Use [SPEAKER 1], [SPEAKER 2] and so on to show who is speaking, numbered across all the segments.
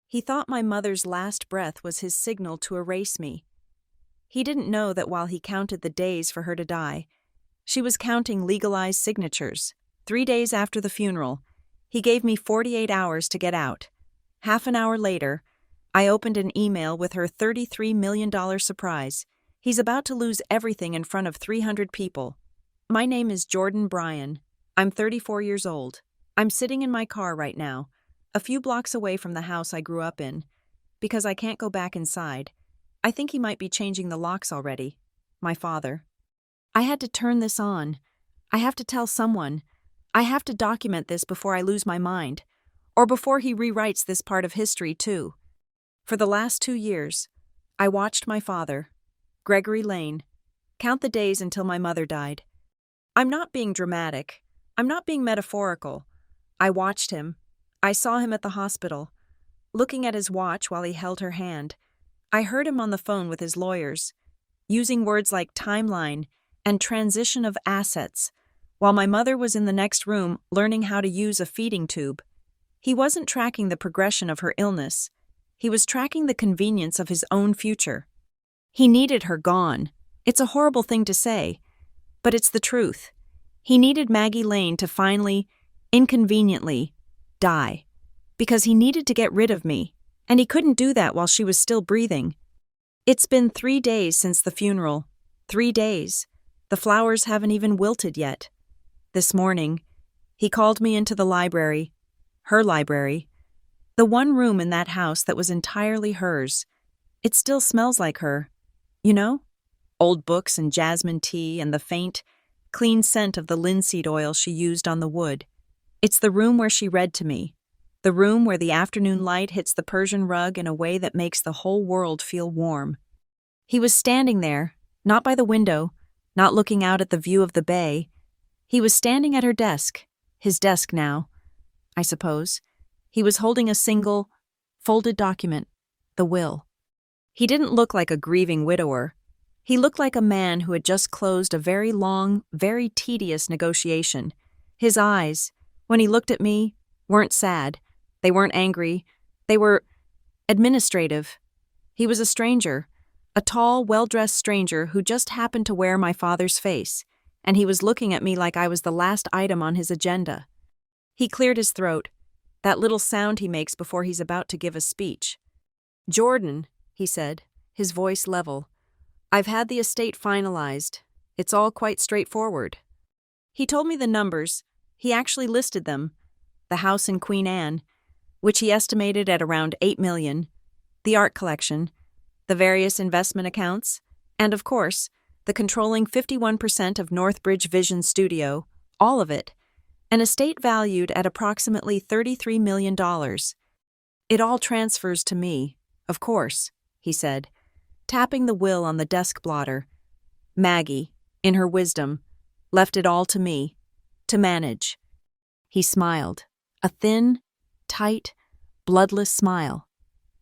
[SPEAKER 1] He thought my mother's last breath was his signal to erase me. He didn't know that while he counted the days for her to die, she was counting legalized signatures. 3 days after the funeral, he gave me 48 hours to get out. Half an hour later, I opened an email with her $33 million surprise. He's about to lose everything in front of 300 people. My name is Jordan Bryan. I'm 34 years old. I'm sitting in my car right now, a few blocks away from the house I grew up in, because I can't go back inside. I think he might be changing the locks already. My father. I had to turn this on. I have to tell someone. I have to document this before I lose my mind, or before he rewrites this part of history too. For the last 2 years, I watched my father, Gregory Lane, count the days until my mother died. I'm not being dramatic. I'm not being metaphorical. I watched him. I saw him at the hospital, looking at his watch while he held her hand. I heard him on the phone with his lawyers, using words like timeline and transition of assets, while my mother was in the next room learning how to use a feeding tube. He wasn't tracking the progression of her illness. He was tracking the convenience of his own future. He needed her gone. It's a horrible thing to say, but it's the truth. He needed Maggie Lane to finally, inconveniently, die, because he needed to get rid of me, and he couldn't do that while she was still breathing. It's been 3 days since the funeral. 3 days. The flowers haven't even wilted yet. This morning, he called me into the library, her library, the one room in that house that was entirely hers. It still smells like her. You know? Old books and jasmine tea and the faint, clean scent of the linseed oil she used on the wood. It's the room where she read to me. The room where the afternoon light hits the Persian rug in a way that makes the whole world feel warm. He was standing there, not by the window, not looking out at the view of the bay. He was standing at her desk, his desk now, I suppose. He was holding a single, folded document, the will. He didn't look like a grieving widower. He looked like a man who had just closed a very long, very tedious negotiation. His eyes, when he looked at me, weren't sad. They weren't angry. They were administrative. He was a stranger, a tall, well-dressed stranger who just happened to wear my father's face, and he was looking at me like I was the last item on his agenda. He cleared his throat, that little sound he makes before he's about to give a speech. "Jordan," he said, his voice level, "I've had the estate finalized. It's all quite straightforward." He told me the numbers. He actually listed them. The house in Queen Anne, which he estimated at around $8 million, the art collection, the various investment accounts, and of course, the controlling 51% of Northbridge Vision Studio, all of it, an estate valued at approximately $33 million. "It all transfers to me, of course," he said, tapping the will on the desk blotter. "Maggie, in her wisdom, left it all to me, to manage." He smiled, a thin, tight, bloodless smile,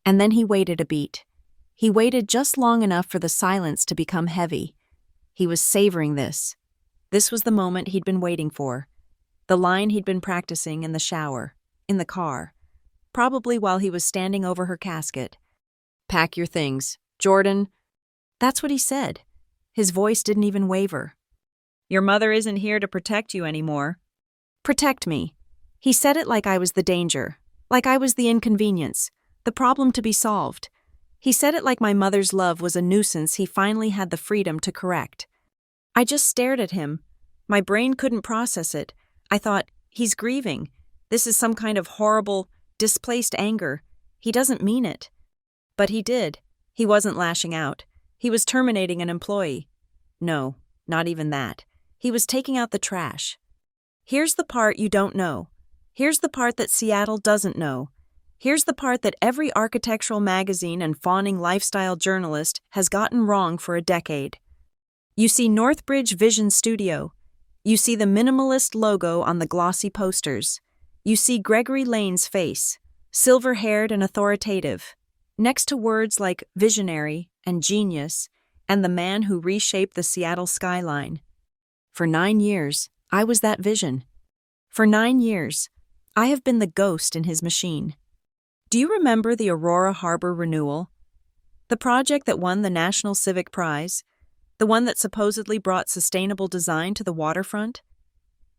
[SPEAKER 1] and then he waited a beat. He waited just long enough for the silence to become heavy. He was savoring this. This was the moment he'd been waiting for, the line he'd been practicing in the shower, in the car, probably while he was standing over her casket. "Pack your things, Jordan." That's what he said. His voice didn't even waver. "Your mother isn't here to protect you anymore." Protect me. He said it like I was the danger, like I was the inconvenience, the problem to be solved. He said it like my mother's love was a nuisance he finally had the freedom to correct. I just stared at him. My brain couldn't process it. I thought, he's grieving. This is some kind of horrible, displaced anger. He doesn't mean it. But he did. He wasn't lashing out. He was terminating an employee. No, not even that. He was taking out the trash. Here's the part you don't know. Here's the part that Seattle doesn't know. Here's the part that every architectural magazine and fawning lifestyle journalist has gotten wrong for a decade. You see Northbridge Vision Studio. You see the minimalist logo on the glossy posters. You see Gregory Lane's face, silver-haired and authoritative, next to words like visionary and genius and the man who reshaped the Seattle skyline. For 9 years, I was that vision. For 9 years, I have been the ghost in his machine. Do Do you remember the Aurora Harbor renewal? The project that won the National Civic Prize? The one that supposedly brought sustainable design to the waterfront?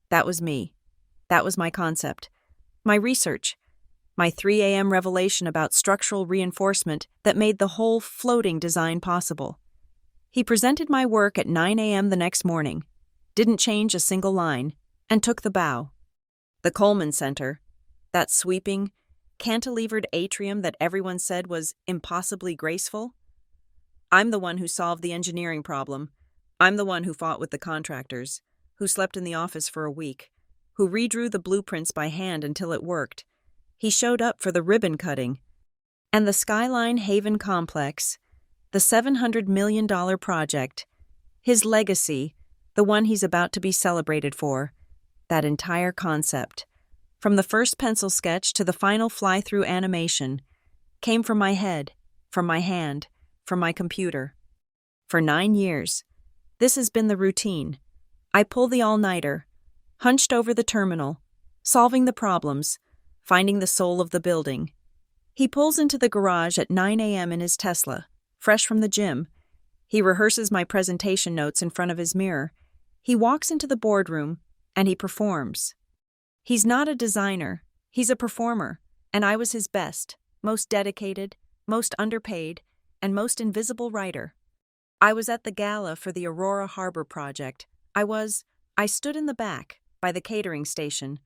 [SPEAKER 1] That was me. That was my concept. My research. My 3 a.m. revelation about structural reinforcement that made the whole floating design possible. He presented my work at 9 a.m. the next morning, didn't change a single line, and took the bow. The Coleman Center, that sweeping, cantilevered atrium that everyone said was impossibly graceful? I'm the one who solved the engineering problem. I'm the one who fought with the contractors, who slept in the office for a week, who redrew the blueprints by hand until it worked. He showed up for the ribbon cutting. And the Skyline Haven Complex, the $700 million project, his legacy, the one he's about to be celebrated for, that entire concept, from the first pencil sketch to the final fly-through animation, came from my head, from my hand, from my computer. For 9 years, this has been the routine. I pull the all-nighter, hunched over the terminal, solving the problems, finding the soul of the building. He pulls into the garage at 9 a.m. in his Tesla, fresh from the gym. He rehearses my presentation notes in front of his mirror. He walks into the boardroom, and he performs. He's not a designer, he's a performer, and I was his best, most dedicated, most underpaid, and most invisible writer. I was at the gala for the Aurora Harbor project. I stood in the back, by the catering station,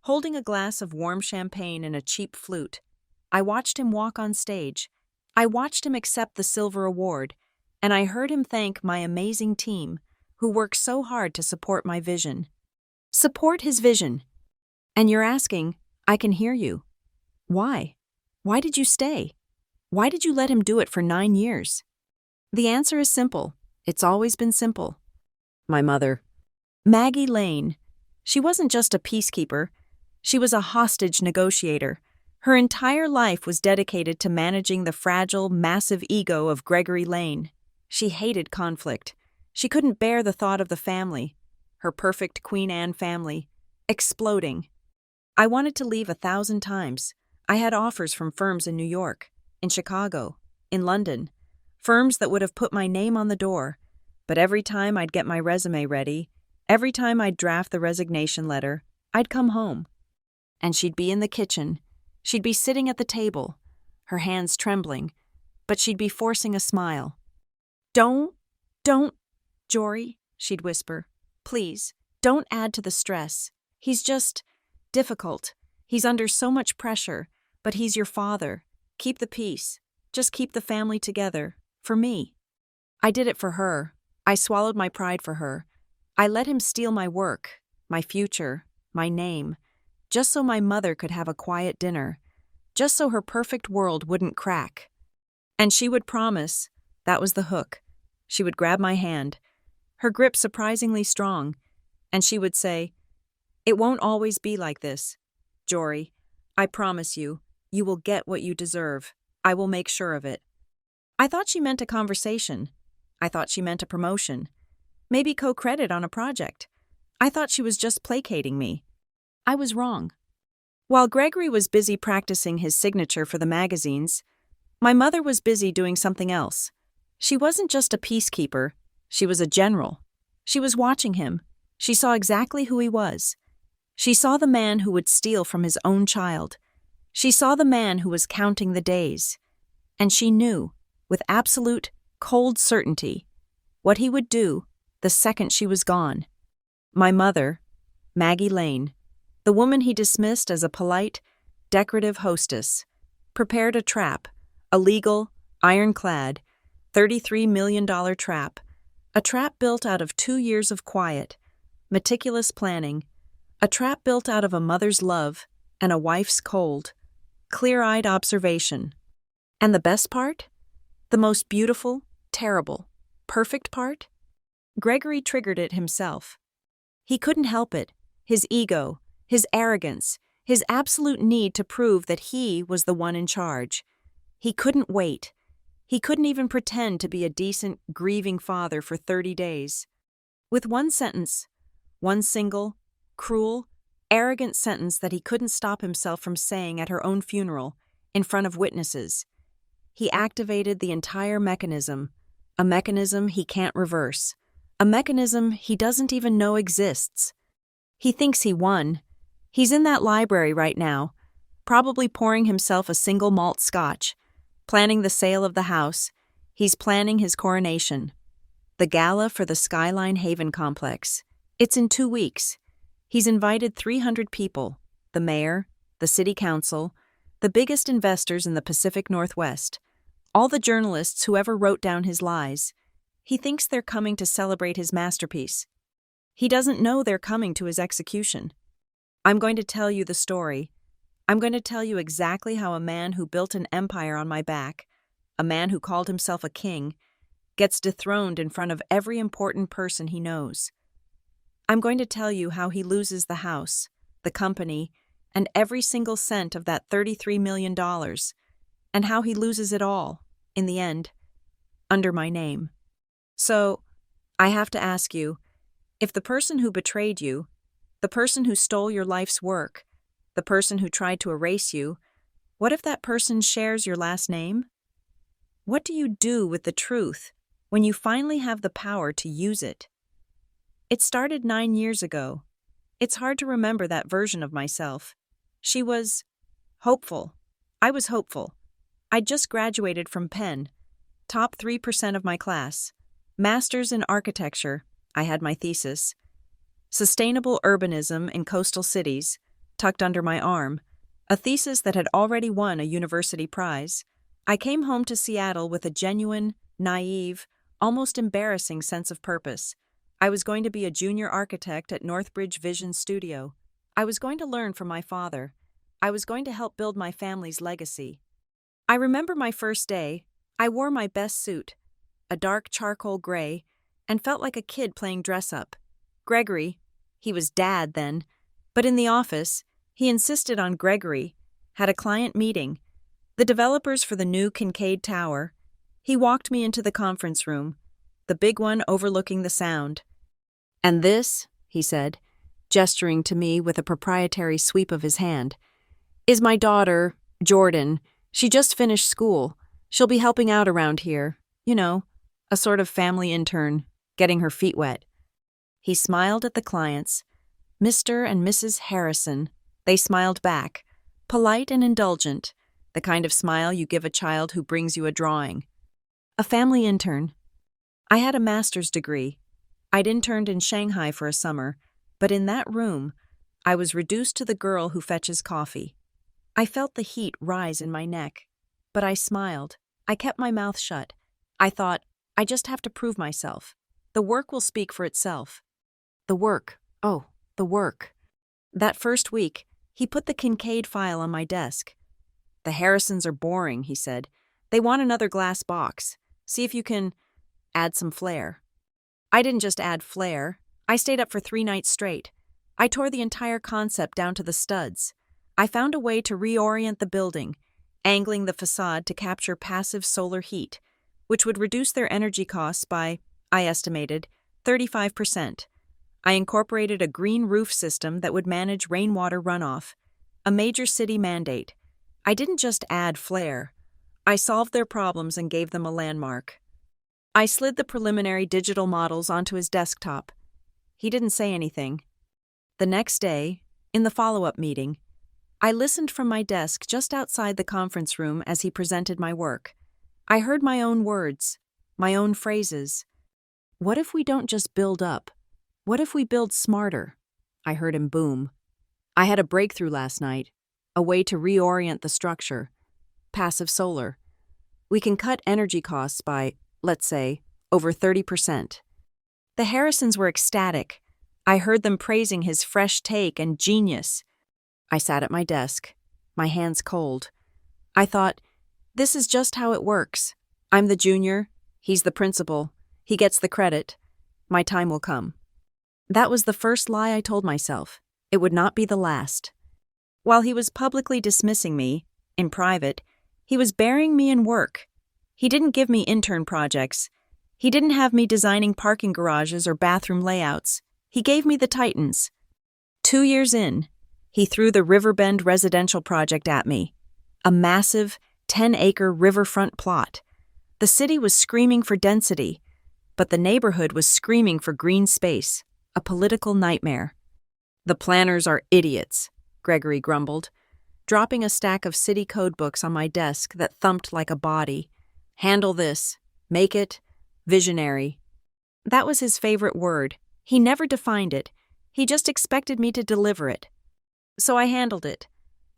[SPEAKER 1] holding a glass of warm champagne and a cheap flute. I watched him walk on stage. I watched him accept the silver award, and I heard him thank my amazing team, who worked so hard to support my vision. Support his vision. And you're asking, I can hear you. Why? Why did you stay? Why did you let him do it for 9 years? The answer is simple. It's always been simple. My mother. Maggie Lane. She wasn't just a peacekeeper. She was a hostage negotiator. Her entire life was dedicated to managing the fragile, massive ego of Gregory Lane. She hated conflict. She couldn't bear the thought of the family, her perfect Queen Anne family, exploding. I wanted to leave 1,000 times. I had offers from firms in New York, in Chicago, in London, firms that would have put my name on the door, but every time I'd get my resume ready, every time I'd draft the resignation letter, I'd come home. And she'd be in the kitchen. She'd be sitting at the table, her hands trembling, but she'd be forcing a smile. Don't, Jory, she'd whisper. Please, don't add to the stress. He's just difficult. He's under so much pressure, but he's your father. Keep the peace. Just keep the family together. For me. I did it for her. I swallowed my pride for her. I let him steal my work, my future, my name, just so my mother could have a quiet dinner, just so her perfect world wouldn't crack. And she would promise. That was the hook. She would grab my hand, her grip surprisingly strong, and she would say, "It won't always be like this. Jory, I promise you, you will get what you deserve. I will make sure of it." I thought she meant a conversation. I thought she meant a promotion. Maybe co-credit on a project. I thought she was just placating me. I was wrong. While Gregory was busy practicing his signature for the magazines, my mother was busy doing something else. She wasn't just a peacekeeper. She was a general. She was watching him. She saw exactly who he was. She saw the man who would steal from his own child. She saw the man who was counting the days. And she knew, with absolute, cold certainty, what he would do the second she was gone. My mother, Maggie Lane, the woman he dismissed as a polite, decorative hostess, prepared a trap, a legal, ironclad, $33 million trap, a trap built out of 2 years of quiet, meticulous planning, a trap built out of a mother's love and a wife's cold, clear-eyed observation. And the best part? The most beautiful, terrible, perfect part? Gregory triggered it himself. He couldn't help it, his ego, his arrogance, his absolute need to prove that he was the one in charge. He couldn't wait. He couldn't even pretend to be a decent, grieving father for 30 days. With one sentence, one single, cruel, arrogant sentence that he couldn't stop himself from saying at her own funeral, in front of witnesses. He activated the entire mechanism, a mechanism he can't reverse, a mechanism he doesn't even know exists. He thinks he won. He's in that library right now, probably pouring himself a single malt scotch, planning the sale of the house. He's planning his coronation. The gala for the Skyline Haven complex. It's in 2 weeks. He's invited 300 people, the mayor, the city council, the biggest investors in the Pacific Northwest, all the journalists who ever wrote down his lies. He thinks they're coming to celebrate his masterpiece. He doesn't know they're coming to his execution. I'm going to tell you the story. I'm going to tell you exactly how a man who built an empire on my back, a man who called himself a king, gets dethroned in front of every important person he knows. I'm going to tell you how he loses the house, the company, and every single cent of that $33 million, and how he loses it all, in the end, under my name. So, I have to ask you, if the person who betrayed you, the person who stole your life's work, the person who tried to erase you, what if that person shares your last name? What do you do with the truth when you finally have the power to use it? It started 9 years ago. It's hard to remember that version of myself. She was hopeful. I was hopeful. I'd just graduated from Penn, top 3% of my class, master's in architecture. I had my thesis. Sustainable urbanism in coastal cities, tucked under my arm, a thesis that had already won a university prize. I came home to Seattle with a genuine, naive, almost embarrassing sense of purpose. I was going to be a junior architect at Northbridge Vision Studio. I was going to learn from my father. I was going to help build my family's legacy. I remember my first day. I wore my best suit, a dark charcoal gray, and felt like a kid playing dress-up. Gregory, he was Dad then, but in the office, he insisted on Gregory, had a client meeting, the developers for the new Kincaid Tower. He walked me into the conference room, the big one overlooking the Sound. "And this," he said, gesturing to me with a proprietary sweep of his hand, "is my daughter, Jordan. She just finished school. She'll be helping out around here. You know, a sort of family intern, getting her feet wet." He smiled at the clients. Mr. and Mrs. Harrison. They smiled back, polite and indulgent, the kind of smile you give a child who brings you a drawing. A family intern. I had a master's degree. I'd interned in Shanghai for a summer, but in that room, I was reduced to the girl who fetches coffee. I felt the heat rise in my neck, but I smiled. I kept my mouth shut. I thought, I just have to prove myself. The work will speak for itself. The work. Oh, the work. That first week, he put the Kincaid file on my desk. "The Harrisons are boring," he said. "They want another glass box. See if you can add some flair." I didn't just add flair. I stayed up for 3 nights straight. I tore the entire concept down to the studs. I found a way to reorient the building, angling the facade to capture passive solar heat, which would reduce their energy costs by, I estimated, 35%. I incorporated a green roof system that would manage rainwater runoff, a major city mandate. I didn't just add flair. I solved their problems and gave them a landmark. I slid the preliminary digital models onto his desktop. He didn't say anything. The next day, in the follow-up meeting, I listened from my desk just outside the conference room as he presented my work. I heard my own words, my own phrases. "What if we don't just build up? What if we build smarter?" I heard him boom. I had a breakthrough last night, a way to reorient the structure. Passive solar. We can cut energy costs by, let's say, over 30%. The Harrisons were ecstatic. I heard them praising his fresh take and genius. I sat at my desk, my hands cold. I thought, this is just how it works. I'm the junior, he's the principal, he gets the credit. My time will come. That was the first lie I told myself. It would not be the last. While he was publicly dismissing me, in private, he was burying me in work. He didn't give me intern projects. He didn't have me designing parking garages or bathroom layouts. He gave me the titans. 2 years in, he threw the Riverbend residential project at me. A massive, 10-acre riverfront plot. The city was screaming for density, but the neighborhood was screaming for green space, a political nightmare. "The planners are idiots," Gregory grumbled, dropping a stack of city code books on my desk that thumped like a body. "Handle this. Make it visionary." That was his favorite word. He never defined it. He just expected me to deliver it. So I handled it.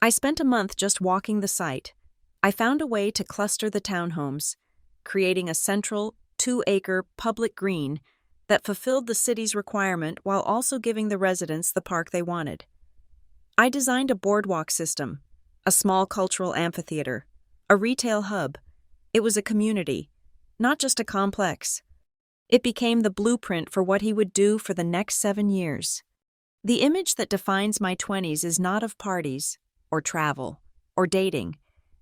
[SPEAKER 1] I spent a month just walking the site. I found a way to cluster the townhomes, creating a central, 2-acre public green that fulfilled the city's requirement while also giving the residents the park they wanted. I designed a boardwalk system, a small cultural amphitheater, a retail hub. It was a community, not just a complex. It became the blueprint for what he would do for the next 7 years. The image that defines my 20s is not of parties, or travel, or dating.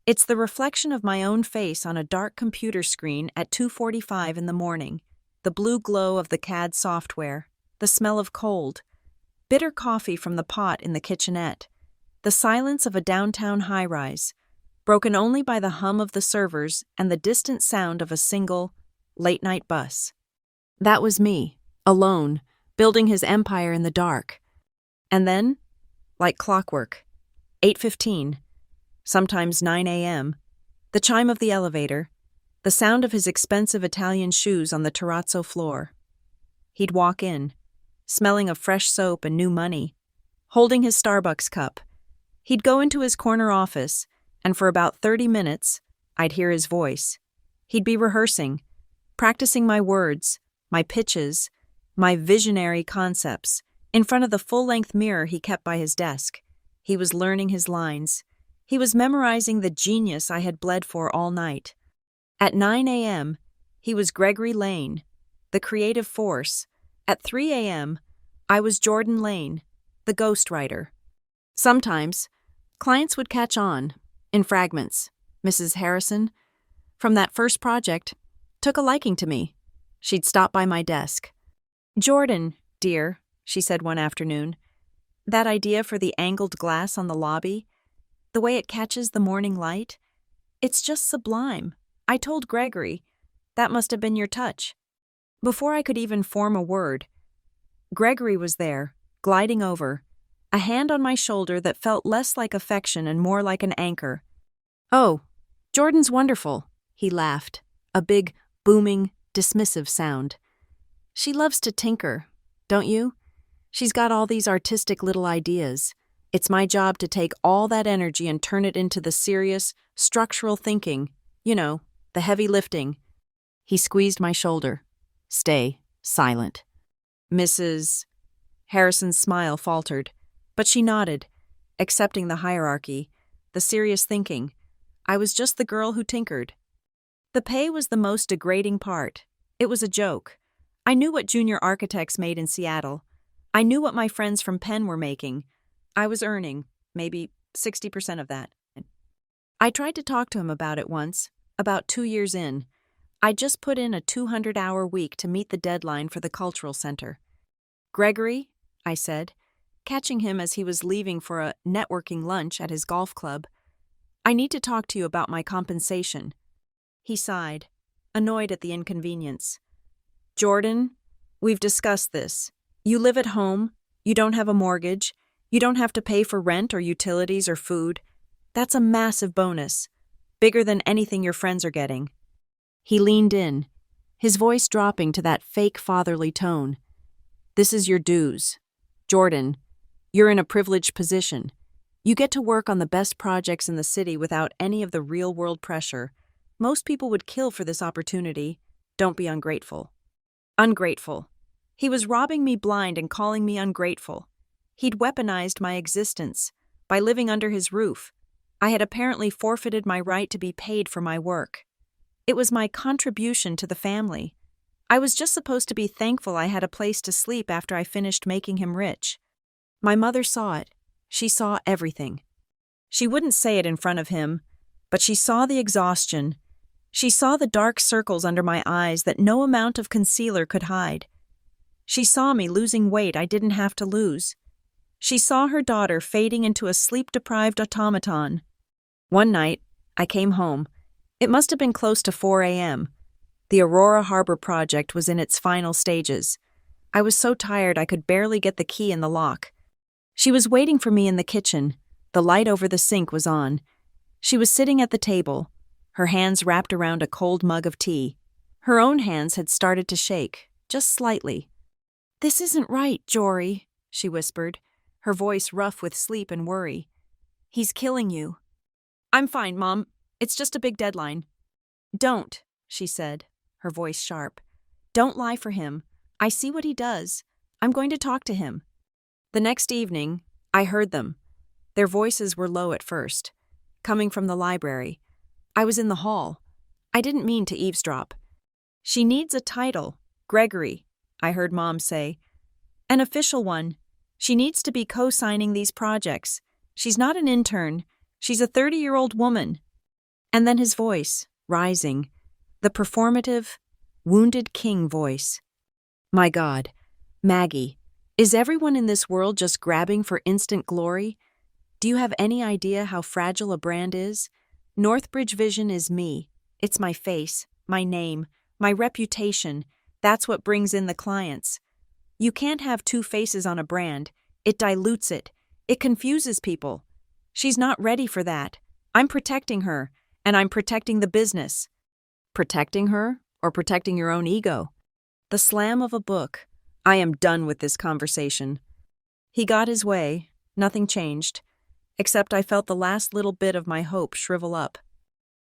[SPEAKER 1] It's the reflection of my own face on a dark computer screen at 2:45 in the morning, the blue glow of the CAD software, the smell of cold, bitter coffee from the pot in the kitchenette, the silence of a downtown high-rise, broken only by the hum of the servers and the distant sound of a single, late-night bus. That was me, alone, building his empire in the dark. And then, like clockwork, 8:15, sometimes 9 a.m., the chime of the elevator, the sound of his expensive Italian shoes on the terrazzo floor. He'd walk in, smelling of fresh soap and new money, holding his Starbucks cup. He'd go into his corner office, and for about 30 minutes, I'd hear his voice. He'd be rehearsing, practicing my words, my pitches, my visionary concepts, in front of the full-length mirror he kept by his desk. He was learning his lines. He was memorizing the genius I had bled for all night. At 9 a.m., he was Gregory Lane, the creative force. At 3 a.m., I was Jordan Lane, the ghostwriter. Sometimes, clients would catch on, in fragments. Mrs. Harrison, from that first project, took a liking to me. She'd stop by my desk. "Jordan, dear," she said one afternoon, "that idea for the angled glass on the lobby, the way it catches the morning light, it's just sublime. I told Gregory, that must have been your touch." Before I could even form a word, Gregory was there, gliding over, a hand on my shoulder that felt less like affection and more like an anchor. "Oh, Jordan's wonderful," he laughed, a big, booming, dismissive sound. "She loves to tinker, don't you? She's got all these artistic little ideas. It's my job to take all that energy and turn it into the serious, structural thinking, the heavy lifting." He squeezed my shoulder. "Stay silent." Mrs. Harrison's smile faltered, but she nodded, accepting the hierarchy, the serious thinking. I was just the girl who tinkered. The pay was the most degrading part. It was a joke. I knew what junior architects made in Seattle. I knew what my friends from Penn were making. I was earning, maybe 60% of that. I tried to talk to him about it once, about 2 years in. I just put in a 200-hour week to meet the deadline for the cultural center. "Gregory," I said, catching him as he was leaving for a networking lunch at his golf club, "I need to talk to you about my compensation." He sighed, annoyed at the inconvenience. "Jordan, we've discussed this. You live at home, you don't have a mortgage, you don't have to pay for rent or utilities or food. That's a massive bonus, bigger than anything your friends are getting." He leaned in, his voice dropping to that fake fatherly tone. "This is your dues. Jordan, you're in a privileged position. You get to work on the best projects in the city without any of the real-world pressure. Most people would kill for this opportunity. Don't be ungrateful." Ungrateful. He was robbing me blind and calling me ungrateful. He'd weaponized my existence. By living under his roof, I had apparently forfeited my right to be paid for my work. It was my contribution to the family. I was just supposed to be thankful I had a place to sleep after I finished making him rich. My mother saw it. She saw everything. She wouldn't say it in front of him, but she saw the exhaustion. She saw the dark circles under my eyes that no amount of concealer could hide. She saw me losing weight I didn't have to lose. She saw her daughter fading into a sleep-deprived automaton. One night, I came home. It must have been close to 4 a.m. The Aurora Harbor project was in its final stages. I was so tired I could barely get the key in the lock. She was waiting for me in the kitchen. The light over the sink was on. She was sitting at the table, her hands wrapped around a cold mug of tea. Her own hands had started to shake, just slightly. "This isn't right, Jory," she whispered, her voice rough with sleep and worry. "He's killing you." "I'm fine, Mom. It's just a big deadline." "Don't," she said, her voice sharp. "Don't lie for him. I see what he does. I'm going to talk to him." The next evening, I heard them. Their voices were low at first, coming from the library. I was in the hall. I didn't mean to eavesdrop. "She needs a title, Gregory," I heard Mom say. "An official one. She needs to be co-signing these projects. She's not an intern. She's a 30-year-old woman." And then his voice, rising, the performative, wounded king voice. "My God, Maggie, is everyone in this world just grabbing for instant glory? Do you have any idea how fragile a brand is? Northbridge Vision is me. It's my face, my name, my reputation. That's what brings in the clients. You can't have two faces on a brand. It dilutes it. It confuses people. She's not ready for that. I'm protecting her, and I'm protecting the business." Protecting her, or protecting your own ego? The slam of a book. I am done with this conversation. He got his way. Nothing changed, except I felt the last little bit of my hope shrivel up.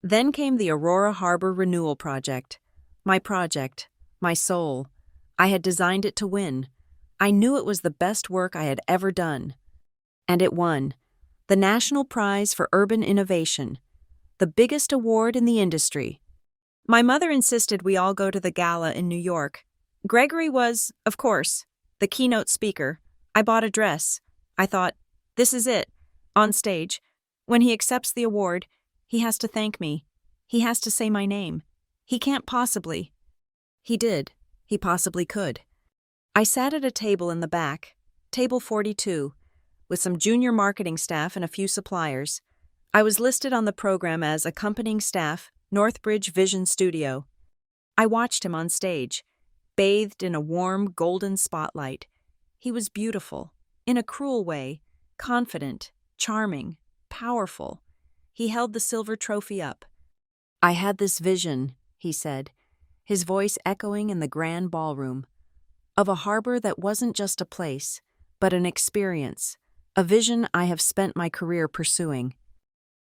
[SPEAKER 1] Then came the Aurora Harbor Renewal Project. My project, my soul. I had designed it to win. I knew it was the best work I had ever done. And it won. The National Prize for Urban Innovation. The biggest award in the industry. My mother insisted we all go to the gala in New York. Gregory was, of course, the keynote speaker. I bought a dress. I thought, this is it. On stage. When he accepts the award, he has to thank me. He has to say my name. He can't possibly. He did. He possibly could. I sat at a table in the back, table 42, with some junior marketing staff and a few suppliers. I was listed on the program as accompanying staff, Northbridge Vision Studio. I watched him on stage, bathed in a warm, golden spotlight. He was beautiful, in a cruel way, confident, charming, powerful. He held the silver trophy up. "I had this vision," he said, his voice echoing in the grand ballroom, "of a harbor that wasn't just a place, but an experience, a vision I have spent my career pursuing."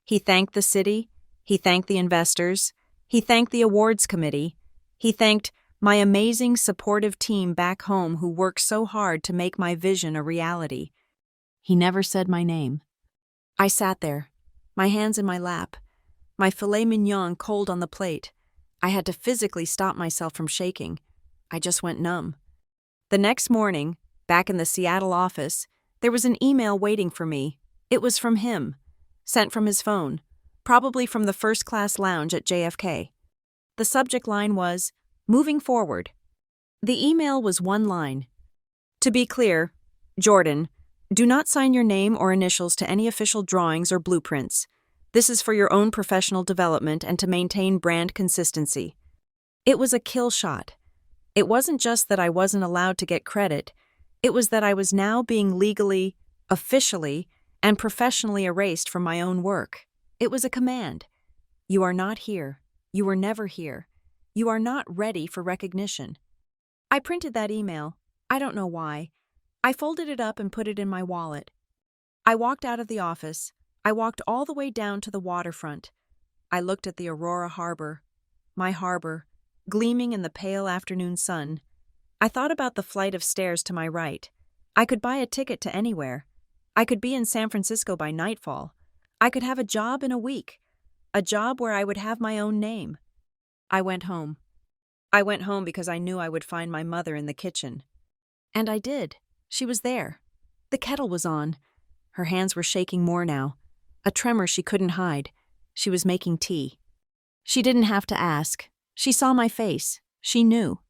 [SPEAKER 1] He thanked the city, he thanked the investors, he thanked the awards committee, he thanked my amazing supportive team back home who worked so hard to make my vision a reality. He never said my name. I sat there, my hands in my lap, my filet mignon cold on the plate. I had to physically stop myself from shaking. I just went numb. The next morning, back in the Seattle office, there was an email waiting for me. It was from him, sent from his phone, probably from the first-class lounge at JFK. The subject line was, "Moving forward." The email was one line. "To be clear, Jordan, do not sign your name or initials to any official drawings or blueprints. This is for your own professional development and to maintain brand consistency." It was a kill shot. It wasn't just that I wasn't allowed to get credit. It was that I was now being legally, officially, and professionally erased from my own work. It was a command. You are not here. You were never here. You are not ready for recognition. I printed that email. I don't know why. I folded it up and put it in my wallet. I walked out of the office. I walked all the way down to the waterfront. I looked at the Aurora Harbor, my harbor, gleaming in the pale afternoon sun. I thought about the flight of stairs to my right. I could buy a ticket to anywhere. I could be in San Francisco by nightfall. I could have a job in a week, a job where I would have my own name. I went home. I went home because I knew I would find my mother in the kitchen. And I did. She was there. The kettle was on. Her hands were shaking more now. A tremor she couldn't hide. She was making tea. She didn't have to ask. She saw my face. She knew.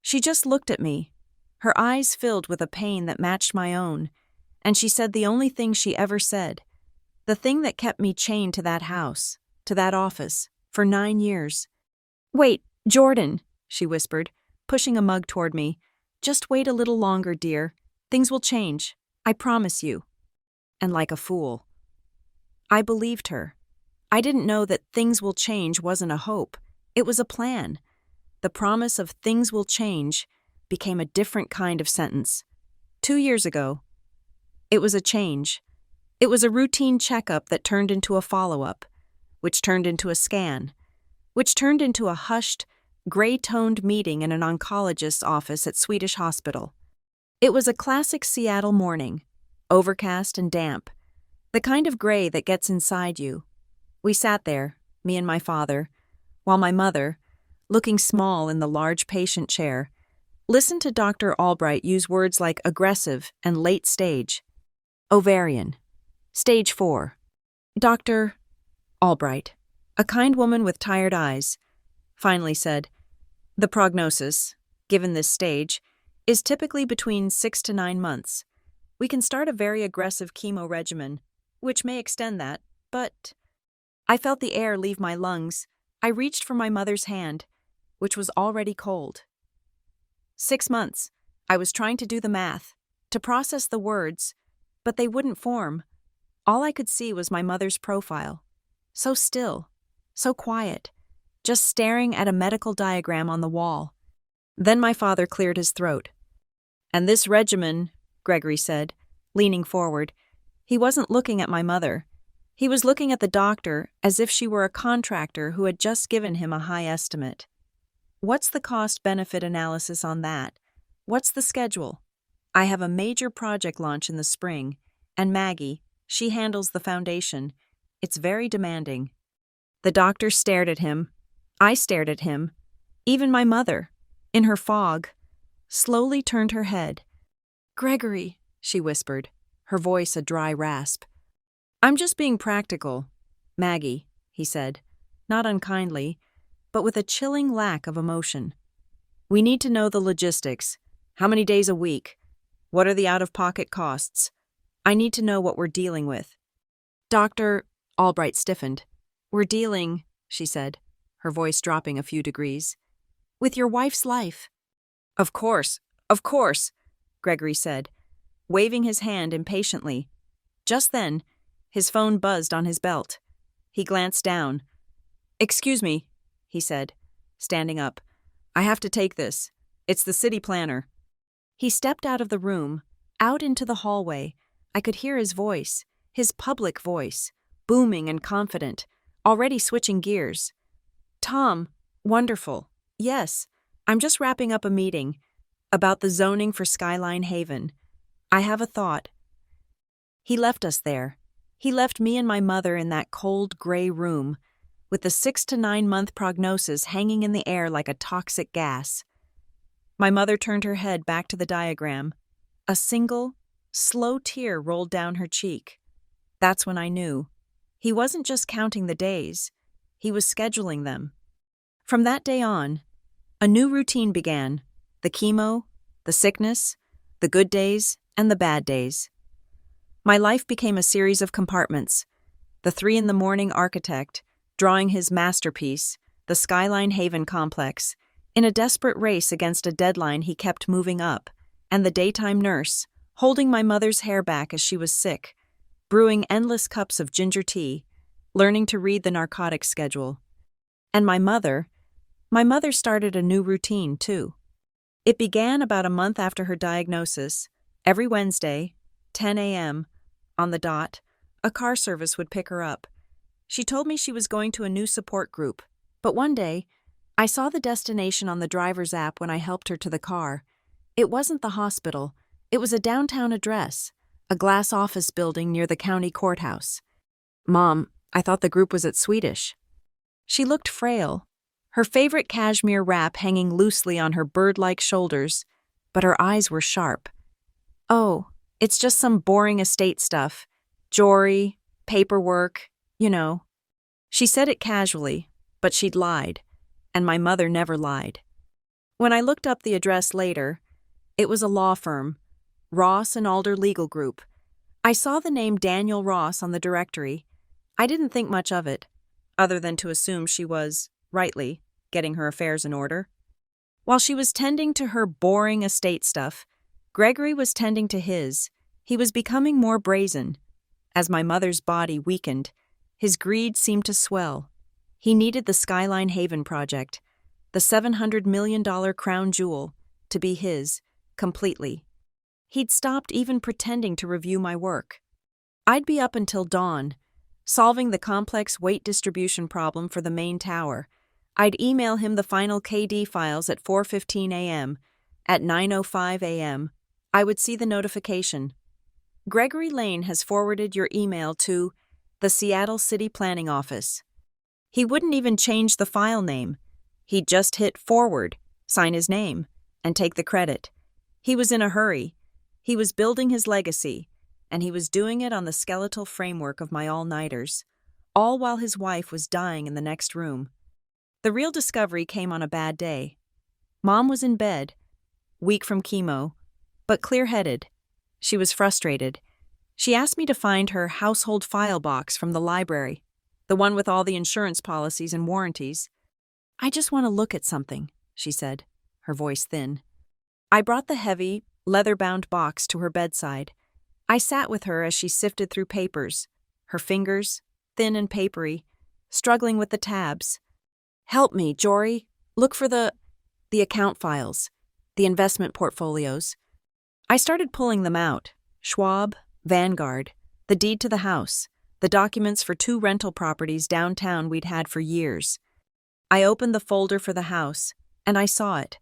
[SPEAKER 1] She just looked at me, her eyes filled with a pain that matched my own, and she said the only thing she ever said, The thing that kept me chained to that house, to that office, for 9 years. "Wait, Jordan," she whispered, pushing a mug toward me. "Just wait a little longer, dear. Things will change. I promise you." And like a fool, I believed her. I didn't know that things will change wasn't a hope. It was a plan. The promise of things will change became a different kind of sentence. 2 years ago, it was a change. It was a routine checkup that turned into a follow-up, which turned into a scan, which turned into a hushed, gray-toned meeting in an oncologist's office at Swedish Hospital. It was a classic Seattle morning, overcast and damp, the kind of gray that gets inside you. We sat there, me and my father, while my mother, looking small in the large patient chair, listened to Dr. Albright use words like aggressive and late stage. Ovarian. Stage 4. Dr. Albright, a kind woman with tired eyes, finally said, "The prognosis, given this stage, is typically between 6 to 9 months. We can start a very aggressive chemo regimen, which may extend that, but..." I felt the air leave my lungs. I reached for my mother's hand, which was already cold. 6 months. I was trying to do the math, to process the words, but they wouldn't form. All I could see was my mother's profile. So still, so quiet, just staring at a medical diagram on the wall. Then my father cleared his throat. "And this regimen," Gregory said, leaning forward. He wasn't looking at my mother. He was looking at the doctor as if she were a contractor who had just given him a high estimate. "What's the cost-benefit analysis on that? What's the schedule? I have a major project launch in the spring, and Maggie, she handles the foundation. It's very demanding." The doctor stared at him. I stared at him. Even my mother, in her fog, slowly turned her head. "Gregory," she whispered, her voice a dry rasp. "I'm just being practical, Maggie," he said, not unkindly, but with a chilling lack of emotion. "We need to know the logistics. How many days a week? What are the out-of-pocket costs? I need to know what we're dealing with." Dr. Albright stiffened. "We're dealing," she said, her voice dropping a few degrees, "with your wife's life." Of course, Gregory said, waving his hand impatiently. Just then, his phone buzzed on his belt. He glanced down. "Excuse me," he said, standing up. "I have to take this. It's the city planner." He stepped out of the room, out into the hallway. I could hear his voice, his public voice, booming and confident, already switching gears. "Tom, wonderful. Yes, I'm just wrapping up a meeting about the zoning for Skyline Haven. I have a thought." He left us there. He left me and my mother in that cold, gray room, with the 6 to 9 month prognosis hanging in the air like a toxic gas. My mother turned her head back to the diagram. A single, slow tear rolled down her cheek. That's when I knew. He wasn't just counting the days. He was scheduling them. From that day on, a new routine began. The chemo, the sickness, the good days, and the bad days. My life became a series of compartments. The 3 in the morning architect, drawing his masterpiece, the Skyline Haven complex, in a desperate race against a deadline he kept moving up, and the daytime nurse, holding my mother's hair back as she was sick, brewing endless cups of ginger tea, learning to read the narcotics schedule. And my mother started a new routine, too. It began about a month after her diagnosis. Every Wednesday, 10 a.m., on the dot, a car service would pick her up. She told me she was going to a new support group, but one day, I saw the destination on the driver's app when I helped her to the car. It wasn't the hospital. It was a downtown address, a glass office building near the county courthouse. "Mom, I thought the group was at Swedish." She looked frail, her favorite cashmere wrap hanging loosely on her bird-like shoulders, but her eyes were sharp. "Oh, it's just some boring estate stuff. Jewelry, paperwork, you know." She said it casually, but she'd lied, and my mother never lied. When I looked up the address later, it was a law firm, Ross and Alder Legal Group, I saw the name Daniel Ross on the directory. I didn't think much of it, other than to assume she was, rightly, getting her affairs in order. While she was tending to her boring estate stuff, Gregory was tending to his. He was becoming more brazen. As my mother's body weakened, his greed seemed to swell. He needed the Skyline Haven project, the $700 million crown jewel, to be his, completely. He'd stopped even pretending to review my work. I'd be up until dawn, solving the complex weight distribution problem for the main tower. I'd email him the final KD files at 4:15 a.m. At 9:05 a.m., I would see the notification. Gregory Lane has forwarded your email to the Seattle City Planning Office. He wouldn't even change the file name. He'd just hit forward, sign his name, and take the credit. He was in a hurry. He was building his legacy, and he was doing it on the skeletal framework of my all-nighters, all while his wife was dying in the next room. The real discovery came on a bad day. Mom was in bed, weak from chemo, but clear-headed. She was frustrated. She asked me to find her household file box from the library, the one with all the insurance policies and warranties. "I just want to look at something," she said, her voice thin. I brought the heavy, leather-bound box to her bedside. I sat with her as she sifted through papers, her fingers, thin and papery, struggling with the tabs. "Help me, Jory. Look for the account files, the investment portfolios." I started pulling them out. Schwab, Vanguard, the deed to the house, the documents for 2 rental properties downtown we'd had for years. I opened the folder for the house, and I saw it.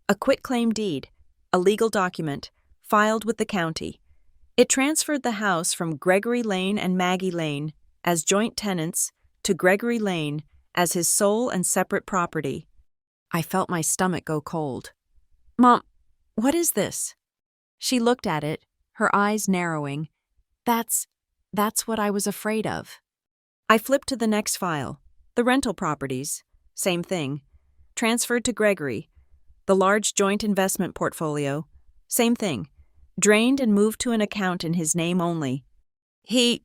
[SPEAKER 1] A quitclaim deed, a legal document, filed with the county. It transferred the house from Gregory Lane and Maggie Lane as joint tenants to Gregory Lane as his sole and separate property. I felt my stomach go cold. "Mom, what is this?" She looked at it, her eyes narrowing. That's what I was afraid of." I flipped to the next file. The rental properties. Same thing. Transferred to Gregory. The large joint investment portfolio. Same thing. Drained and moved to an account in his name only. He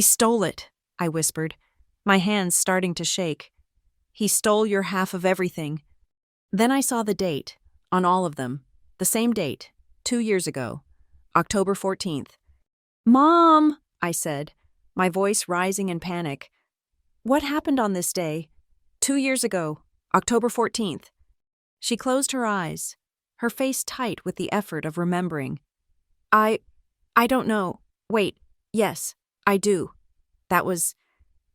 [SPEAKER 1] stole it," I whispered, my hands starting to shake. "He stole your half of everything." Then I saw the date, on all of them, the same date, 2 years ago, October 14th. "Mom," I said, my voice rising in panic. "What happened on this day? 2 years ago, October 14th. She closed her eyes, her face tight with the effort of remembering. I don't know. Wait, yes, I do. That was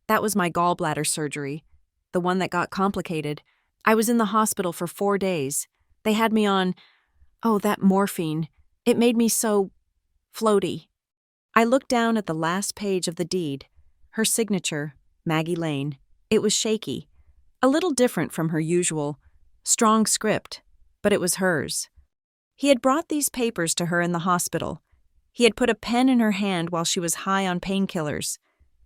[SPEAKER 1] my gallbladder surgery, the one that got complicated. I was in the hospital for 4 days. They had me on, that morphine. It made me so floaty." I looked down at the last page of the deed, her signature, Maggie Lane. It was shaky, a little different from her usual, strong script, but it was hers. He had brought these papers to her in the hospital. He had put a pen in her hand while she was high on painkillers,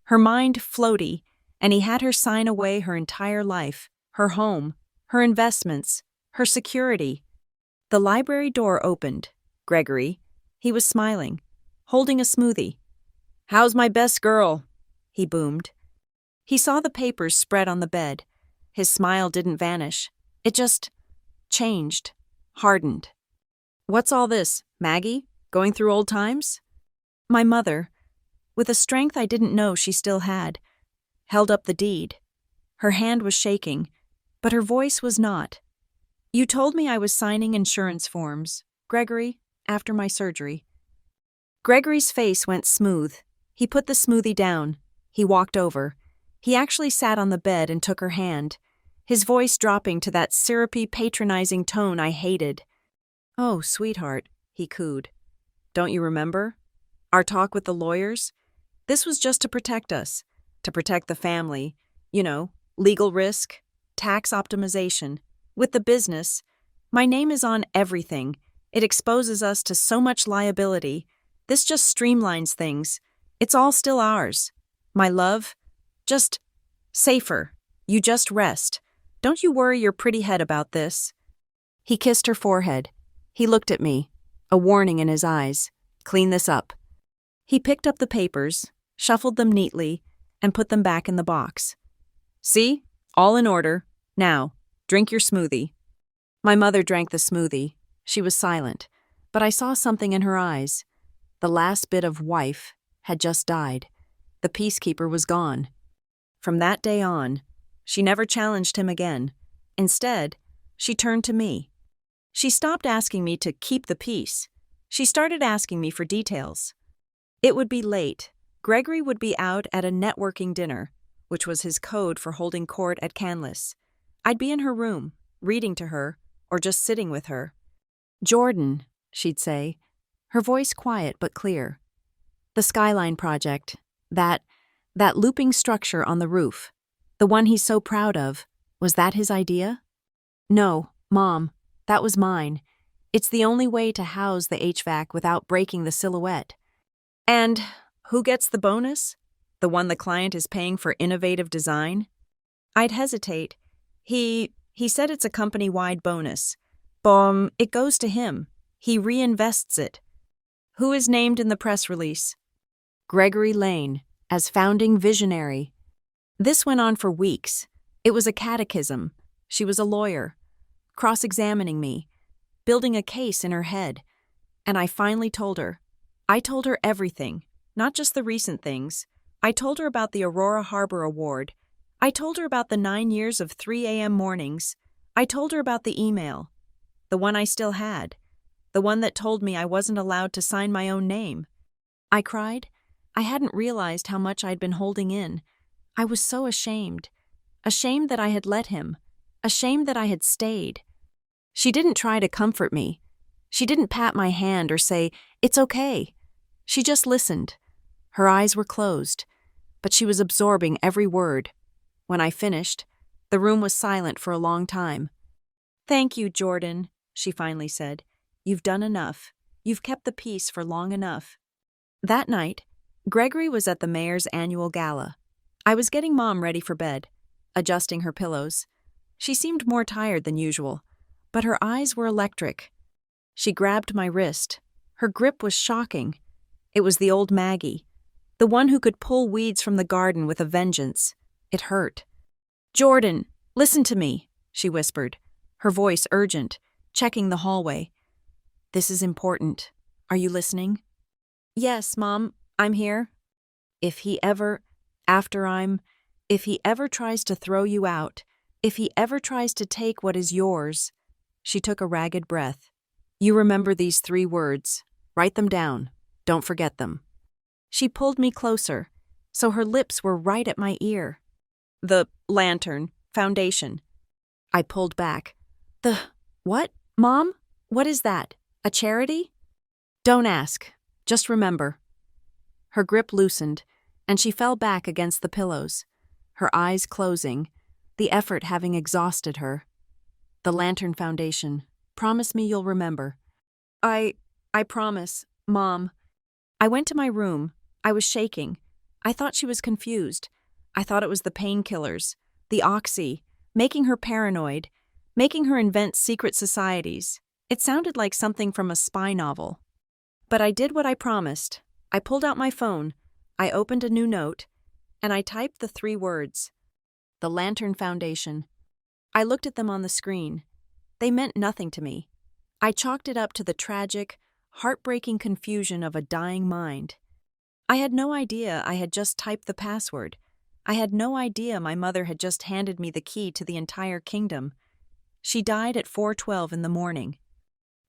[SPEAKER 1] her mind floaty, and he had her sign away her entire life, her home, her investments, her security. The library door opened. Gregory. He was smiling, holding a smoothie. "How's my best girl?" he boomed. He saw the papers spread on the bed. His smile didn't vanish. It just changed, hardened. "What's all this, Maggie? Going through old times?" My mother, with a strength I didn't know she still had, held up the deed. Her hand was shaking, but her voice was not. "You told me I was signing insurance forms, Gregory, after my surgery." Gregory's face went smooth. He put the smoothie down. He walked over. He actually sat on the bed and took her hand, his voice dropping to that syrupy, patronizing tone I hated. "Oh, sweetheart," he cooed. "Don't you remember? Our talk with the lawyers? This was just to protect us, to protect the family. Legal risk, tax optimization. With the business, my name is on everything. It exposes us to so much liability. This just streamlines things. It's all still ours. My love, just safer. You just rest. Don't you worry your pretty head about this." He kissed her forehead. He looked at me, a warning in his eyes. "Clean this up." He picked up the papers, shuffled them neatly, and put them back in the box. "See? All in order. Now, drink your smoothie." My mother drank the smoothie. She was silent, but I saw something in her eyes. The last bit of wife had just died. The peacekeeper was gone. From that day on, she never challenged him again. Instead, she turned to me. She stopped asking me to keep the peace. She started asking me for details. It would be late. Gregory would be out at a networking dinner, which was his code for holding court at Canlis. I'd be in her room, reading to her, or just sitting with her. "Jordan," she'd say, her voice quiet but clear. "The Skyline project, that looping structure on the roof, the one he's so proud of, was that his idea?" "No, Mom, that was mine. It's the only way to house the HVAC without breaking the silhouette." "And who gets the bonus? The one the client is paying for innovative design?" I'd hesitate. He said it's a company-wide bonus. It goes to him. He reinvests it. "Who is named in the press release?" "Gregory Lane, as founding visionary." This went on for weeks. It was a catechism. She was a lawyer, cross-examining me, building a case in her head. And I finally told her. I told her everything, not just the recent things. I told her about the Aurora Harbor Award. I told her about the 9 years of 3 a.m. mornings. I told her about the email, the one I still had, the one that told me I wasn't allowed to sign my own name. I cried. I hadn't realized how much I'd been holding in. I was so ashamed. Ashamed that I had let him. Ashamed that I had stayed. She didn't try to comfort me. She didn't pat my hand or say, "It's okay." She just listened. Her eyes were closed, but she was absorbing every word. When I finished, the room was silent for a long time. "Thank you, Jordan," she finally said. "You've done enough. You've kept the peace for long enough." That night, Gregory was at the mayor's annual gala. I was getting Mom ready for bed, adjusting her pillows. She seemed more tired than usual, but her eyes were electric. She grabbed my wrist. Her grip was shocking. It was the old Maggie, the one who could pull weeds from the garden with a vengeance. It hurt. "Jordan, listen to me," she whispered, her voice urgent, checking the hallway. "This is important. Are you listening?" "Yes, Mom, I'm here." If he ever tries to throw you out, if he ever tries to take what is yours," she took a ragged breath. "You remember these 3 words. Write them down. Don't forget them." She pulled me closer, so her lips were right at my ear. "The Lantern Foundation." I pulled back. "The what, Mom? What is that? A charity?" "Don't ask. Just remember." Her grip loosened, and she fell back against the pillows, her eyes closing, the effort having exhausted her. "The Lantern Foundation. Promise me you'll remember." I promise, Mom." I went to my room. I was shaking. I thought she was confused. I thought it was the painkillers, the oxy, making her paranoid, making her invent secret societies. It sounded like something from a spy novel. But I did what I promised. I pulled out my phone, I opened a new note, and I typed the 3 words, "The Lantern Foundation." I looked at them on the screen. They meant nothing to me. I chalked it up to the tragic, heartbreaking confusion of a dying mind. I had no idea I had just typed the password. I had no idea my mother had just handed me the key to the entire kingdom. She died at 4:12 in the morning.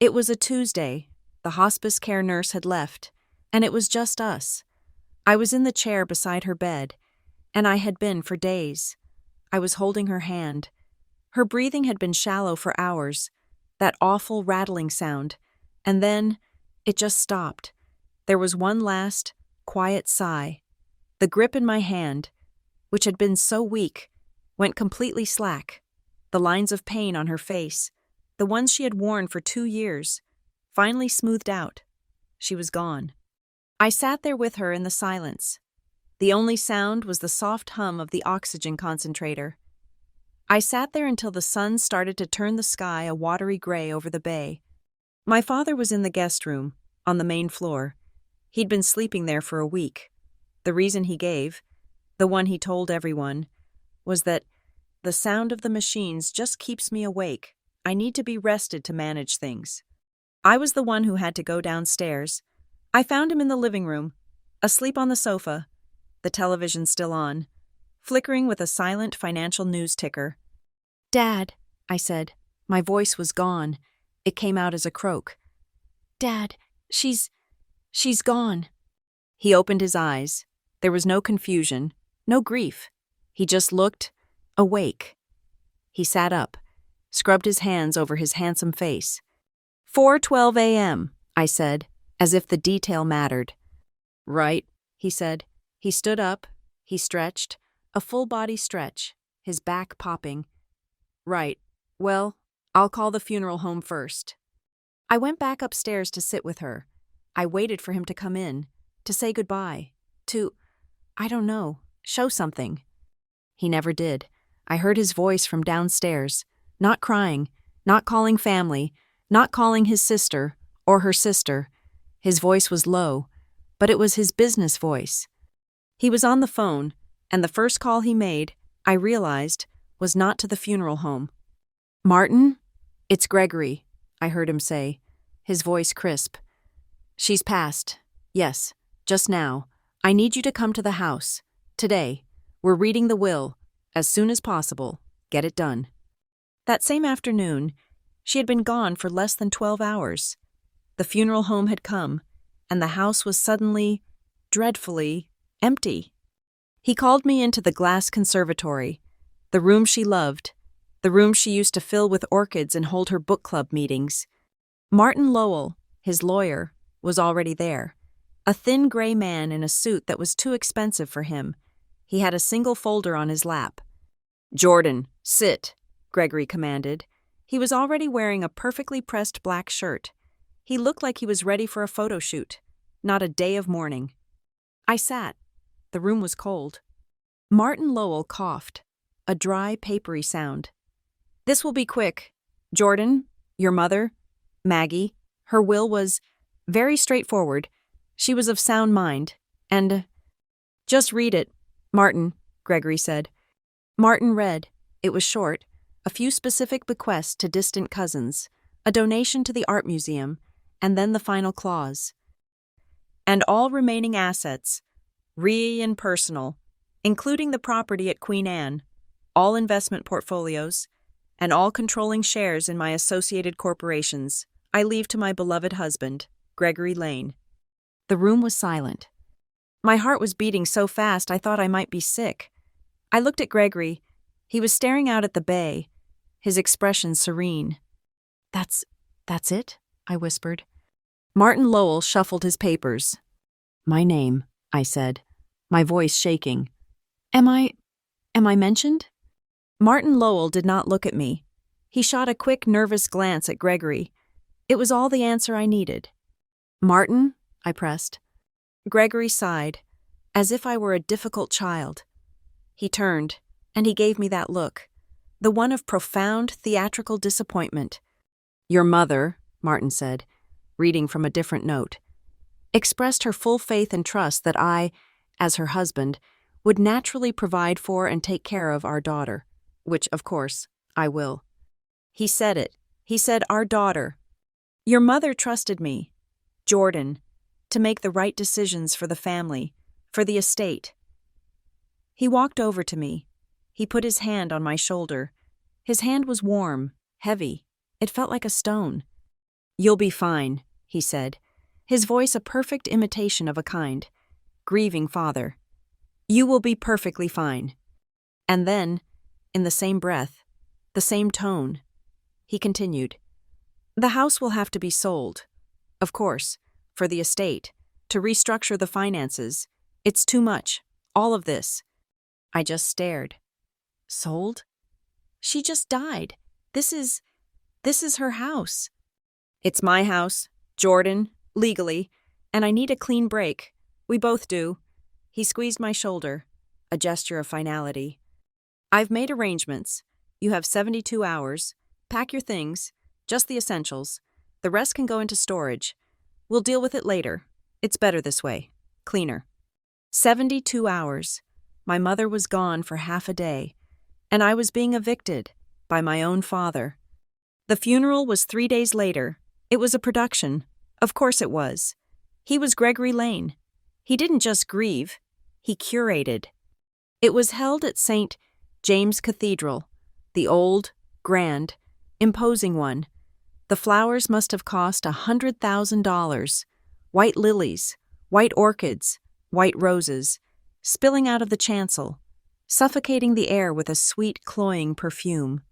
[SPEAKER 1] It was a Tuesday. The hospice care nurse had left, and it was just us. I was in the chair beside her bed, and I had been for days. I was holding her hand. Her breathing had been shallow for hours, that awful rattling sound, and then it just stopped. There was one last, quiet sigh. The grip in my hand, which had been so weak, went completely slack. The lines of pain on her face, the ones she had worn for 2 years, finally smoothed out. She was gone. I sat there with her in the silence. The only sound was the soft hum of the oxygen concentrator. I sat there until the sun started to turn the sky a watery gray over the bay. My father was in the guest room, on the main floor. He'd been sleeping there for a week. The reason he gave, the one he told everyone, was that the sound of the machines just keeps me awake. I need to be rested to manage things. I was the one who had to go downstairs. I found him in the living room, asleep on the sofa, the television still on, flickering with a silent financial news ticker. "Dad," I said. My voice was gone. It came out as a croak. "Dad, she's gone." He opened his eyes. There was no confusion, no grief. He just looked awake. He sat up, scrubbed his hands over his handsome face. 4:12 a.m., I said, as if the detail mattered. "Right," he said. He stood up. He stretched, a full-body stretch, his back popping. "Right. Well, I'll call the funeral home first." I went back upstairs to sit with her. I waited for him to come in, to say goodbye, I don't know, show something. He never did. I heard his voice from downstairs, not crying, not calling family, not calling his sister or her sister. His voice was low, but it was his business voice. He was on the phone, and the first call he made, I realized, was not to the funeral home. "Martin? It's Gregory," I heard him say, his voice crisp. "She's passed. Yes, just now. I need you to come to the house. Today. We're reading the will. As soon as possible. Get it done." That same afternoon, she had been gone for less than 12 hours. The funeral home had come, and the house was suddenly, dreadfully, empty. He called me into the glass conservatory, the room she loved, the room she used to fill with orchids and hold her book club meetings. Martin Lowell, his lawyer, was already there. A thin gray man in a suit that was too expensive for him. He had a single folder on his lap. "Jordan, sit," Gregory commanded. He was already wearing a perfectly pressed black shirt. He looked like he was ready for a photo shoot, not a day of mourning. I sat. The room was cold. Martin Lowell coughed, a dry, papery sound. "This will be quick. Jordan, your mother, Maggie, her will was very straightforward. She was of sound mind, and—" "Just read it, Martin," Gregory said. Martin read. It was short, a few specific bequests to distant cousins, a donation to the art museum, and then the final clause. "And all remaining assets, real and personal, including the property at Queen Anne, all investment portfolios, and all controlling shares in my associated corporations, I leave to my beloved husband, Gregory Lane." The room was silent. My heart was beating so fast I thought I might be sick. I looked at Gregory. He was staring out at the bay, his expression serene. That's it?" I whispered. Martin Lowell shuffled his papers. "My name," I said, my voice shaking. Am I mentioned?" Martin Lowell did not look at me. He shot a quick, nervous glance at Gregory. It was all the answer I needed. "Martin?" I pressed. Gregory sighed, as if I were a difficult child. He turned, and he gave me that look, the one of profound theatrical disappointment. "Your mother," Martin said, reading from a different note, "expressed her full faith and trust that I, as her husband, would naturally provide for and take care of our daughter, which, of course, I will." He said it. He said our daughter. "Your mother trusted me, Jordan, to make the right decisions for the family, for the estate." He walked over to me. He put his hand on my shoulder. His hand was warm, heavy. It felt like a stone. "You'll be fine," he said, his voice a perfect imitation of a kind, grieving father. "You will be perfectly fine." And then, in the same breath, the same tone, he continued, "The house will have to be sold. Of course, for the estate, to restructure the finances. It's too much, all of this." I just stared. "Sold? She just died. This is her house." "It's my house, Jordan, legally, and I need a clean break. We both do." He squeezed my shoulder, a gesture of finality. "I've made arrangements. You have 72 hours. Pack your things, just the essentials. The rest can go into storage. We'll deal with it later. It's better this way. Cleaner. 72 hours. My mother was gone for half a day, and I was being evicted by my own father. The funeral was 3 days later. It was a production. Of course it was. He was Gregory Lane. He didn't just grieve, he curated. It was held at St. James Cathedral, the old, grand, imposing one. The flowers must have cost $100,000. White lilies, white orchids, white roses, spilling out of the chancel, suffocating the air with a sweet, cloying perfume.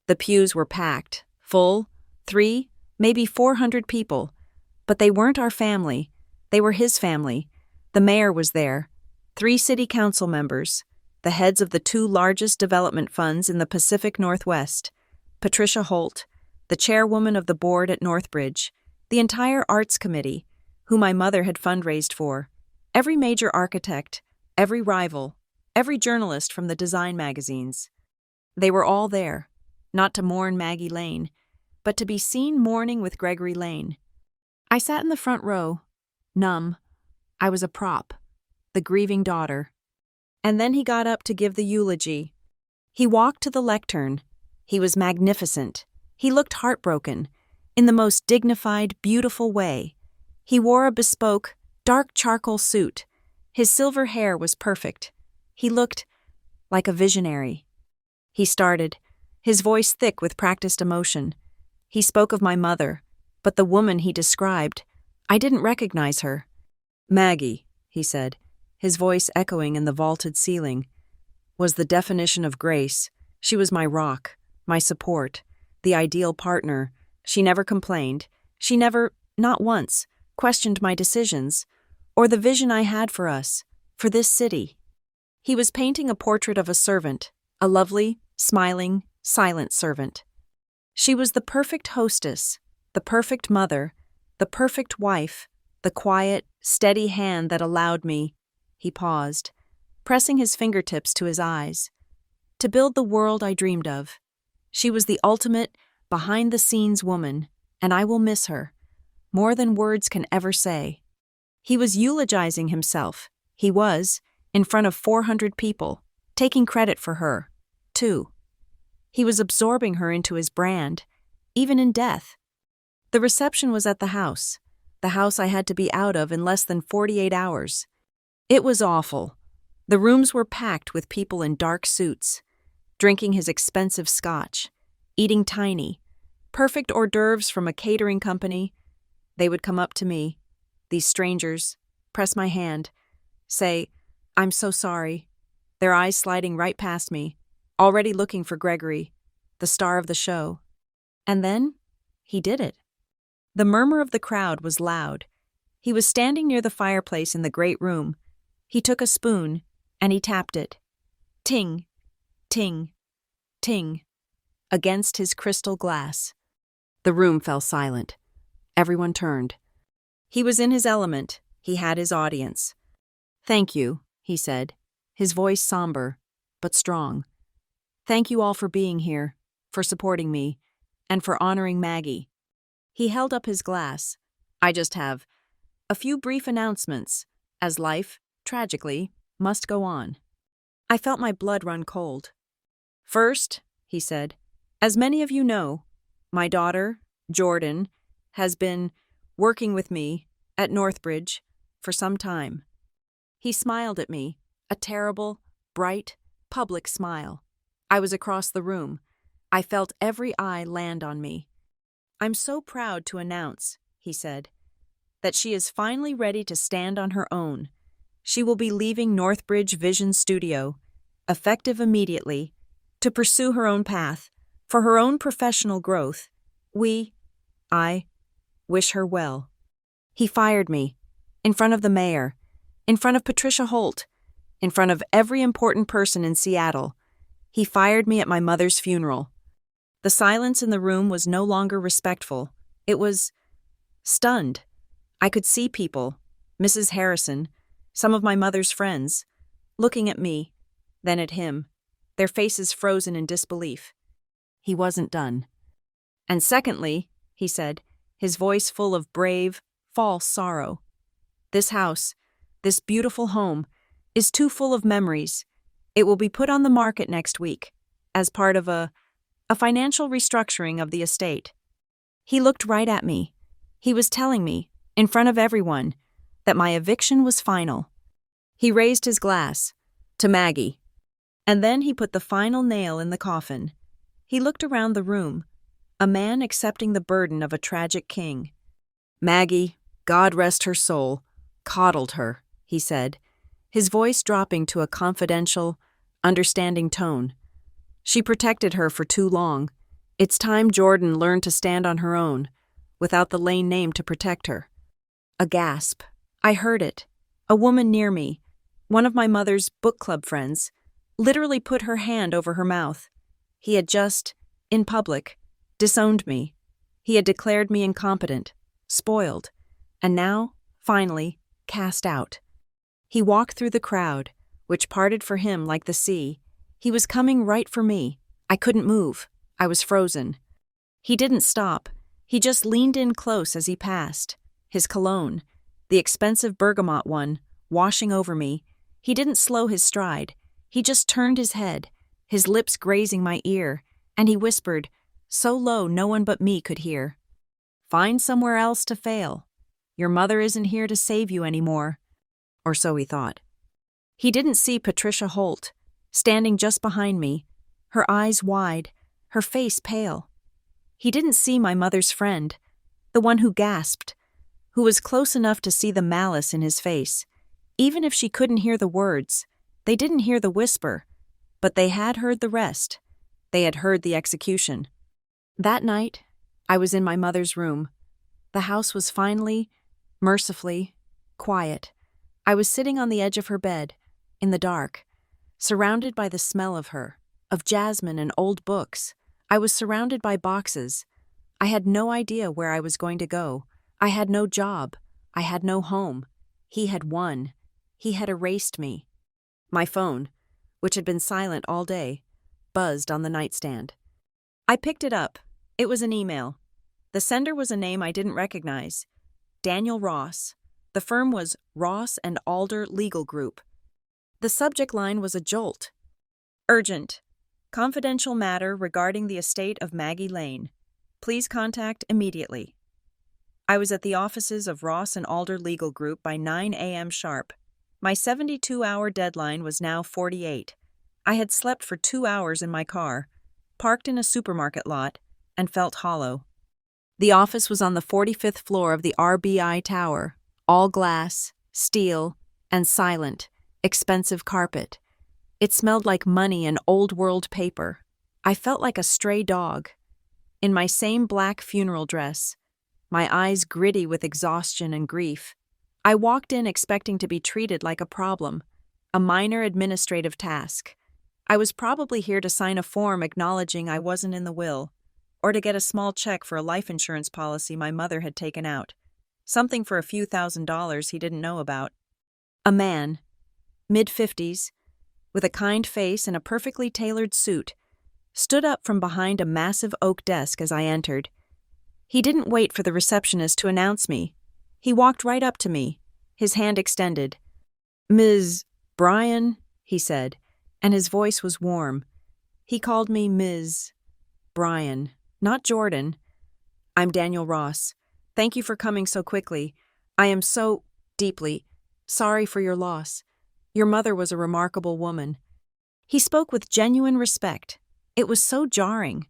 [SPEAKER 1] The pews were packed, full, 300, maybe 400 people. But they weren't our family. They were his family. The mayor was there, 3 city council members, the heads of the 2 largest development funds in the Pacific Northwest, Patricia Holt, the chairwoman of the board at Northbridge, the entire arts committee, who my mother had fundraised for, every major architect, every rival, every journalist from the design magazines. They were all there, not to mourn Maggie Lane, but to be seen mourning with Gregory Lane. I sat in the front row, numb. I was a prop, the grieving daughter. And then he got up to give the eulogy. He walked to the lectern. He was magnificent. He looked heartbroken, in the most dignified, beautiful way. He wore a bespoke, dark charcoal suit. His silver hair was perfect. He looked like a visionary. He started, his voice thick with practiced emotion. He spoke of my mother, but the woman he described, I didn't recognize her. Maggie, he said, his voice echoing in the vaulted ceiling, was the definition of grace. She was my rock, my support, the ideal partner. She never complained. She never, not once, questioned my decisions, or the vision I had for us, for this city. He was painting a portrait of a servant, a lovely, smiling, silent servant. She was the perfect hostess, the perfect mother, the perfect wife, the quiet, steady hand that allowed me, he paused, pressing his fingertips to his eyes, to build the world I dreamed of. She was the ultimate, behind-the-scenes woman, and I will miss her, more than words can ever say. He was eulogizing himself. He was, in front of 400 people, taking credit for her, too. He was absorbing her into his brand, even in death. The reception was at the house I had to be out of in less than 48 hours. It was awful. The rooms were packed with people in dark suits, drinking his expensive scotch, eating tiny, perfect hors d'oeuvres from a catering company. They would come up to me, these strangers, press my hand, say, "I'm so sorry," their eyes sliding right past me, already looking for Gregory, the star of the show. And then, he did it. The murmur of the crowd was loud. He was standing near the fireplace in the great room. He took a spoon, and he tapped it. Ting, ting, ting, against his crystal glass. The room fell silent. Everyone turned. He was in his element. He had his audience. "Thank you," he said, his voice somber, but strong. "Thank you all for being here, for supporting me, and for honoring Maggie." He held up his glass. "I just have a few brief announcements, as life, tragically, must go on." I felt my blood run cold. "First," he said, "as many of you know, my daughter, Jordan, has been working with me at Northbridge for some time." He smiled at me, a terrible, bright, public smile. I was across the room. I felt every eye land on me. "I'm so proud to announce," he said, "that she is finally ready to stand on her own. She will be leaving Northbridge Vision Studio, effective immediately, to pursue her own path, for her own professional growth. I wish her well." He fired me, in front of the mayor, in front of Patricia Holt, in front of every important person in Seattle. He fired me at my mother's funeral. The silence in the room was no longer respectful. It was stunned. I could see people, Mrs. Harrison, some of my mother's friends, looking at me, then at him, their faces frozen in disbelief. He wasn't done. "And secondly," he said, his voice full of brave, false sorrow, This house, this beautiful home, is too full of memories. It will be put on the market next week, as part of a financial restructuring of the estate. He looked right at me. He was telling me, in front of everyone, that my eviction was final. He raised his glass to Maggie, and then he put the final nail in the coffin. He looked around the room, a man accepting the burden of a tragic king. Maggie, God rest her soul, coddled her, he said, his voice dropping to a confidential, understanding tone. She protected her for too long. It's time Jordan learned to stand on her own, without the Lane name to protect her. A gasp. I heard it. A woman near me, one of my mother's book club friends, literally put her hand over her mouth. He had just, in public, disowned me. He had declared me incompetent, spoiled, and now, finally, cast out. He walked through the crowd, which parted for him like the sea. He was coming right for me. I couldn't move. I was frozen. He didn't stop. He just leaned in close as he passed. His cologne, the expensive bergamot one, washing over me. He didn't slow his stride. He just turned his head, his lips grazing my ear, and he whispered, so low no one but me could hear. Find somewhere else to fail. Your mother isn't here to save you anymore. Or so he thought. He didn't see Patricia Holt, standing just behind me, her eyes wide, her face pale. He didn't see my mother's friend, the one who gasped, who was close enough to see the malice in his face. Even if she couldn't hear the words, they didn't hear the whisper, but they had heard the rest. They had heard the execution. That night, I was in my mother's room. The house was finally, mercifully, quiet. I was sitting on the edge of her bed, in the dark, surrounded by the smell of her, of jasmine and old books. I was surrounded by boxes. I had no idea where I was going to go. I had no job. I had no home. He had won. He had erased me. My phone, which had been silent all day, buzzed on the nightstand. I picked it up. It was an email. The sender was a name I didn't recognize. Daniel Ross. The firm was Ross and Alder Legal Group. The subject line was a jolt. Urgent. Confidential matter regarding the estate of Maggie Lane. Please contact immediately. I was at the offices of Ross and Alder Legal Group by 9 a.m. sharp. My 72-hour deadline was now 48. I had slept for 2 hours in my car, parked in a supermarket lot, and felt hollow. The office was on the 45th floor of the RBI Tower, all glass, steel, and silent, expensive carpet. It smelled like money and old-world paper. I felt like a stray dog. In my same black funeral dress, my eyes gritty with exhaustion and grief, I walked in expecting to be treated like a problem, a minor administrative task. I was probably here to sign a form acknowledging I wasn't in the will, or to get a small check for a life insurance policy my mother had taken out, something for a few $1,000s he didn't know about. A man, mid-50s, with a kind face and a perfectly tailored suit, stood up from behind a massive oak desk as I entered. He didn't wait for the receptionist to announce me. He walked right up to me, his hand extended. "Ms. Bryan," he said, and his voice was warm. He called me Ms. Bryan, not Jordan. "I'm Daniel Ross. Thank you for coming so quickly. I am so deeply sorry for your loss. Your mother was a remarkable woman." He spoke with genuine respect. It was so jarring,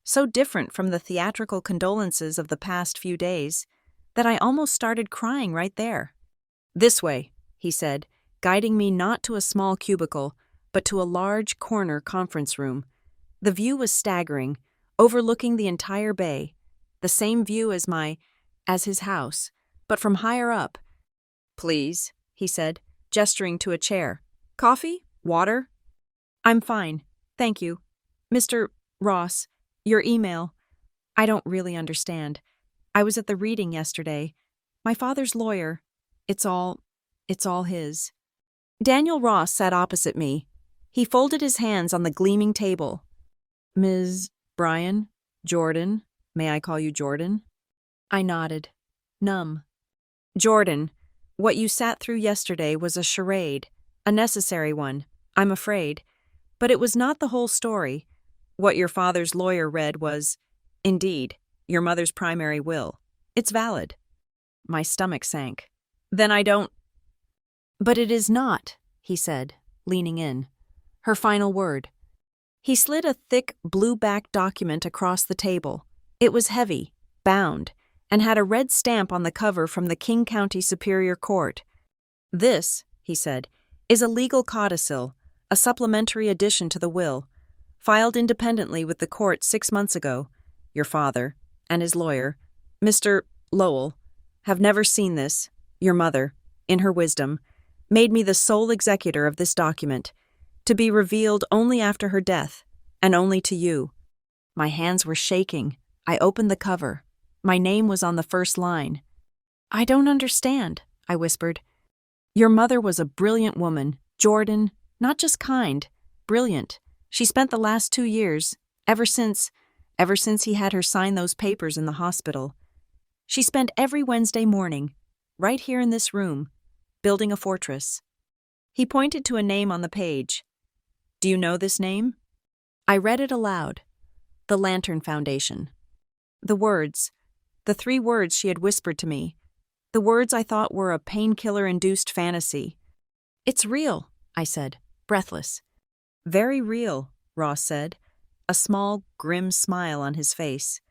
[SPEAKER 1] so different from the theatrical condolences of the past few days, that I almost started crying right there. "This way," he said, guiding me not to a small cubicle, but to a large corner conference room. The view was staggering, overlooking the entire bay, the same view as his house, but from higher up. "Please," he said, gesturing to a chair. "Coffee? Water?" "I'm fine, thank you. Mr. Ross, your email. I don't really understand. I was at the reading yesterday. My father's lawyer. It's all his." Daniel Ross sat opposite me. He folded his hands on the gleaming table. "Ms. Bryan? Jordan? May I call you Jordan?" I nodded, numb. "Jordan. What you sat through yesterday was a charade, a necessary one, I'm afraid. But it was not the whole story. What your father's lawyer read was, indeed, your mother's primary will. It's valid. My stomach sank. Then I don't. But it is not, he said, leaning in. Her final word. He slid a thick, blue-backed document across the table. It was heavy, bound, and had a red stamp on the cover from the King County Superior Court. This, he said, is a legal codicil, a supplementary addition to the will, filed independently with the court 6 months ago. Your father and his lawyer, Mr. Lowell, have never seen this. Your mother, in her wisdom, made me the sole executor of this document, to be revealed only after her death, and only to you. My hands were shaking. I opened the cover. My name was on the first line. I don't understand, I whispered. Your mother was a brilliant woman, Jordan, not just kind, brilliant. She spent the last 2 years, ever since he had her sign those papers in the hospital. She spent every Wednesday morning, right here in this room, building a fortress. He pointed to a name on the page. Do you know this name? I read it aloud. The Lantern Foundation. The words, the 3 words she had whispered to me, the words I thought were a painkiller-induced fantasy. It's real, I said, breathless. Very real, Ross said, a small, grim smile on his face.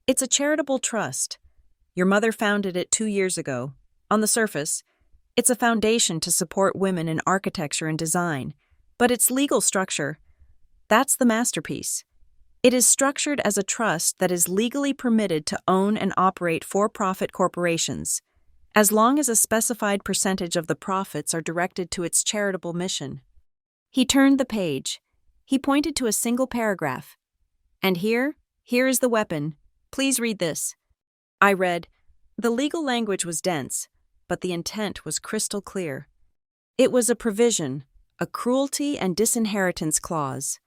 [SPEAKER 1] It's a charitable trust. Your mother founded it 2 years ago. On the surface, it's a foundation to support women in architecture and design, but its legal structure, that's the masterpiece. It is structured as a trust that is legally permitted to own and operate for-profit corporations, as long as a specified percentage of the profits are directed to its charitable mission. He turned the page. He pointed to a single paragraph. And here is the weapon. Please read this. I read. The legal language was dense, but the intent was crystal clear. It was a provision, a cruelty and disinheritance clause.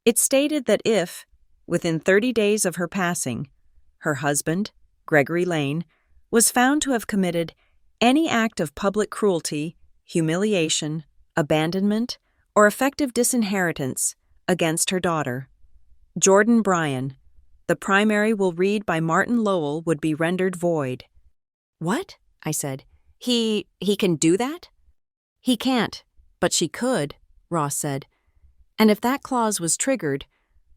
[SPEAKER 1] It stated that if, within 30 days of her passing, her husband, Gregory Lane, was found to have committed any act of public cruelty, humiliation, abandonment, or effective disinheritance against her daughter, Jordan Bryan, the primary will read by Martin Lowell would be rendered void. What? I said. He can do that? He can't, but she could, Ross said. And if that clause was triggered,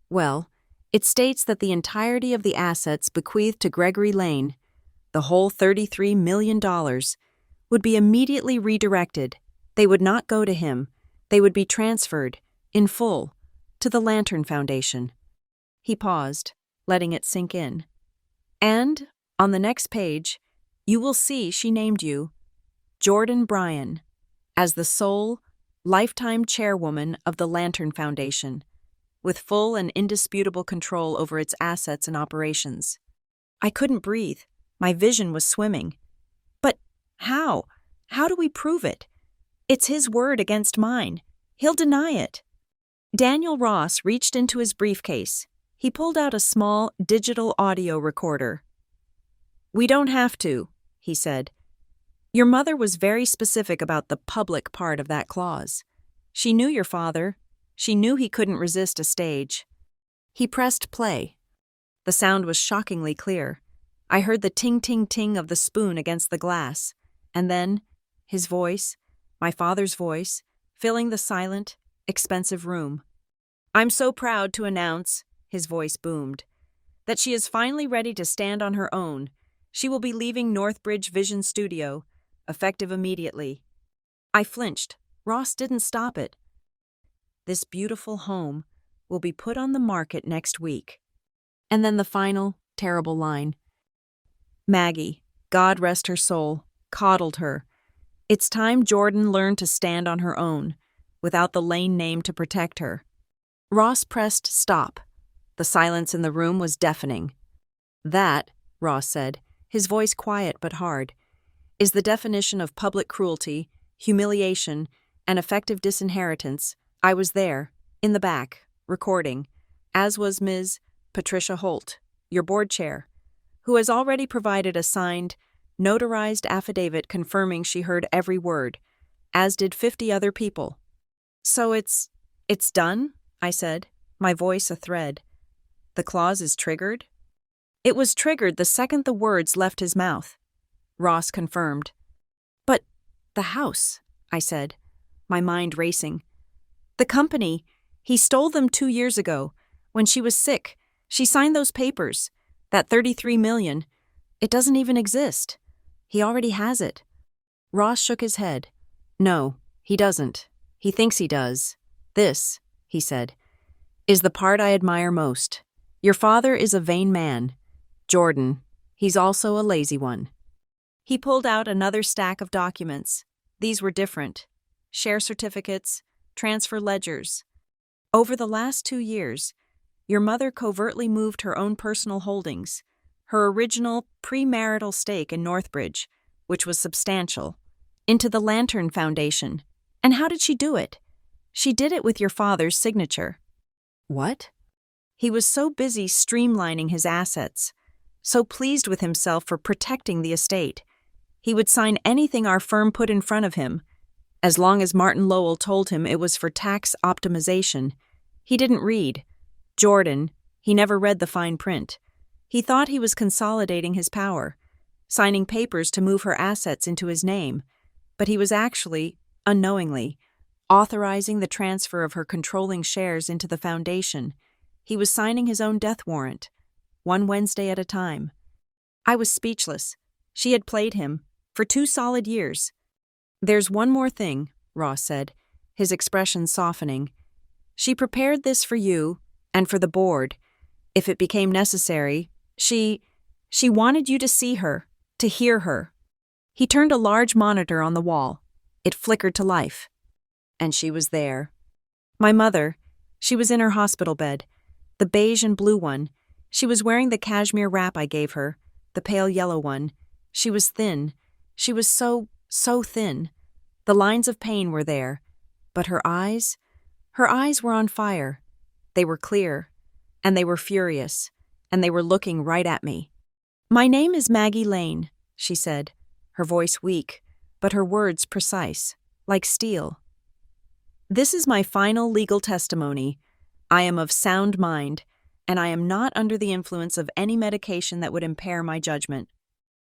[SPEAKER 1] well, it states that the entirety of the assets bequeathed to Gregory Lane, the whole $33 million, would be immediately redirected. They would not go to him. They would be transferred, in full, to the Lantern Foundation. He paused, letting it sink in. And, on the next page, you will see she named you, Jordan Bryan, as the sole, lifetime chairwoman of the Lantern Foundation, with full and indisputable control over its assets and operations. I couldn't breathe. My vision was swimming. But how? How do we prove it? It's his word against mine. He'll deny it. Daniel Ross reached into his briefcase. He pulled out a small digital audio recorder. We don't have to, he said. Your mother was very specific about the public part of that clause. She knew your father. She knew he couldn't resist a stage. He pressed play. The sound was shockingly clear. I heard the ting-ting-ting of the spoon against the glass, and then his voice, my father's voice, filling the silent, expensive room. I'm so proud to announce, his voice boomed, that she is finally ready to stand on her own. She will be leaving Northbridge Vision Studio, effective immediately. I flinched. Ross didn't stop it. This beautiful home will be put on the market next week. And then the final, terrible line. Maggie, God rest her soul, coddled her. It's time Jordan learned to stand on her own, without the Lane name to protect her. Ross pressed stop. The silence in the room was deafening. That, Ross said, his voice quiet but hard, is the definition of public cruelty, humiliation, and effective disinheritance. I was there, in the back, recording, as was Ms. Patricia Holt, your board chair, who has already provided a signed, notarized affidavit confirming she heard every word, as did 50 other people. So it's done? I said, my voice a thread. The clause is triggered? It was triggered the second the words left his mouth. Ross confirmed. But the house, I said, my mind racing. The company, he stole them 2 years ago. When she was sick, she signed those papers. That $33 million. It doesn't even exist. He already has it. Ross shook his head. No, he doesn't. He thinks he does. This, he said, is the part I admire most. Your father is a vain man. Jordan, he's also a lazy one. He pulled out another stack of documents. These were different. Share certificates, transfer ledgers. Over the last 2 years, your mother covertly moved her own personal holdings, her original premarital stake in Northbridge, which was substantial, into the Lantern Foundation. And how did she do it? She did it with your father's signature. What? He was so busy streamlining his assets, so pleased with himself for protecting the estate. He would sign anything our firm put in front of him, as long as Martin Lowell told him it was for tax optimization. He didn't read. Jordan, he never read the fine print. He thought he was consolidating his power, signing papers to move her assets into his name, but he was actually, unknowingly, authorizing the transfer of her controlling shares into the foundation. He was signing his own death warrant, one Wednesday at a time. I was speechless. She had played him, for 2 solid years. There's one more thing, Ross said, his expression softening. She prepared this for you and for the board. If it became necessary, she wanted you to see her, to hear her. He turned a large monitor on the wall. It flickered to life. And she was there. My mother, she was in her hospital bed, the beige and blue one. She was wearing the cashmere wrap I gave her, the pale yellow one. She was thin. She was so thin. The lines of pain were there, but her eyes were on fire. They were clear, and they were furious, and they were looking right at me. My name is Maggie Lane, she said, her voice weak, but her words precise, like steel. This is my final legal testimony. I am of sound mind, and I am not under the influence of any medication that would impair my judgment.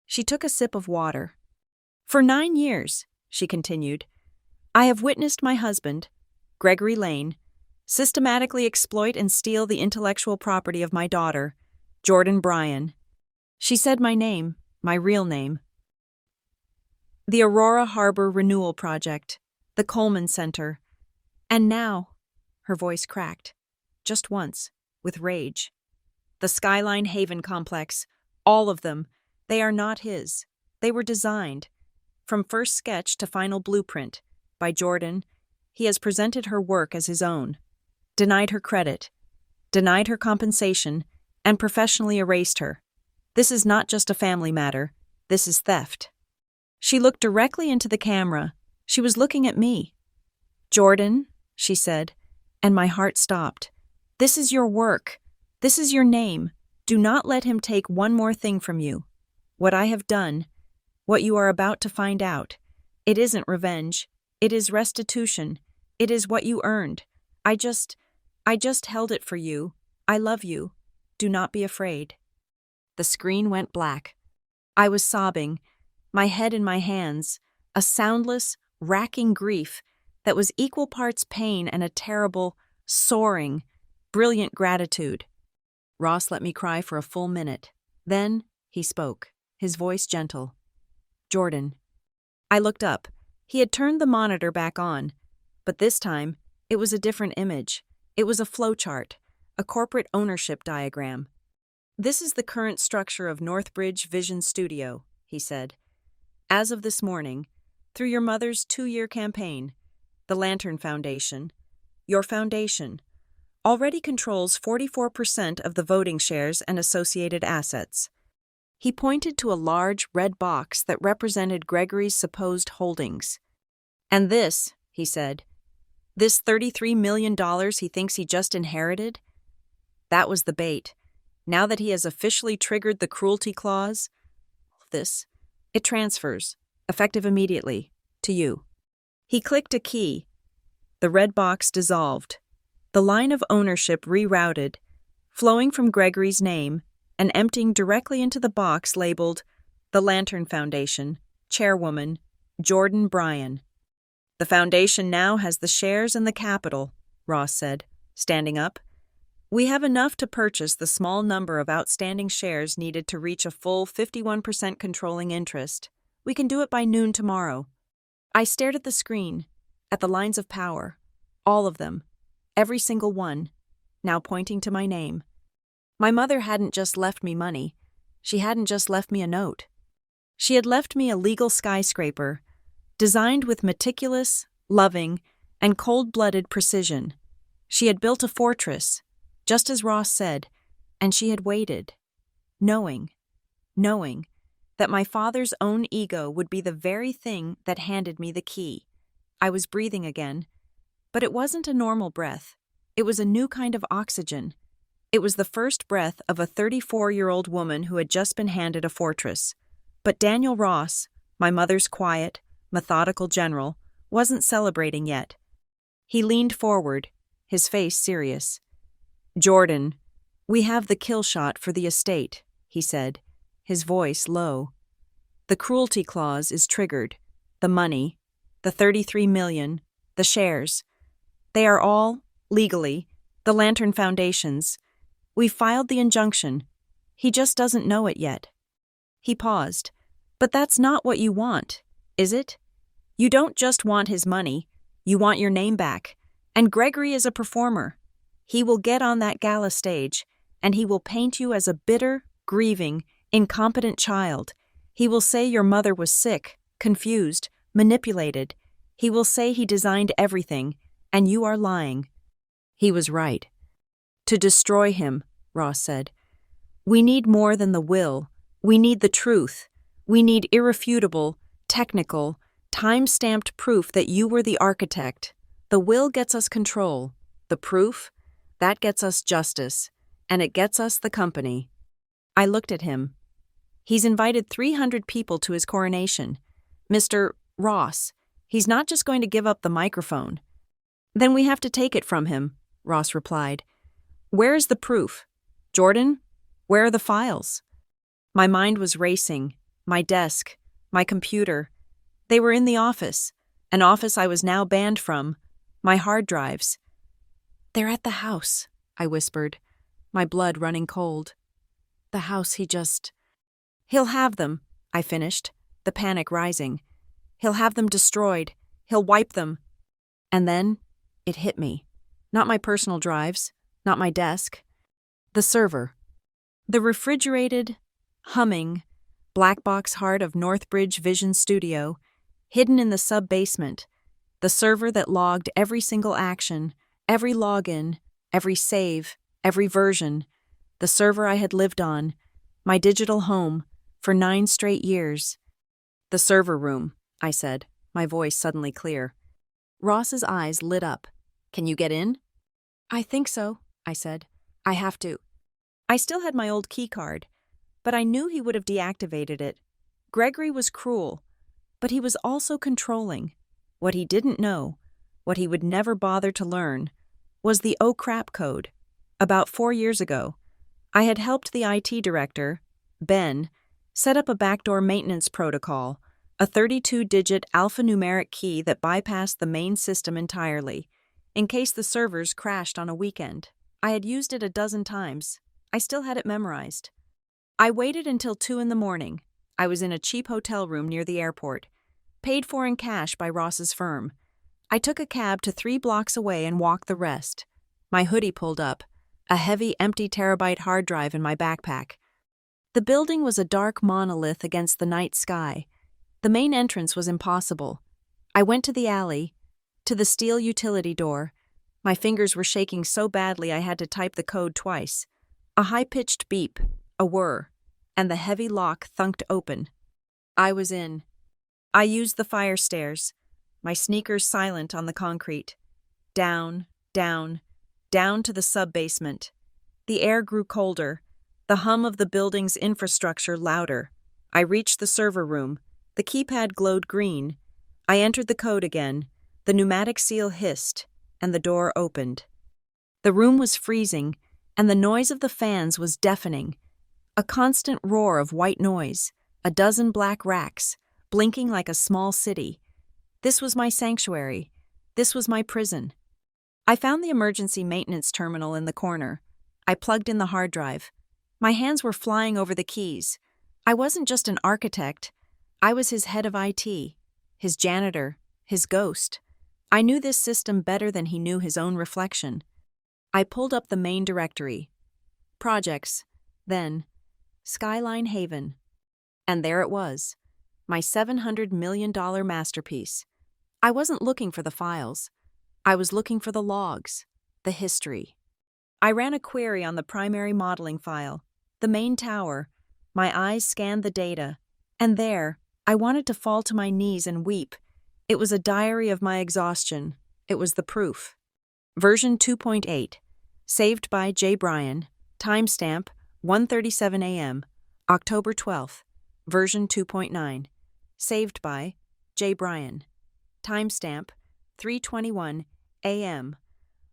[SPEAKER 1] She took a sip of water. For 9 years, she continued, I have witnessed my husband, Gregory Lane, systematically exploit and steal the intellectual property of my daughter, Jordan Bryan. She said my name, my real name. The Aurora Harbor Renewal Project, the Coleman Center. And now, her voice cracked, just once, with rage. The Skyline Haven Complex, all of them, they are not his. They were designed, from first sketch to final blueprint, by Jordan. He has presented her work as his own, denied her credit, denied her compensation, and professionally erased her. This is not just a family matter. This is theft. She looked directly into the camera. She was looking at me. Jordan, she said, and my heart stopped. This is your work. This is your name. Do not let him take one more thing from you. What I have done, what you are about to find out, it isn't revenge. It is restitution. It is what you earned. I just held it for you. I love you. Do not be afraid. The screen went black. I was sobbing, my head in my hands, a soundless, racking grief that was equal parts pain and a terrible, soaring, brilliant gratitude. Ross let me cry for a full minute. Then he spoke, his voice gentle. Jordan. I looked up. He had turned the monitor back on, but this time it was a different image. It was a flowchart, a corporate ownership diagram. This is the current structure of Northbridge Vision Studio, he said. As of this morning, through your mother's 2-year campaign, the Lantern Foundation, your foundation, already controls 44% of the voting shares and associated assets. He pointed to a large red box that represented Gregory's supposed holdings. And this, he said, this $33 million he thinks he just inherited? That was the bait. Now that he has officially triggered the cruelty clause, this, It transfers, effective immediately, to you. He clicked a key. The red box dissolved. The line of ownership rerouted, flowing from Gregory's name and emptying directly into the box labeled The Lantern Foundation, Chairwoman, Jordan Bryan. The foundation now has the shares and the capital, Ross said, standing up. We have enough to purchase the small number of outstanding shares needed to reach a full 51% controlling interest. We can do it by noon tomorrow. I stared at the screen, at the lines of power, all of them, every single one, now pointing to my name. My mother hadn't just left me money. She hadn't just left me a note. She had left me a legal skyscraper, designed with meticulous, loving, and cold-blooded precision. She had built a fortress, just as Ross said, and she had waited, knowing that my father's own ego would be the very thing that handed me the key. I was breathing again, but it wasn't a normal breath. It was a new kind of oxygen. It was the first breath of a 34-year-old woman who had just been handed a fortress. But Daniel Ross, my mother's quiet, methodical general, wasn't celebrating yet. He leaned forward, his face serious. "Jordan, we have the kill shot for the estate," he said, his voice low. "The cruelty clause is triggered. The money, the 33 million, the shares. They are all, legally, the Lantern Foundation's. We filed the injunction. He just doesn't know it yet." He paused. "But that's not what you want, is it? You don't just want his money. You want your name back. And Gregory is a performer. He will get on that gala stage, and he will paint you as a bitter, grieving, incompetent child. He will say your mother was sick, confused, manipulated. He will say he designed everything, and you are lying." He was right. "To destroy him," Ross said, "we need more than the will. We need the truth. We need irrefutable, technical, time-stamped proof that you were the architect. The will gets us control. The proof? That gets us justice. And it gets us the company." I looked at him. "He's invited 300 people to his coronation. Mr. Ross, he's not just going to give up the microphone." "Then we have to take it from him," Ross replied. "Where is the proof? Jordan, where are the files?" My mind was racing. My desk, my computer. They were in the office, an office I was now banned from. My hard drives. "They're at the house," I whispered, my blood running cold. "The house He'll have them," I finished, the panic rising. "He'll have them destroyed. He'll wipe them." And then it hit me. Not my personal drives, not my desk. The server. The refrigerated, humming, black box heart of Northbridge Vision Studio, hidden in the sub-basement. The server that logged every single action, every login, every save, every version. The server I had lived on, my digital home, for 9 straight years. "The server room," I said, my voice suddenly clear. Ross's eyes lit up. "Can you get in?" "I think so," I said. "I have to." I still had my old key card, but I knew he would have deactivated it. Gregory was cruel, but he was also controlling. What he didn't know, what he would never bother to learn, was the oh crap code. About 4 years ago, I had helped the IT director, Ben, set up a backdoor maintenance protocol, a 32-digit alphanumeric key that bypassed the main system entirely, in case the servers crashed on a weekend. I had used it a dozen times. I still had it memorized. I waited until 2 a.m. I was in a cheap hotel room near the airport, paid for in cash by Ross's firm. I took a cab to 3 blocks away and walked the rest. My hoodie pulled up, a heavy, empty terabyte hard drive in my backpack. The building was a dark monolith against the night sky. The main entrance was impossible. I went to the alley, to the steel utility door. My fingers were shaking so badly I had to type the code twice. A high-pitched beep, a whir, and the heavy lock thunked open. I was in. I used the fire stairs, my sneakers silent on the concrete. Down, down, down to the sub-basement. The air grew colder, the hum of the building's infrastructure louder. I reached the server room, The keypad glowed green. I entered the code again. The pneumatic seal hissed, and the door opened. The room was freezing, and the noise of the fans was deafening. A constant roar of white noise, a dozen black racks, blinking like a small city. This was my sanctuary. This was my prison. I found the emergency maintenance terminal in the corner. I plugged in the hard drive. My hands were flying over the keys. I wasn't just an architect. I was his head of IT, his janitor, his ghost. I knew this system better than he knew his own reflection. I pulled up the main directory. Projects. Then, Skyline Haven. And there it was, my $700 million masterpiece. I wasn't looking for the files. I was looking for the logs, the history. I ran a query on the primary modeling file, the main tower. My eyes scanned the data, and there, I wanted to fall to my knees and weep. It was a diary of my exhaustion. It was the proof. Version 2.8. Saved by J. Bryan. Timestamp 1:37 a.m. October 12th. Version 2.9. Saved by J. Bryan. Timestamp 3:21 a.m.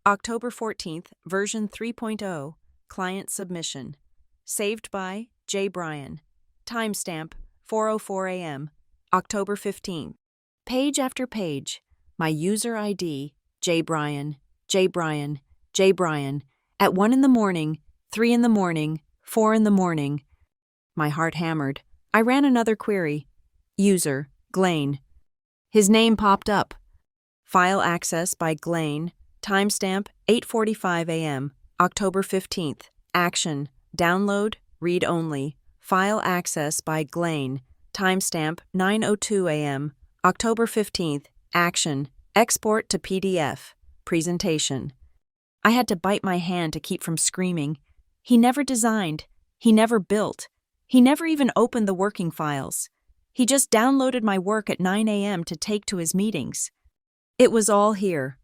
[SPEAKER 1] October 14th. Version 3.0. Client submission. Saved by J. Bryan. Timestamp 4:04 a.m. October 15th. Page after page. My user ID, J. Bryan, J. Bryan, J. Bryan. At 1 in the morning, 3 in the morning, 4 in the morning. My heart hammered. I ran another query. User, Glaine. His name popped up. File access by Glaine. Timestamp 8:45 a.m. October 15th. Action. Download, read only. File access by Glaine. Timestamp 9:02 a.m. October 15th. Action. Export to PDF. Presentation. I had to bite my hand to keep from screaming. He never designed. He never built. He never even opened the working files. He just downloaded my work at 9 a.m. to take to his meetings. It was all here.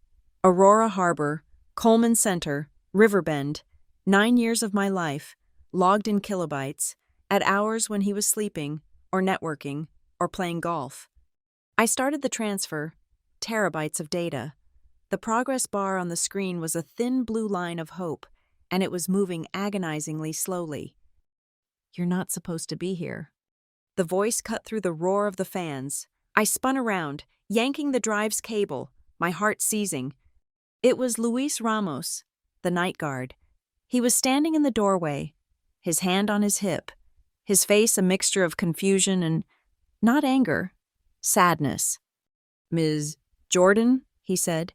[SPEAKER 1] Aurora Harbor, Coleman Center, Riverbend. 9 years of my life, logged in kilobytes, at hours when he was sleeping, or networking, or playing golf. I started the transfer, terabytes of data. The progress bar on the screen was a thin blue line of hope, and it was moving agonizingly slowly. You're not supposed to be here. The voice cut through the roar of the fans. I spun around, yanking the drive's cable, my heart seizing. It was Luis Ramos, the night guard. He was standing in the doorway, his hand on his hip, his face a mixture of confusion and, not anger, sadness. "Ms. Jordan," he said,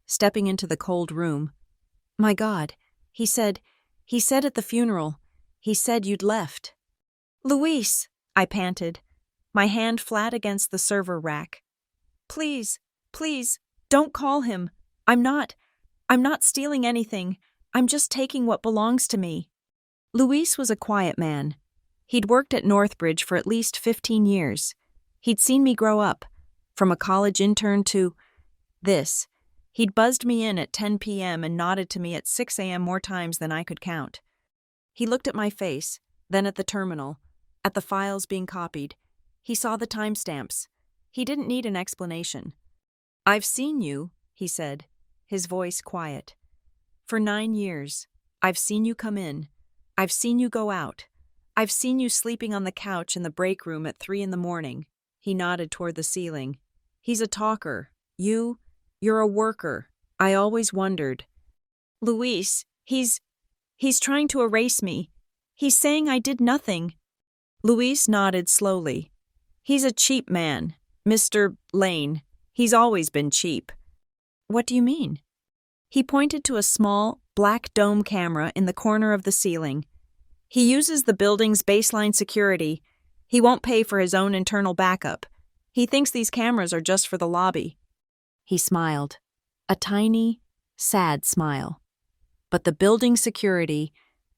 [SPEAKER 1] stepping into the cold room. "My God," he said at the funeral, he said you'd left. "Luis," I panted, my hand flat against the server rack. Please, don't call him. I'm not stealing anything. I'm just taking what belongs to me." Luis was a quiet man. He'd worked at Northbridge for at least 15 years. He'd seen me grow up, from a college intern to this. He'd buzzed me in at 10 p.m. and nodded to me at 6 a.m. more times than I could count. He looked at my face, then at the terminal, at the files being copied. He saw the timestamps. He didn't need an explanation. "I've seen you," he said, his voice quiet. "For 9 years. I've seen you come in. I've seen you go out. I've seen you sleeping on the couch in the break room at 3 in the morning. He nodded toward the ceiling. "He's a talker. You're a worker. I always wondered." "Luis, he's trying to erase me. He's saying I did nothing." Luis nodded slowly. "He's a cheap man, Mr. Lane. He's always been cheap." "What do you mean?" He pointed to a small, black dome camera in the corner of the ceiling. "He uses the building's baseline security. He won't pay for his own internal backup. He thinks these cameras are just for the lobby." He smiled, a tiny, sad smile. "But the building security,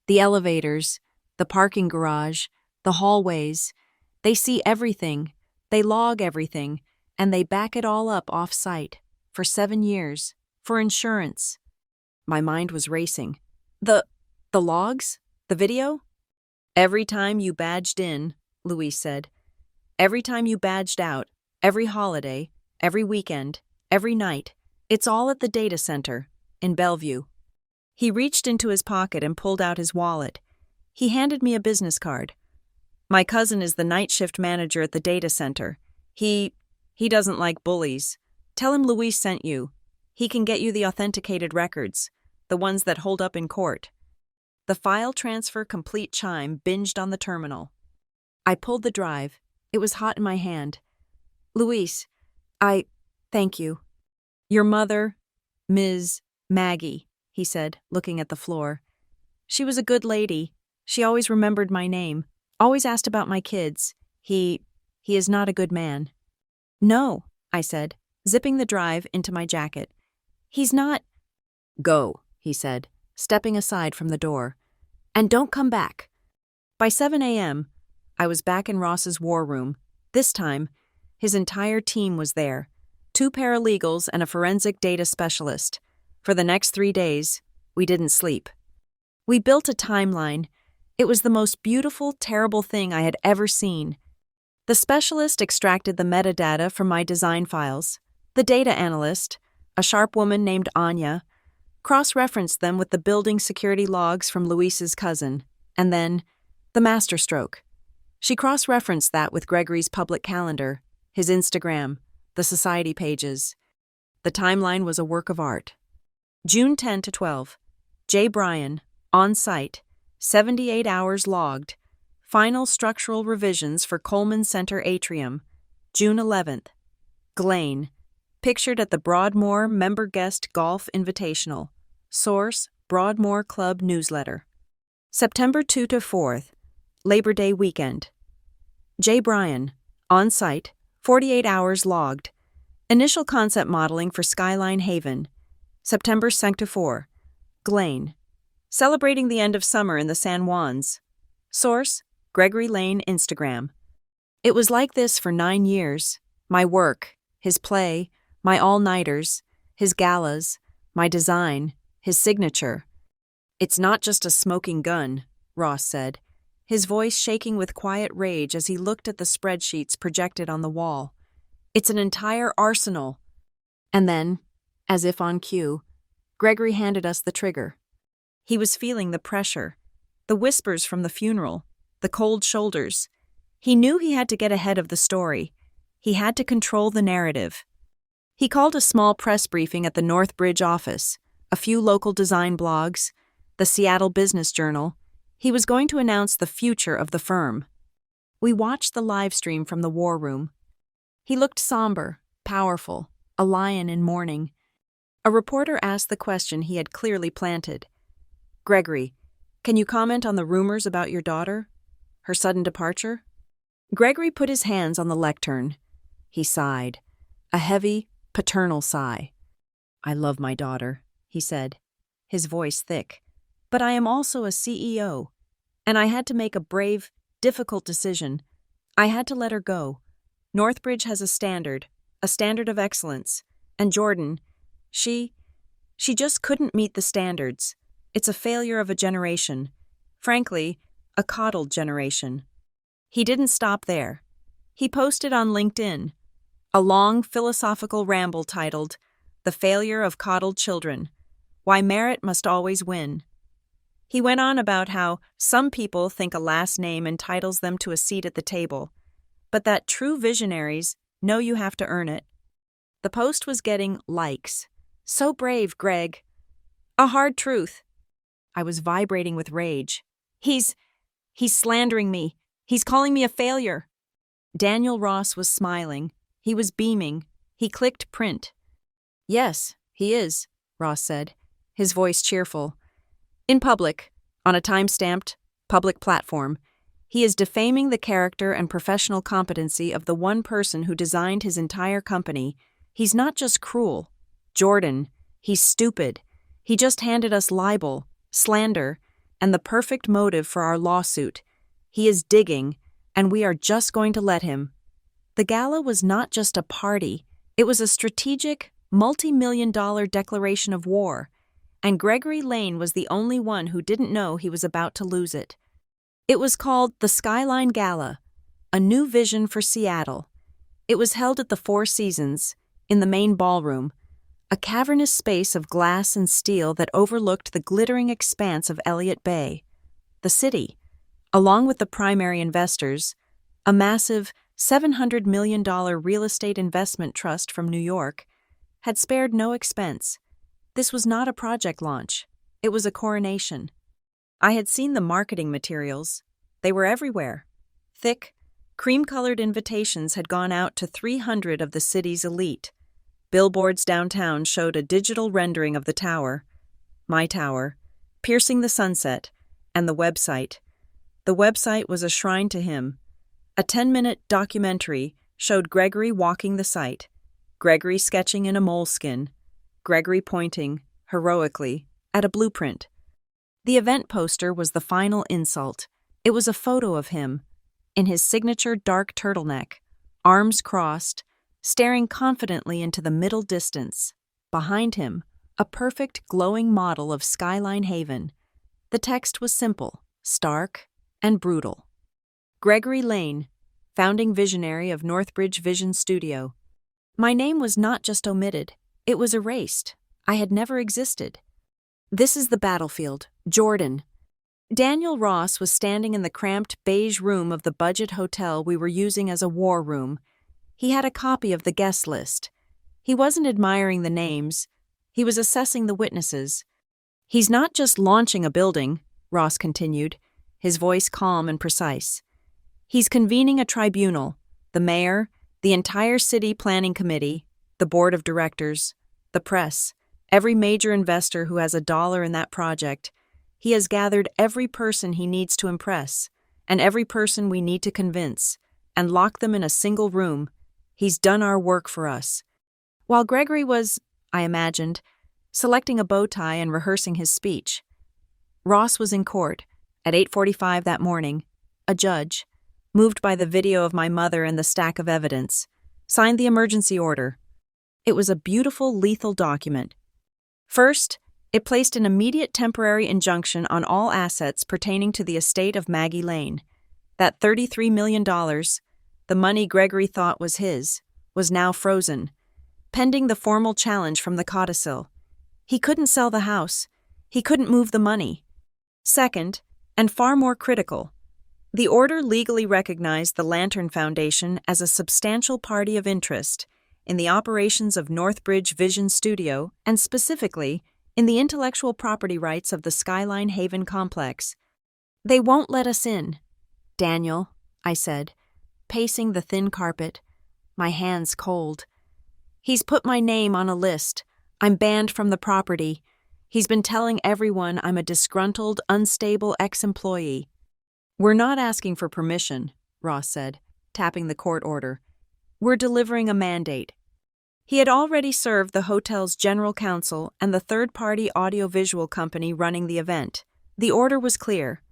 [SPEAKER 1] the elevators, the parking garage, the hallways, they see everything, they log everything, and they back it all up off-site, for 7 years, for insurance." My mind was racing. The logs? The video?" "Every time you badged in," Luis said. Every time you badged out, every holiday, every weekend, every night, it's all at the data center, in Bellevue. He reached into his pocket and pulled out his wallet. He handed me a business card. My cousin is the night shift manager at the data center. He doesn't like bullies. Tell him Luis sent you. He can get you the authenticated records, the ones that hold up in court. The file transfer complete chime binged on the terminal. I pulled the drive. It was hot in my hand. Luis, thank you. Your mother, Ms. Maggie, he said, looking at the floor. She was a good lady. She always remembered my name, always asked about my kids. He is not a good man. No, I said, zipping the drive into my jacket. He's not. Go, he said, stepping aside from the door. And don't come back. By 7 a.m., I was back in Ross's war room. This time, his entire team was there. 2 paralegals and a forensic data specialist. For the next 3 days, we didn't sleep. We built a timeline. It was the most beautiful, terrible thing I had ever seen. The specialist extracted the metadata from my design files. The data analyst, a sharp woman named Anya, cross-referenced them with the building security logs from Luis's cousin, and then the masterstroke. She cross-referenced that with Gregory's public calendar, his Instagram, the society pages. The timeline was a work of art. June 10 to 12. J. Bryan, on site, 78 hours logged. Final structural revisions for Coleman Center atrium. June 11th. Glane, pictured at the Broadmoor Member Guest Golf Invitational. Source, Broadmoor Club Newsletter. September 2 to 4th. Labor Day weekend. J. Bryan, on site, 48 hours logged. Initial concept modeling for Skyline Haven. September 2 to 4. Glane, celebrating the end of summer in the San Juans. Source, Gregory Lane Instagram. It was like this for 9 years. My work, his play, my all-nighters, his galas, my design, his signature. It's not just a smoking gun, Ross said, his voice shaking with quiet rage as he looked at the spreadsheets projected on the wall. It's an entire arsenal. And then, as if on cue, Gregory handed us the trigger. He was feeling the pressure, the whispers from the funeral, the cold shoulders. He knew he had to get ahead of the story. He had to control the narrative. He called a small press briefing at the Northbridge office, a few local design blogs, the Seattle Business Journal. He was going to announce the future of the firm. We watched the live stream from the war room. He looked somber, powerful, a lion in mourning. A reporter asked the question he had clearly planted. Gregory, can you comment on the rumors about your daughter? Her sudden departure? Gregory put his hands on the lectern. He sighed, a heavy, paternal sigh. I love my daughter, he said, his voice thick. But I am also a CEO, and I had to make a brave, difficult decision. I had to let her go. Northbridge has a standard of excellence, and Jordan, she just couldn't meet the standards. It's a failure of a generation. Frankly, a coddled generation. He didn't stop there. He posted on LinkedIn a long philosophical ramble titled, The Failure of Coddled Children, Why Merit Must Always Win. He went on about how some people think a last name entitles them to a seat at the table, but that true visionaries know you have to earn it. The post was getting likes. So brave, Greg. A hard truth. I was vibrating with rage. He's slandering me. He's calling me a failure. Daniel Ross was smiling. He was beaming. He clicked print. Yes, he is, Ross said, his voice cheerful. In public, on a time-stamped, public platform, he is defaming the character and professional competency of the one person who designed his entire company. He's not just cruel. Jordan, he's stupid. He just handed us libel, slander, and the perfect motive for our lawsuit. He is digging, and we are just going to let him. The gala was not just a party. It was a strategic, multi-million-dollar declaration of war, and Gregory Lane was the only one who didn't know he was about to lose it. It was called the Skyline Gala, A New Vision for Seattle. It was held at the Four Seasons, in the main ballroom, a cavernous space of glass and steel that overlooked the glittering expanse of Elliott Bay. The city, along with the primary investors, a massive $700 million real estate investment trust from New York, had spared no expense. This was not a project launch. It was a coronation. I had seen the marketing materials. They were everywhere. Thick, cream-colored invitations had gone out to 300 of the city's elite. Billboards downtown showed a digital rendering of the tower, my tower, piercing the sunset, and the website. The website was a shrine to him. A 10-minute documentary showed Gregory walking the site, Gregory sketching in a moleskin, Gregory pointing, heroically, at a blueprint. The event poster was the final insult. It was a photo of him, in his signature dark turtleneck, arms crossed, staring confidently into the middle distance. Behind him, a perfect glowing model of Skyline Haven. The text was simple, stark, and brutal. Gregory Lane, founding visionary of Northbridge Vision Studio. My name was not just omitted, it was erased. I had never existed. This is the battlefield, Jordan. Daniel Ross was standing in the cramped beige room of the budget hotel we were using as a war room. He had a copy of the guest list. He wasn't admiring the names. He was assessing the witnesses. He's not just launching a building, Ross continued, his voice calm and precise. He's convening a tribunal, the mayor, the entire city planning committee, the board of directors, the press, every major investor who has a dollar in that project. He has gathered every person he needs to impress, and every person we need to convince, and locked them in a single room. He's done our work for us. While Gregory was, I imagined, selecting a bow tie and rehearsing his speech, Ross was in court, at 8:45 that morning. A judge, moved by the video of my mother and the stack of evidence, signed the emergency order. It was a beautiful, lethal document. First, it placed an immediate temporary injunction on all assets pertaining to the estate of Maggie Lane. That $33 million, the money Gregory thought was his, was now frozen, pending the formal challenge from the codicil. He couldn't sell the house. He couldn't move the money. Second, and far more critical, the order legally recognized the Lantern Foundation as a substantial party of interest in the operations of Northbridge Vision Studio and specifically in the intellectual property rights of the Skyline Haven complex. They won't let us in. Daniel, I said, pacing the thin carpet, my hands cold. He's put my name on a list. I'm banned from the property. He's been telling everyone I'm a disgruntled, unstable ex-employee. We're not asking for permission, Ross said, tapping the court order. We're delivering a mandate. He had already served the hotel's general counsel and the third-party audiovisual company running the event. The order was clear.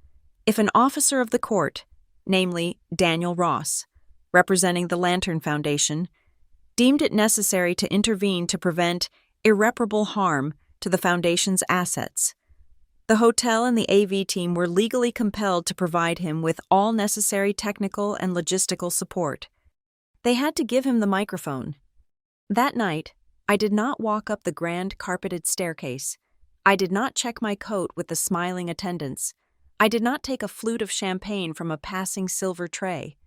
[SPEAKER 1] If an officer of the court, namely Daniel Ross, representing the Lantern Foundation, deemed it necessary to intervene to prevent irreparable harm to the Foundation's assets, the hotel and the AV team were legally compelled to provide him with all necessary technical and logistical support. They had to give him the microphone. That night, I did not walk up the grand carpeted staircase. I did not check my coat with the smiling attendants. I did not take a flute of champagne from a passing silver tray.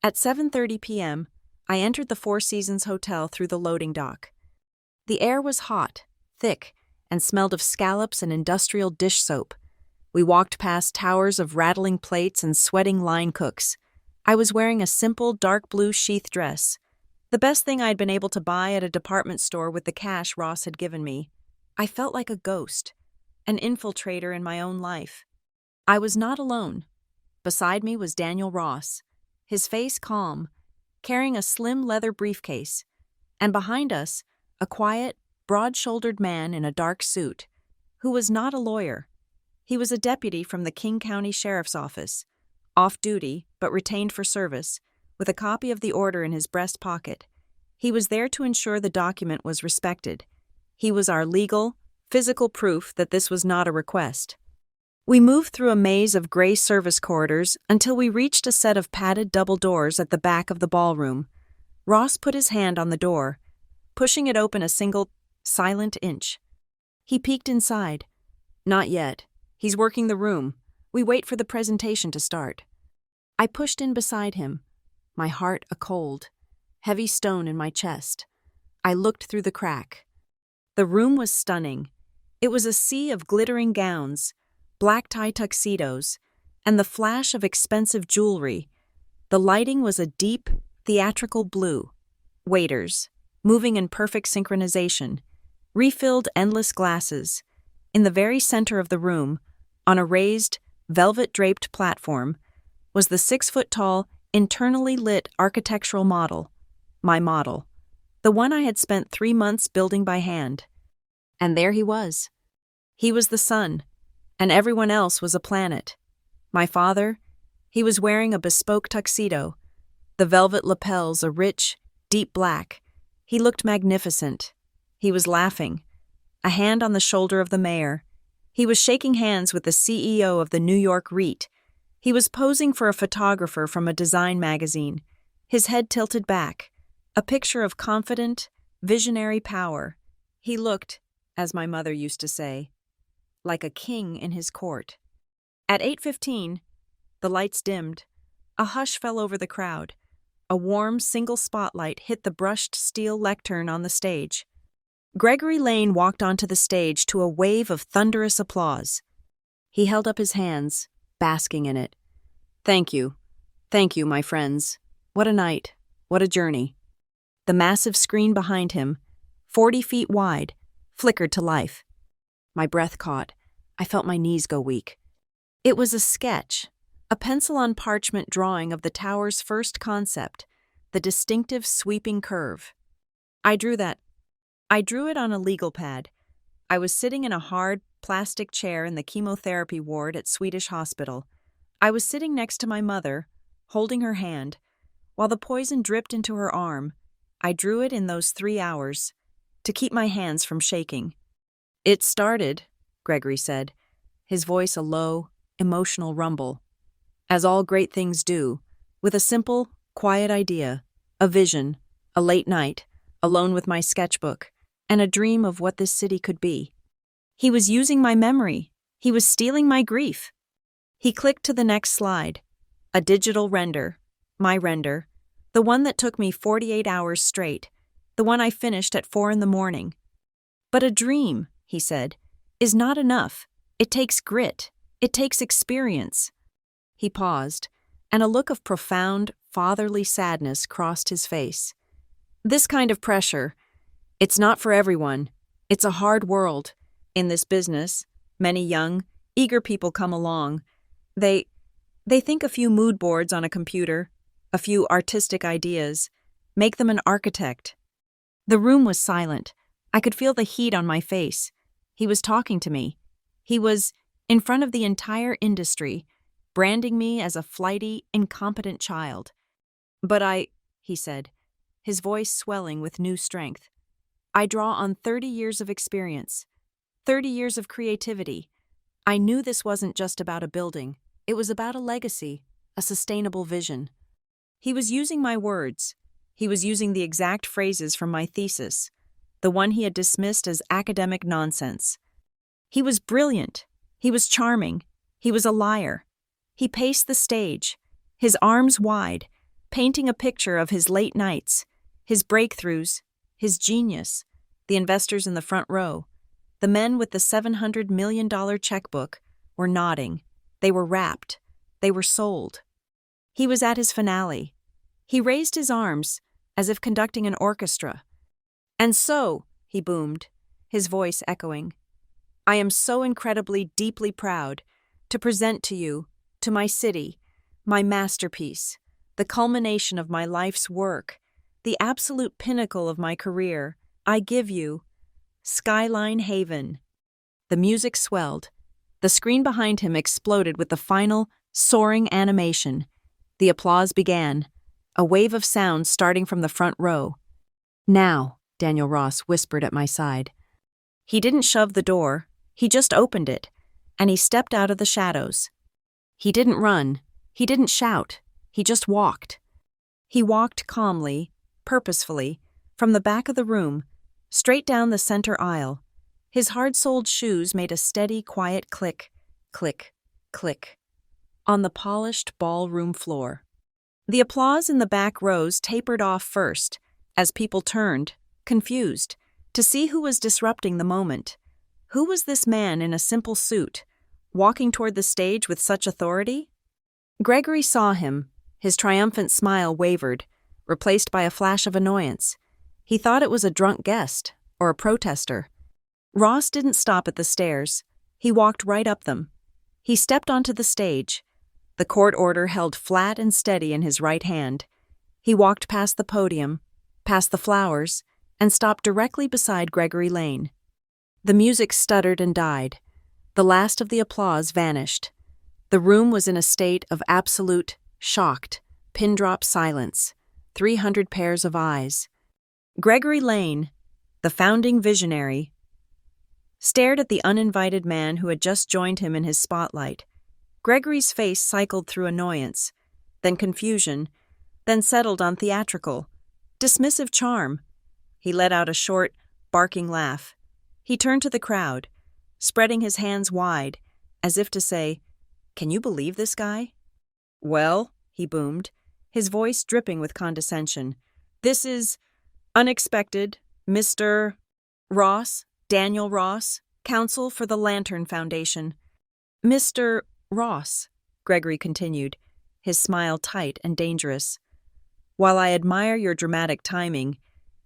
[SPEAKER 1] At 7:30 p.m., I entered the Four Seasons Hotel through the loading dock. The air was hot, thick, and smelled of scallops and industrial dish soap. We walked past towers of rattling plates and sweating line cooks. I was wearing a simple dark blue sheath dress, the best thing I'd been able to buy at a department store with the cash Ross had given me. I felt like a ghost, an infiltrator in my own life. I was not alone. Beside me was Daniel Ross, his face calm, carrying a slim leather briefcase, and behind us, a quiet, broad-shouldered man in a dark suit, who was not a lawyer. He was a deputy from the King County Sheriff's Office, off-duty but retained for service, with a copy of the order in his breast pocket. He was there to ensure the document was respected. He was our legal, physical proof that this was not a request. We moved through a maze of gray service corridors until we reached a set of padded double doors at the back of the ballroom. Ross put his hand on the door, pushing it open a single, silent inch. He peeked inside. Not yet. He's working the room. We wait for the presentation to start. I pushed in beside him, my heart a cold, heavy stone in my chest. I looked through the crack. The room was stunning. It was a sea of glittering gowns, black tie tuxedos, and the flash of expensive jewelry. The lighting was a deep, theatrical blue. Waiters, moving in perfect synchronization, refilled endless glasses. In the very center of the room, on a raised, velvet-draped platform, was the 6-foot-tall, internally lit architectural model. My model. The one I had spent 3 months building by hand. And there he was. He was the sun, and everyone else was a planet. My father, he was wearing a bespoke tuxedo, the velvet lapels a rich, deep black. He looked magnificent. He was laughing, a hand on the shoulder of the mayor. He was shaking hands with the CEO of the New York REIT. He was posing for a photographer from a design magazine, his head tilted back, a picture of confident, visionary power. He looked, as my mother used to say, like a king in his court. At 8:15, the lights dimmed. A hush fell over the crowd. A warm, single spotlight hit the brushed steel lectern on the stage. Gregory Lane walked onto the stage to a wave of thunderous applause. He held up his hands, basking in it. Thank you, my friends. What a night, what a journey. The massive screen behind him, 40 feet wide, flickered to life. My breath caught. I felt my knees go weak. It was a sketch, a pencil-on-parchment drawing of the tower's first concept, the distinctive sweeping curve. I drew it on a legal pad. I was sitting in a hard, plastic chair in the chemotherapy ward at Swedish Hospital. I was sitting next to my mother, holding her hand. While the poison dripped into her arm, I drew it in those 3 hours, to keep my hands from shaking. It started, Gregory said, his voice a low, emotional rumble. As all great things do, with a simple, quiet idea, a vision, a late night, alone with my sketchbook, and a dream of what this city could be. He was using my memory. He was stealing my grief. He clicked to the next slide, a digital render, my render, the one that took me 48 hours straight, the one I finished at 4 a.m. But a dream, he said, is not enough. It takes grit. It takes experience. He paused, and a look of profound, fatherly sadness crossed his face. This kind of pressure, it's not for everyone. It's a hard world. In this business, many young, eager people come along. They think a few mood boards on a computer, a few artistic ideas, make them an architect. The room was silent. I could feel the heat on my face. He was talking to me. He was, in front of the entire industry, branding me as a flighty, incompetent child. But he said, his voice swelling with new strength, I draw on 30 years of experience, 30 years of creativity. I knew this wasn't just about a building. It was about a legacy, a sustainable vision. He was using my words. He was using the exact phrases from my thesis, the one he had dismissed as academic nonsense. He was brilliant. He was charming. He was a liar. He paced the stage, his arms wide, painting a picture of his late nights, his breakthroughs, his genius, the investors in the front row. The men with the $700 million checkbook were nodding. They were rapt. They were sold. He was at his finale. He raised his arms, as if conducting an orchestra. And so, he boomed, his voice echoing, I am so incredibly, deeply proud to present to you, to my city, my masterpiece, the culmination of my life's work, the absolute pinnacle of my career. I give you Skyline Haven. The music swelled. The screen behind him exploded with the final, soaring animation. The applause began, a wave of sound starting from the front row. Now, Daniel Ross whispered at my side. He didn't shove the door, he just opened it, and he stepped out of the shadows. He didn't run. He didn't shout. He just walked. He walked calmly, purposefully, from the back of the room, straight down the center aisle. His hard-soled shoes made a steady, quiet click, click, click, on the polished ballroom floor. The applause in the back rows tapered off first, as people turned, confused, to see who was disrupting the moment. Who was this man in a simple suit, walking toward the stage with such authority? Gregory saw him. His triumphant smile wavered, replaced by a flash of annoyance. He thought it was a drunk guest, or a protester. Ross didn't stop at the stairs. He walked right up them. He stepped onto the stage, the court order held flat and steady in his right hand. He walked past the podium, past the flowers, and stopped directly beside Gregory Lane. The music stuttered and died. The last of the applause vanished. The room was in a state of absolute, shocked, pin-drop silence. 300 pairs of eyes. Gregory Lane, the founding visionary, stared at the uninvited man who had just joined him in his spotlight. Gregory's face cycled through annoyance, then confusion, then settled on theatrical, dismissive charm. He let out a short, barking laugh. He turned to the crowd, spreading his hands wide, as if to say, "Can you believe this guy?" "Well," he boomed, his voice dripping with condescension, "this is unexpected, Mr. Ross, Daniel Ross, counsel for the Lantern Foundation." "Mr. Ross," Gregory continued, his smile tight and dangerous, "while I admire your dramatic timing,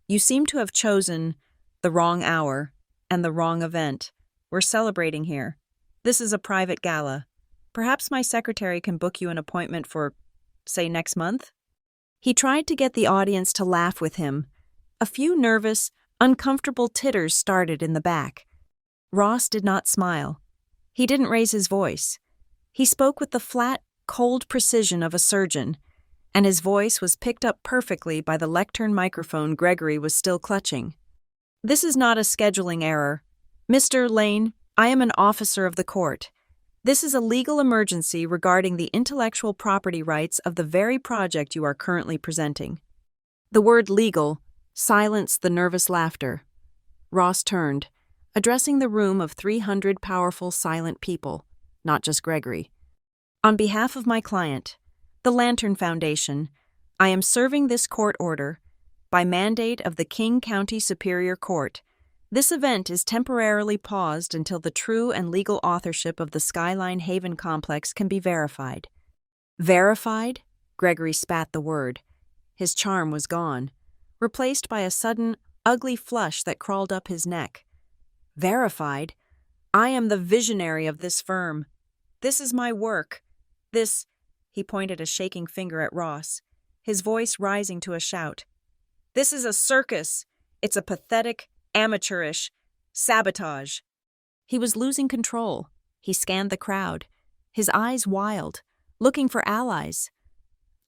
[SPEAKER 1] you seem to have chosen the wrong hour and the wrong event. We're celebrating here. This is a private gala. Perhaps my secretary can book you an appointment for, say, next month?" He tried to get the audience to laugh with him. A few nervous, uncomfortable titters started in the back. Ross did not smile. He didn't raise his voice. He spoke with the flat, cold precision of a surgeon, and his voice was picked up perfectly by the lectern microphone Gregory was still clutching. "This is not a scheduling error. Mr. Lane, I am an officer of the court. This is a legal emergency regarding the intellectual property rights of the very project you are currently presenting." The word legal silenced the nervous laughter. Ross turned, addressing the room of 300 powerful, silent people, not just Gregory. "On behalf of my client, the Lantern Foundation, I am serving this court order. By mandate of the King County Superior Court, this event is temporarily paused until the true and legal authorship of the Skyline Haven complex can be verified." "Verified?" Gregory spat the word. His charm was gone, replaced by a sudden, ugly flush that crawled up his neck. "Verified? I am the visionary of this firm. This is my work. This," he pointed a shaking finger at Ross, his voice rising to a shout. "This is a circus. It's a pathetic, amateurish sabotage." He was losing control. He scanned the crowd, his eyes wild, looking for allies.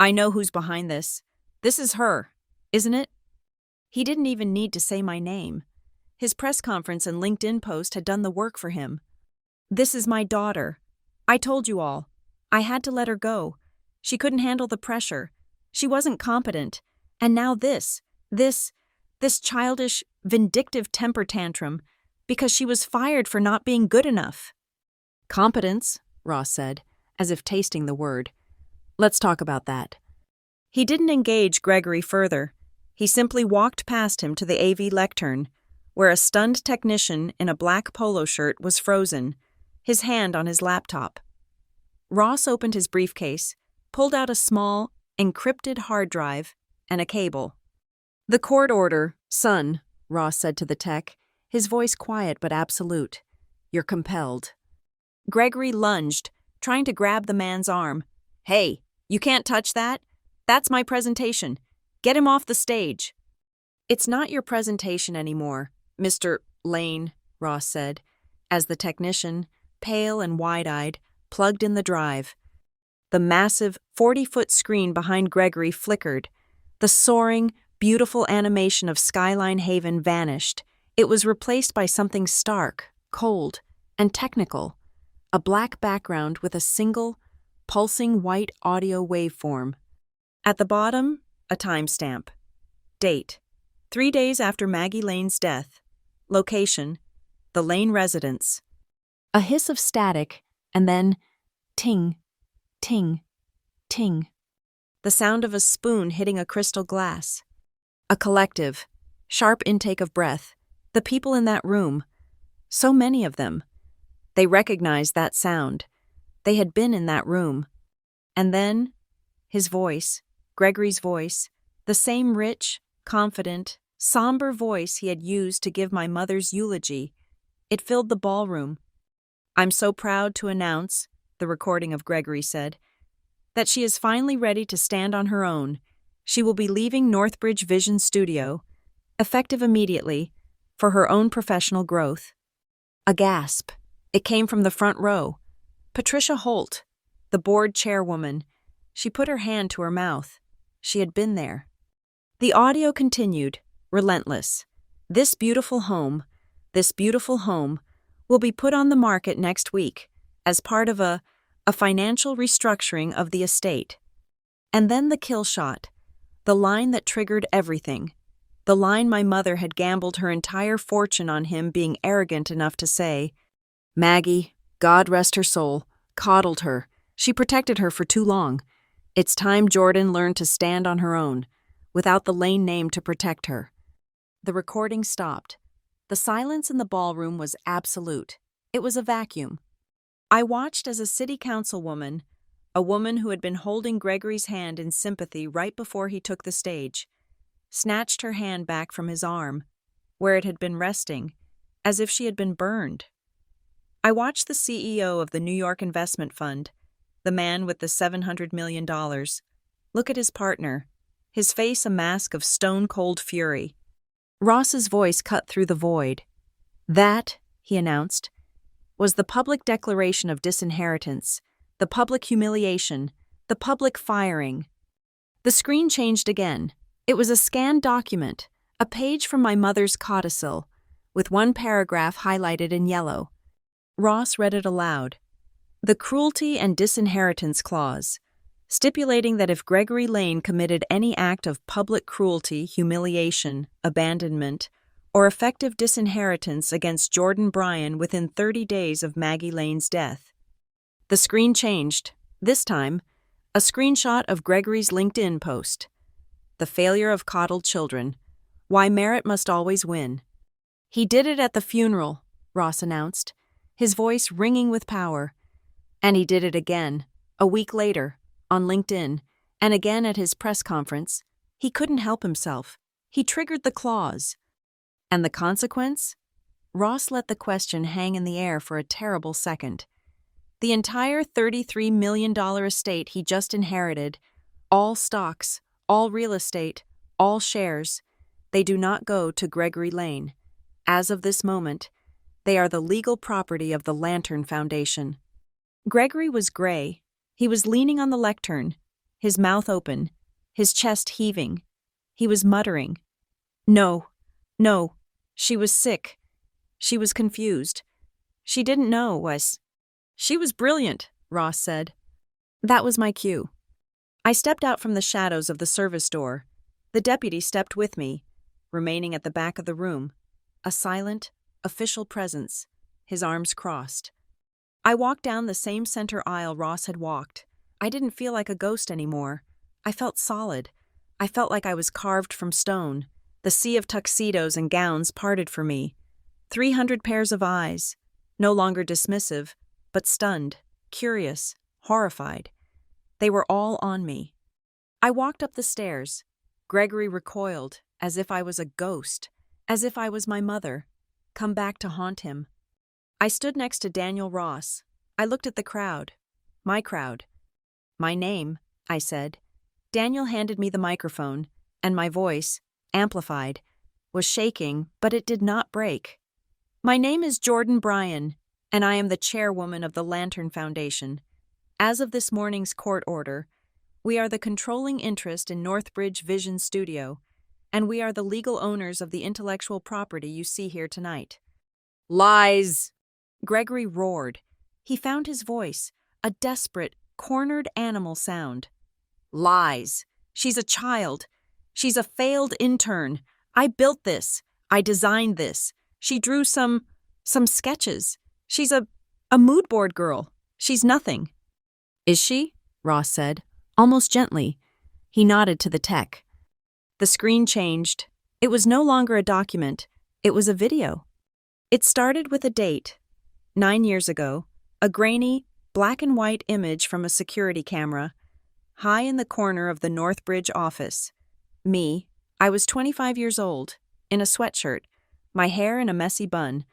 [SPEAKER 1] "I know who's behind this. This is her, isn't it?" He didn't even need to say my name. His press conference and LinkedIn post had done the work for him. "This is my daughter. I told you all. I had to let her go. She couldn't handle the pressure. She wasn't competent. And now this childish, vindictive temper tantrum because she was fired for not being good enough." "Competence," Ross said, as if tasting the word. "Let's talk about that." He didn't engage Gregory further. He simply walked past him to the AV lectern, where a stunned technician in a black polo shirt was frozen, his hand on his laptop. Ross opened his briefcase, pulled out a small, encrypted hard drive, and a cable. "The court order, son," Ross said to the tech, his voice quiet but absolute. "You're compelled." Gregory lunged, trying to grab the man's arm. "Hey, you can't touch that. That's my presentation. Get him off the stage." "It's not your presentation anymore, Mr. Lane," Ross said, as the technician, pale and wide-eyed, plugged in the drive. The massive 40-foot screen behind Gregory flickered. The soaring, beautiful animation of Skyline Haven vanished. It was replaced by something stark, cold, and technical. a black background with a single, pulsing white audio waveform. At the bottom, a timestamp. Date: 3 days after Maggie Lane's death. Location: the Lane residence. A hiss of static, and then ting, ting, ting. The sound of a spoon hitting a crystal glass. A collective, sharp intake of breath. The people in that room. So many of them. They recognized that sound. They had been in that room. And then, his voice, Gregory's voice, the same rich, confident, somber voice he had used to give my mother's eulogy. It filled the ballroom. "I'm so proud to announce," the recording of Gregory said, "that she is finally ready to stand on her own. She will be leaving Northbridge Vision Studio, effective immediately, for her own professional growth." A gasp. It came from the front row. Patricia Holt, the board chairwoman. She put her hand to her mouth. She had been there. The audio continued, relentless. This beautiful home, will be put on the market next week as part of a financial restructuring of the estate. And then the kill shot, the line that triggered everything, the line my mother had gambled her entire fortune on him being arrogant enough to say. Maggie, God rest her soul, coddled her. She protected her for too long. It's time Jordan learned to stand on her own, without the Lane name to protect her. The recording stopped. The silence in the ballroom was absolute. It was a vacuum. I watched as a city councilwoman, a woman who had been holding Gregory's hand in sympathy right before he took the stage, snatched her hand back from his arm, where it had been resting, as if she had been burned. I watched the CEO of the New York Investment Fund, the man with the $700 million, look at his partner, his face a mask of stone-cold fury. Ross's voice cut through the void. That, he announced, was the public declaration of disinheritance, the public humiliation, the public firing. The screen changed again. It was a scanned document, a page from my mother's codicil, with one paragraph highlighted in yellow. Ross read it aloud. The Cruelty and Disinheritance Clause, stipulating that if Gregory Lane committed any act of public cruelty, humiliation, abandonment, or effective disinheritance against Jordan Bryan within 30 days of Maggie Lane's death. The screen changed. This time, a screenshot of Gregory's LinkedIn post. The failure of coddled children. Why merit must always win. He did it at the funeral, Ross announced, his voice ringing with power. And he did it again, a week later, on LinkedIn, and again at his press conference. He couldn't help himself. He triggered the clause. And the consequence? Ross let the question hang in the air for a terrible second. The entire $33 million estate he just inherited, all stocks, all real estate, all shares, they do not go to Gregory Lane. As of this moment, they are the legal property of the Lantern Foundation. Gregory was gray. He was leaning on the lectern, his mouth open, his chest heaving. He was muttering. No. She was sick. She was confused. She didn't know was. She was brilliant, Ross said. That was my cue. I stepped out from the shadows of the service door. The deputy stepped with me, remaining at the back of the room, a silent, official presence, his arms crossed. I walked down the same center aisle Ross had walked. I didn't feel like a ghost anymore. I felt solid. I felt like I was carved from stone. The sea of tuxedos and gowns parted for me. 300 pairs of eyes, no longer dismissive, but stunned, curious, horrified. They were all on me. I walked up the stairs. Gregory recoiled, as if I was a ghost, as if I was my mother, come back to haunt him. I stood next to Daniel Ross. I looked at the crowd. My crowd. My name, I said. Daniel handed me the microphone, and my voice, amplified, was shaking, but it did not break. My name is Jordan Bryan, and I am the chairwoman of the Lantern Foundation. As of this morning's court order, we are the controlling interest in Northbridge Vision Studio, and we are the legal owners of the intellectual property you see here tonight. Lies! Gregory roared. He found his voice, a desperate, cornered animal sound. Lies. She's a child. She's a failed intern. I built this. I designed this. She drew some sketches. She's a mood board girl. She's nothing. Is she? Ross said, almost gently. He nodded to the tech. The screen changed. It was no longer a document. It was a video. It started with a date. 9 years ago, a grainy, black and white image from a security camera, high in the corner of the Northbridge office. Me, I was 25 years old, in a sweatshirt, my hair in a messy bun,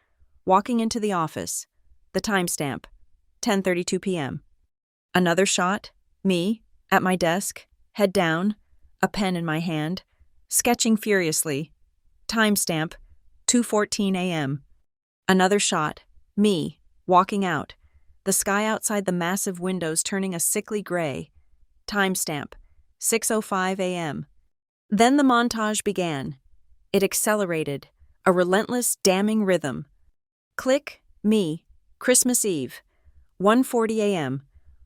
[SPEAKER 1] walking into the office. The timestamp, 10:32 p.m. Another shot, me, at my desk, head down, a pen in my hand, sketching furiously. Timestamp, 2:14 a.m. Another shot, me, walking out, the sky outside the massive windows turning a sickly gray. Timestamp, 6:05 a.m. Then the montage began. It accelerated, a relentless, damning rhythm. Click, me, Christmas Eve, 1:40 a.m.,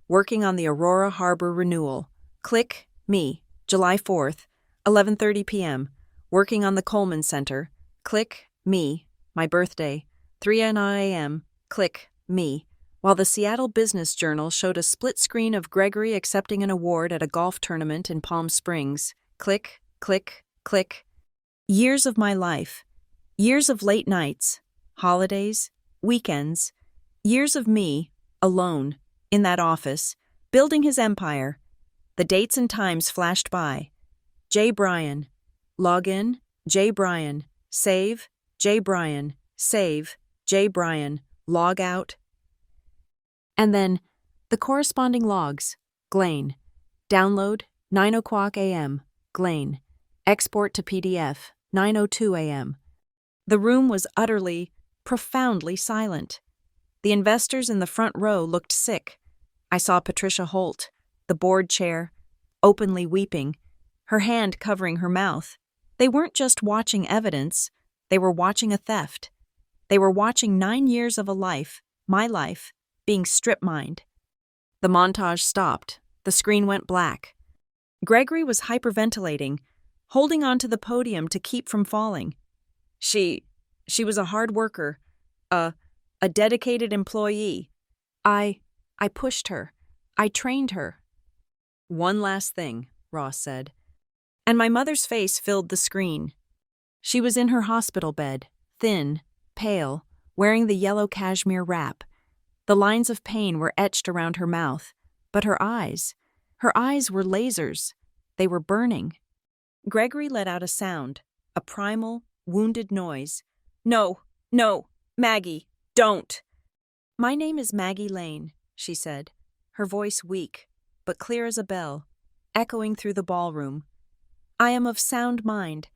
[SPEAKER 1] working on the Aurora Harbor renewal. Click, me, July 4th, 11:30 p.m., working on the Coleman Center. Click, me, my birthday, 3:09 a.m., click, me, while the Seattle Business Journal showed a split screen of Gregory accepting an award at a golf tournament in Palm Springs. Click, click, click. Years of my life. Years of late nights, holidays, weekends. Years of me, alone, in that office, building his empire. The dates and times flashed by. J. Bryan. Log in, J. Bryan. Save, J. Bryan. Save, J. Bryan. Log out. And then, the corresponding logs. Glane. Download, 9:00 a.m. Glane. Export to PDF, 9:02 a.m. The room was utterly, profoundly silent. The investors in the front row looked sick. I saw Patricia Holt, the board chair, openly weeping, her hand covering her mouth. They weren't just watching evidence, they were watching a theft. They were watching 9 years of a life, my life, being strip-mined. The montage stopped. The screen went black. Gregory was hyperventilating, holding onto the podium to keep from falling. She was a hard worker, a dedicated employee. I pushed her. I trained her. One last thing, Ross said. And my mother's face filled the screen. She was in her hospital bed, thin, pale, wearing the yellow cashmere wrap. The lines of pain were etched around her mouth, but her eyes were lasers. They were burning. Gregory let out a sound, a primal, wounded noise. No, Maggie, don't. My name is Maggie Lane, she said, her voice weak, but clear as a bell, echoing through the ballroom. I am of sound mind,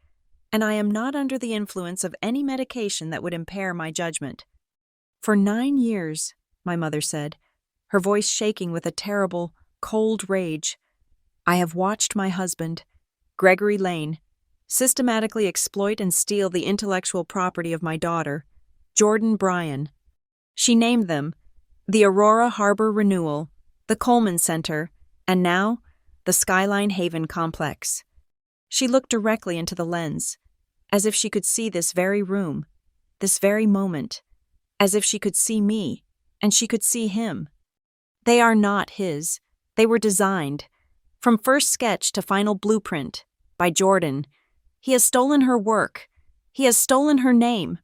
[SPEAKER 1] and I am not under the influence of any medication that would impair my judgment. For 9 years, my mother said, her voice shaking with a terrible, cold rage, I have watched my husband, Gregory Lane, systematically exploit and steal the intellectual property of my daughter, Jordan Bryan. She named them the Aurora Harbor Renewal, the Coleman Center, and now the Skyline Haven Complex. She looked directly into the lens, as if she could see this very room, this very moment, as if she could see me, and she could see him. They are not his. They were designed, from first sketch to final blueprint, by Jordan. He has stolen her work. He has stolen her name.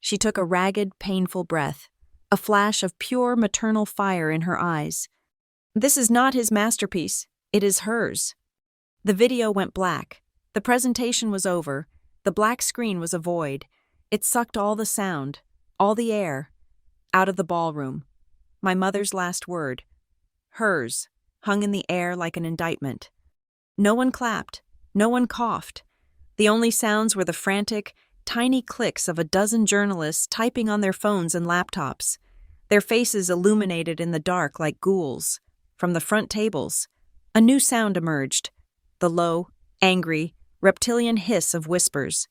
[SPEAKER 1] She took a ragged, painful breath, a flash of pure maternal fire in her eyes. This is not his masterpiece. It is hers. The video went black. The presentation was over. The black screen was a void. It sucked all the sound, all the air, out of the ballroom. My mother's last word, hers, hung in the air like an indictment. No one clapped. No one coughed. The only sounds were the frantic, tiny clicks of a dozen journalists typing on their phones and laptops, their faces illuminated in the dark like ghouls. From the front tables, a new sound emerged, the low, angry, reptilian hiss of whispers.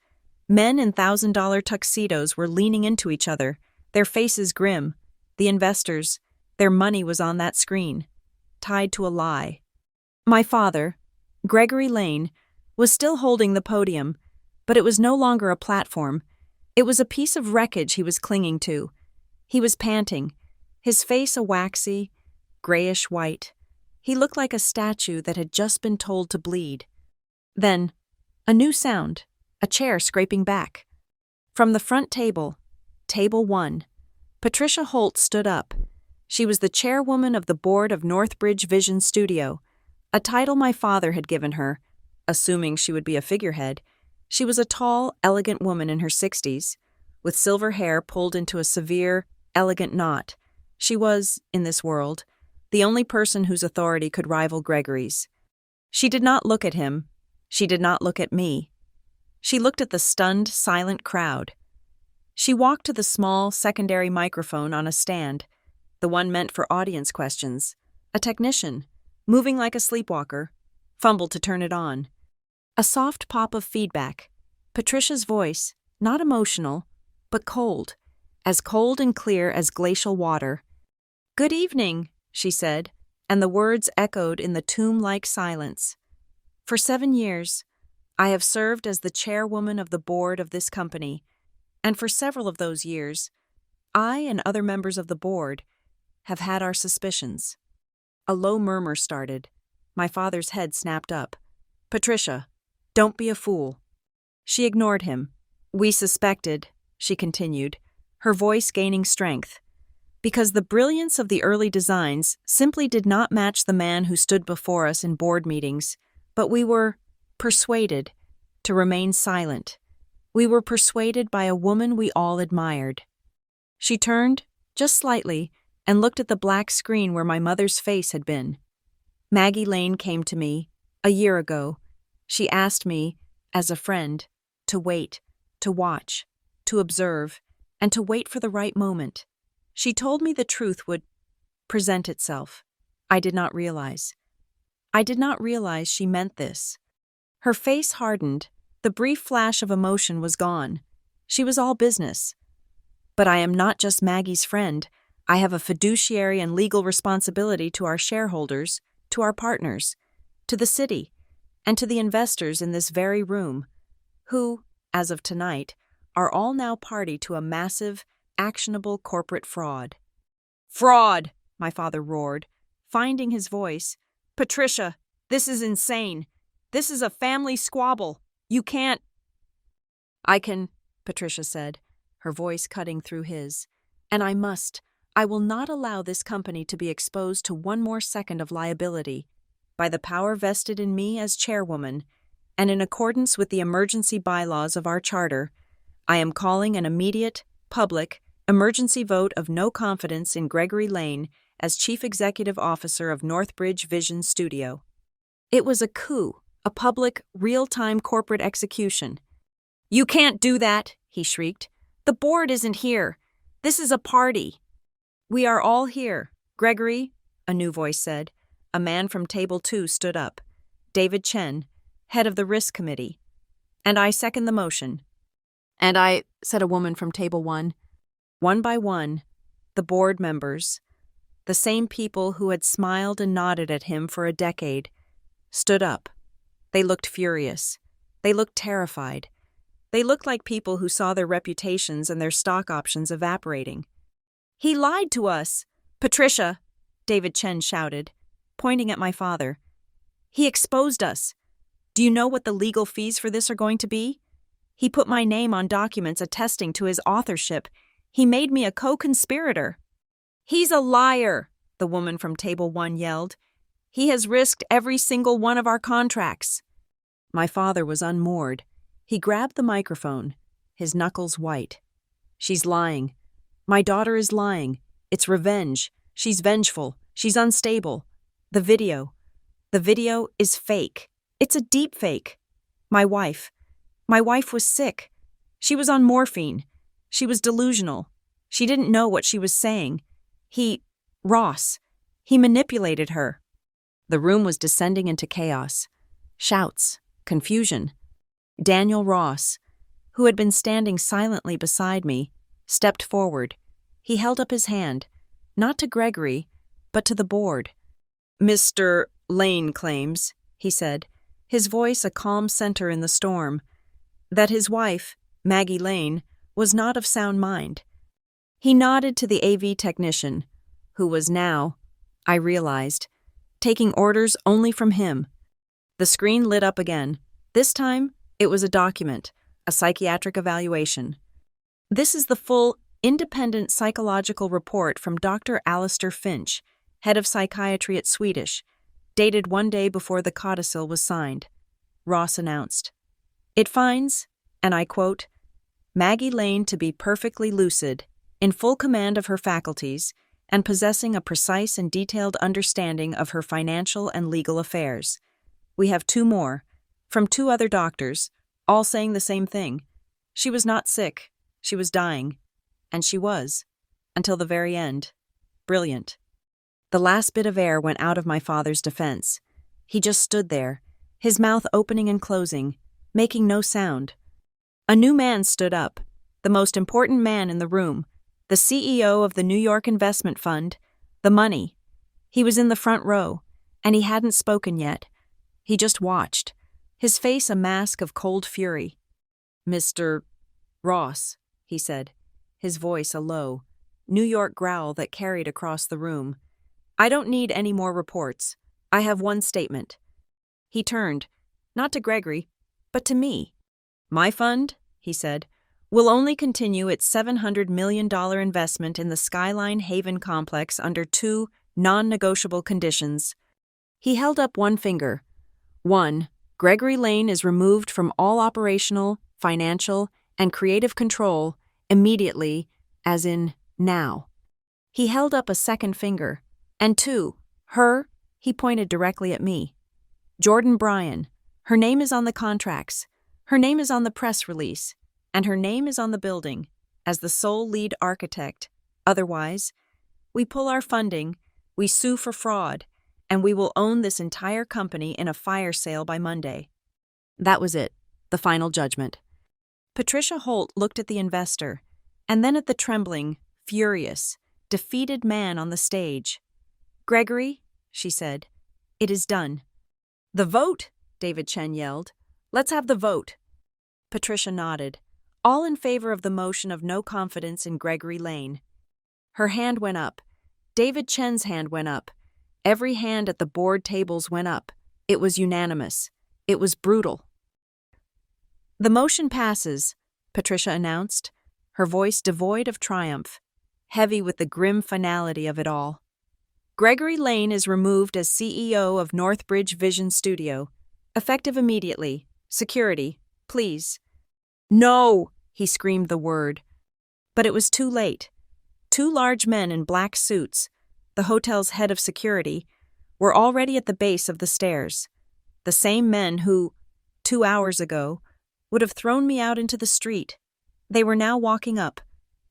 [SPEAKER 1] Men in $1,000 tuxedos were leaning into each other, their faces grim. The investors, Their money was on that screen, tied to a lie. My father, Gregory Lane, was still holding the podium, but it was no longer a platform. It was a piece of wreckage he was clinging to. He was panting, his face a waxy, grayish-white. He looked like a statue that had just been told to bleed. Then, a new sound, a chair scraping back. From the front table, Table 1, Patricia Holt stood up. She was the chairwoman of the board of Northbridge Vision Studio, a title my father had given her, assuming she would be a figurehead. She was a tall, elegant woman in her 60s, with silver hair pulled into a severe, elegant knot. She was, in this world, the only person whose authority could rival Gregory's. She did not look at him. She did not look at me. She looked at the stunned, silent crowd. She walked to the small, secondary microphone on a stand, the one meant for audience questions. A technician, moving like a sleepwalker, fumbled to turn it on. A soft pop of feedback. Patricia's voice, not emotional, but cold, as cold and clear as glacial water. "Good evening," she said, and the words echoed in the tomb-like silence. "For 7 years, I have served as the chairwoman of the board of this company, and for several of those years, I and other members of the board have had our suspicions." A low murmur started. My father's head snapped up. "Patricia, don't be a fool." She ignored him. "We suspected," she continued, her voice gaining strength, "because the brilliance of the early designs simply did not match the man who stood before us in board meetings, but we were persuaded to remain silent. We were persuaded by a woman we all admired." She turned, just slightly, and looked at the black screen where my mother's face had been. Maggie Lane came to me, a year ago. She asked me, as a friend, to wait, to watch, to observe, and to wait for the right moment. She told me the truth would present itself. I did not realize. I did not realize she meant this. Her face hardened. The brief flash of emotion was gone. She was all business. "But I am not just Maggie's friend. I have a fiduciary and legal responsibility to our shareholders, to our partners, to the city, and to the investors in this very room, who, as of tonight, are all now party to a massive, actionable corporate fraud." "Fraud!" my father roared, finding his voice. "Patricia, this is insane. This is a family squabble. You can't—" "I can," Patricia said, her voice cutting through his. "And I must. I will not allow this company to be exposed to one more second of liability. By the power vested in me as chairwoman, and in accordance with the emergency bylaws of our charter, I am calling an immediate, public, emergency vote of no confidence in Gregory Lane as Chief Executive Officer of Northbridge Vision Studio." It was a coup, a public, real-time corporate execution. "You can't do that," he shrieked. "The board isn't here. This is a party." "We are all here, Gregory," a new voice said. A man from Table 2 stood up. David Chen, head of the Risk Committee. "And I second the motion." "And I," said a woman from Table 1. One by one, the board members, the same people who had smiled and nodded at him for a decade, stood up. They looked furious. They looked terrified. They looked like people who saw their reputations and their stock options evaporating. "He lied to us! Patricia!" David Chen shouted, pointing at my father. "He exposed us. Do you know what the legal fees for this are going to be? He put my name on documents attesting to his authorship. He made me a co-conspirator." "He's a liar," the woman from Table 1 yelled. "He has risked every single one of our contracts." My father was unmoored. He grabbed the microphone, his knuckles white. "She's lying. My daughter is lying. It's revenge. She's vengeful. She's unstable. The video is fake. It's a deep fake. My wife was sick. She was on morphine. She was delusional. She didn't know what she was saying. Ross, he manipulated her." The room was descending into chaos. Shouts, confusion. Daniel Ross, who had been standing silently beside me, stepped forward. He held up his hand. not to Gregory, but to the board. "Mr. Lane claims," he said, his voice a calm center in the storm, "that his wife, Maggie Lane, was not of sound mind." He nodded to the AV technician, who was now, I realized, taking orders only from him. The screen lit up again. This time, it was a document, a psychiatric evaluation. "This is the full, independent psychological report from Dr. Alistair Finch, head of psychiatry at Swedish, dated 1 day before the codicil was signed," Ross announced. "It finds," and I quote, "Maggie Lane to be perfectly lucid, in full command of her faculties, and possessing a precise and detailed understanding of her financial and legal affairs. We have 2 more, from 2 other doctors, all saying the same thing. She was not sick, she was dying. And she was, until the very end. Brilliant." The last bit of air went out of my father's defense. He just stood there, his mouth opening and closing, making no sound. A new man stood up, the most important man in the room, the CEO of the New York Investment Fund, the money. He was in the front row, and he hadn't spoken yet. He just watched, his face a mask of cold fury. "Mr. Ross," he said, his voice a low, New York growl that carried across the room. "I don't need any more reports. I have one statement." He turned, not to Gregory, but to me. "My fund," he said, "will only continue its $700 million investment in the Skyline Haven complex under 2 non-negotiable conditions." He held up one finger. 1. Gregory Lane is removed from all operational, financial, and creative control immediately, as in now. He held up a second finger. And 2. Her, he pointed directly at me. "Jordan Bryan. Her name is on the contracts. Her name is on the press release. And her name is on the building, as the sole lead architect. Otherwise, we pull our funding, we sue for fraud, and we will own this entire company in a fire sale by Monday." That was it, the final judgment. Patricia Holt looked at the investor, and then at the trembling, furious, defeated man on the stage. "Gregory," she said, "it is done." "The vote!" David Chen yelled. "Let's have the vote." Patricia nodded, all in favor of the motion of no confidence in Gregory Lane. Her hand went up. David Chen's hand went up. Every hand at the board tables went up. It was unanimous. It was brutal. "The motion passes," Patricia announced, her voice devoid of triumph, heavy with the grim finality of it all. "Gregory Lane is removed as CEO of Northbridge Vision Studio. Effective immediately. Security, please." "No!" He screamed the word. But it was too late. 2 large men in black suits, the hotel's head of security, were already at the base of the stairs. The same men who, 2 hours ago, would have thrown me out into the street. They were now walking up,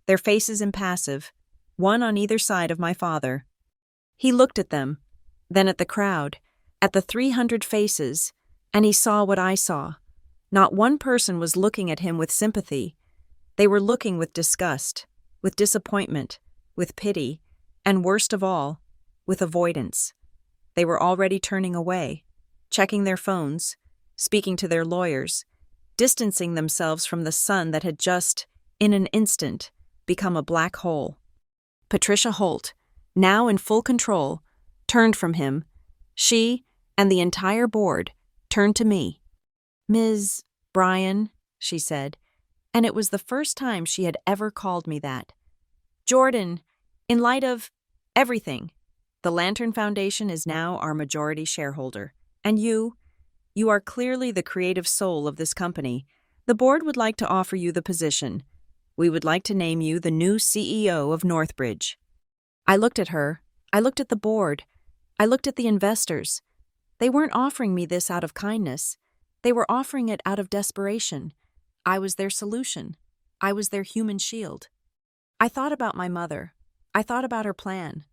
[SPEAKER 1] their faces impassive, one on either side of my father. He looked at them, then at the crowd, at the 300 faces, and he saw what I saw. Not one person was looking at him with sympathy. They were looking with disgust, with disappointment, with pity, and worst of all, with avoidance. They were already turning away, checking their phones, speaking to their lawyers, distancing themselves from the sun that had just, in an instant, become a black hole. Patricia Holt, now in full control, turned from him. She, and the entire board, turned to me. "Ms. Bryan," she said, and it was the first time she had ever called me that. "Jordan, in light of everything, the Lantern Foundation is now our majority shareholder, and you are clearly the creative soul of this company. The board would like to offer you the position. We would like to name you the new CEO of Northbridge." I looked at her, I looked at the board, I looked at the investors. They weren't offering me this out of kindness. They were offering it out of desperation. I was their solution. I was their human shield. I thought about my mother. I thought about her plan.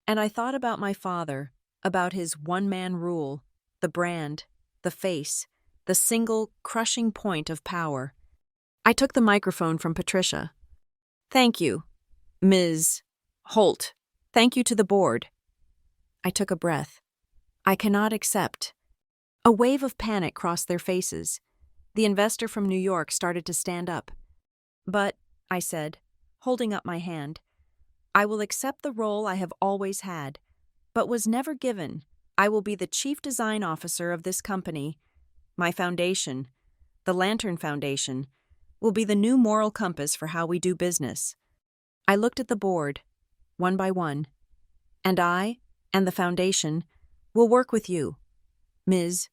[SPEAKER 1] And I thought about my father, about his one-man rule, the brand, the face, the single crushing point of power. I took the microphone from Patricia. "Thank you, Ms. Holt. Thank you to the board. I took a breath. I cannot accept. A wave of panic crossed their faces. The investor from New York started to stand up. But, I said, holding up my hand, I will accept the role I have always had, but was never given. I will be the chief design officer of this company. My foundation, the Lantern Foundation, will be the new moral compass for how we do business. I looked at the board, one by one, and I, and the foundation, will work with you, Ms.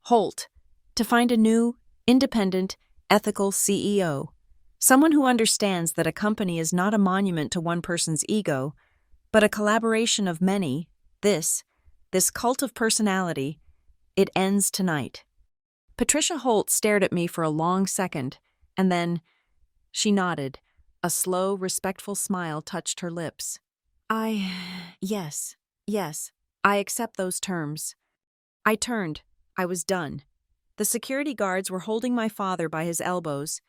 [SPEAKER 1] Holt, to find a new, independent, ethical CEO. Someone who understands that a company is not a monument to one person's ego, but a collaboration of many. This cult of personality, it ends tonight. Patricia Holt stared at me for a long second, and then she nodded. A slow, respectful smile touched her lips. Yes, I accept those terms. I turned. I was done. The security guards were holding my father by his elbows.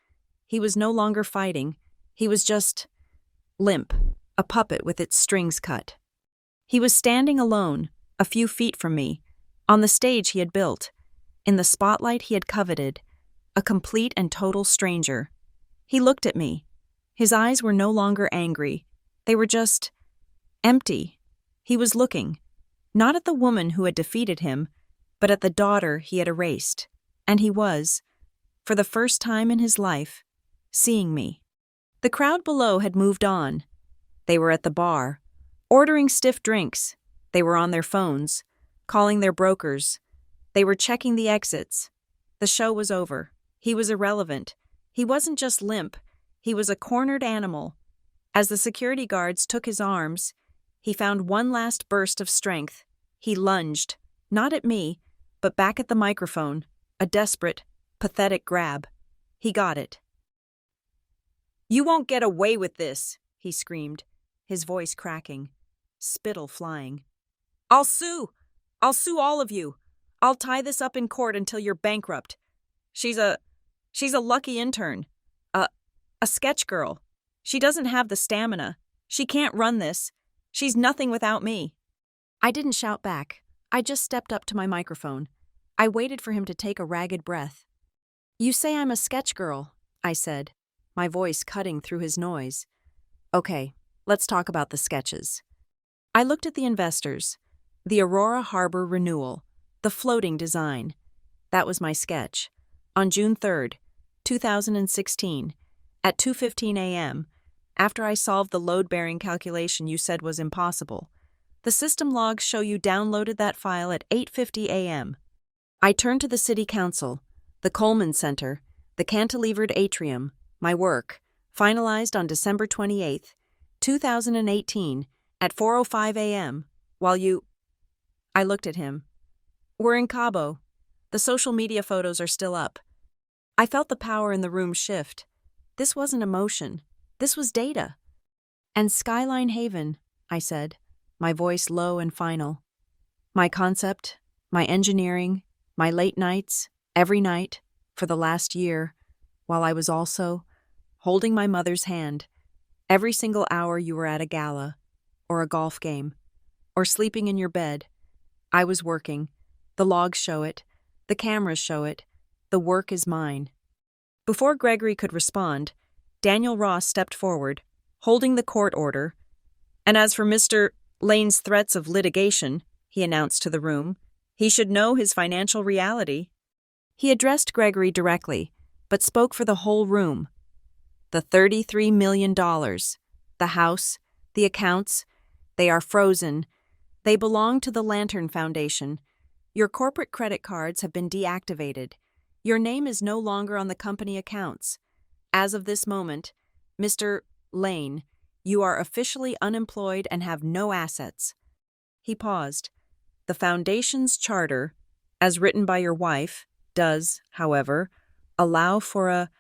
[SPEAKER 1] He was no longer fighting. He was just limp, a puppet with its strings cut. He was standing alone, a few feet from me, on the stage he had built, in the spotlight he had coveted, a complete and total stranger. He looked at me. His eyes were no longer angry. They were just empty. He was looking, not at the woman who had defeated him, but at the daughter he had erased. And he was, for the first time in his life, seeing me. The crowd below had moved on. They were at the bar, ordering stiff drinks. They were on their phones, calling their brokers. They were checking the exits. The show was over. He was irrelevant. He wasn't just limp. He was a cornered animal. As the security guards took his arms, he found one last burst of strength. He lunged, not at me, but back at the microphone, a desperate, pathetic grab. He got it. "You won't get away with this," he screamed, his voice cracking, spittle flying. I'll sue all of you. I'll tie this up in court until you're bankrupt. She's a lucky intern. A sketch girl. She doesn't have the stamina. She can't run this. She's nothing without me." I didn't shout back. I just stepped up to my microphone. I waited for him to take a ragged breath. "You say I'm a sketch girl," I said, my voice cutting through his noise. "Okay, let's talk about the sketches." I looked at the investors. The Aurora Harbor renewal. The floating design. That was my sketch. On June 3rd, 2016, at 2:15 a.m., after I solved the load-bearing calculation you said was impossible. The system logs show you downloaded that file at 8:50 a.m. I turned to the city council, the Coleman Center, the cantilevered atrium, my work, finalized on December 28th, 2018, at 4:05 a.m., while you... I looked at him. "We're in Cabo. The social media photos are still up." I felt the power in the room shift. This wasn't emotion. This was data. "And Skyline Haven," I said, my voice low and final. "My concept, my engineering, my late nights, every night, for the last year, while I was also holding my mother's hand, every single hour you were at a gala, or a golf game, or sleeping in your bed, I was working. The logs show it. The cameras show it. The work is mine." Before Gregory could respond, Daniel Ross stepped forward, holding the court order. "And as for Mr. Lane's threats of litigation," he announced to the room, "he should know his financial reality." He addressed Gregory directly, but spoke for the whole room. "The $33 million, the house, the accounts, they are frozen. They belong to the Lantern Foundation. Your corporate credit cards have been deactivated. Your name is no longer on the company accounts. As of this moment, Mr. Lane, you are officially unemployed and have no assets." He paused. "The Foundation's charter, as written by your wife, does, however, allow for a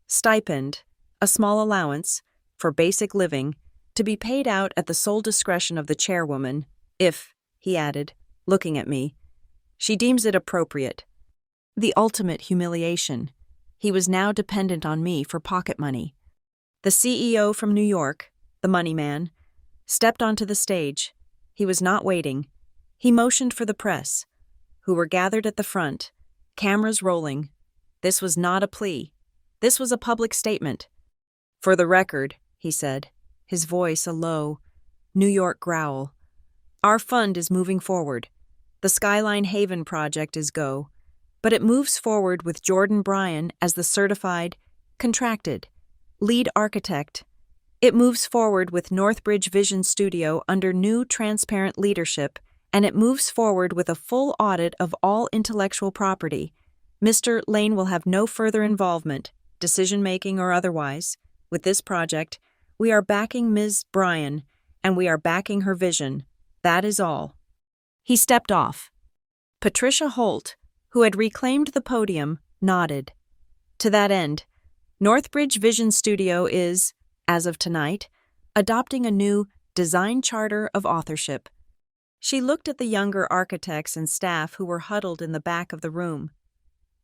[SPEAKER 1] stipend, a small allowance, for basic living, to be paid out at the sole discretion of the chairwoman, if," he added, looking at me, "she deems it appropriate." The ultimate humiliation. He was now dependent on me for pocket money. The CEO from New York, the money man, stepped onto the stage. He was not waiting. He motioned for the press, who were gathered at the front, cameras rolling. This was not a plea. This was a public statement. "For the record," he said, his voice a low, New York growl. "Our fund is moving forward. The Skyline Haven project is go, but it moves forward with Jordan Bryan as the certified, contracted, lead architect. It moves forward with Northbridge Vision Studio under new transparent leadership, and it moves forward with a full audit of all intellectual property. Mr. Lane will have no further involvement, decision-making or otherwise. With this project, we are backing Ms. Bryan, and we are backing her vision. That is all." He stepped off. Patricia Holt, who had reclaimed the podium, nodded. To that end, Northbridge Vision Studio is, as of tonight, adopting a new design charter of authorship. She looked at the younger architects and staff who were huddled in the back of the room.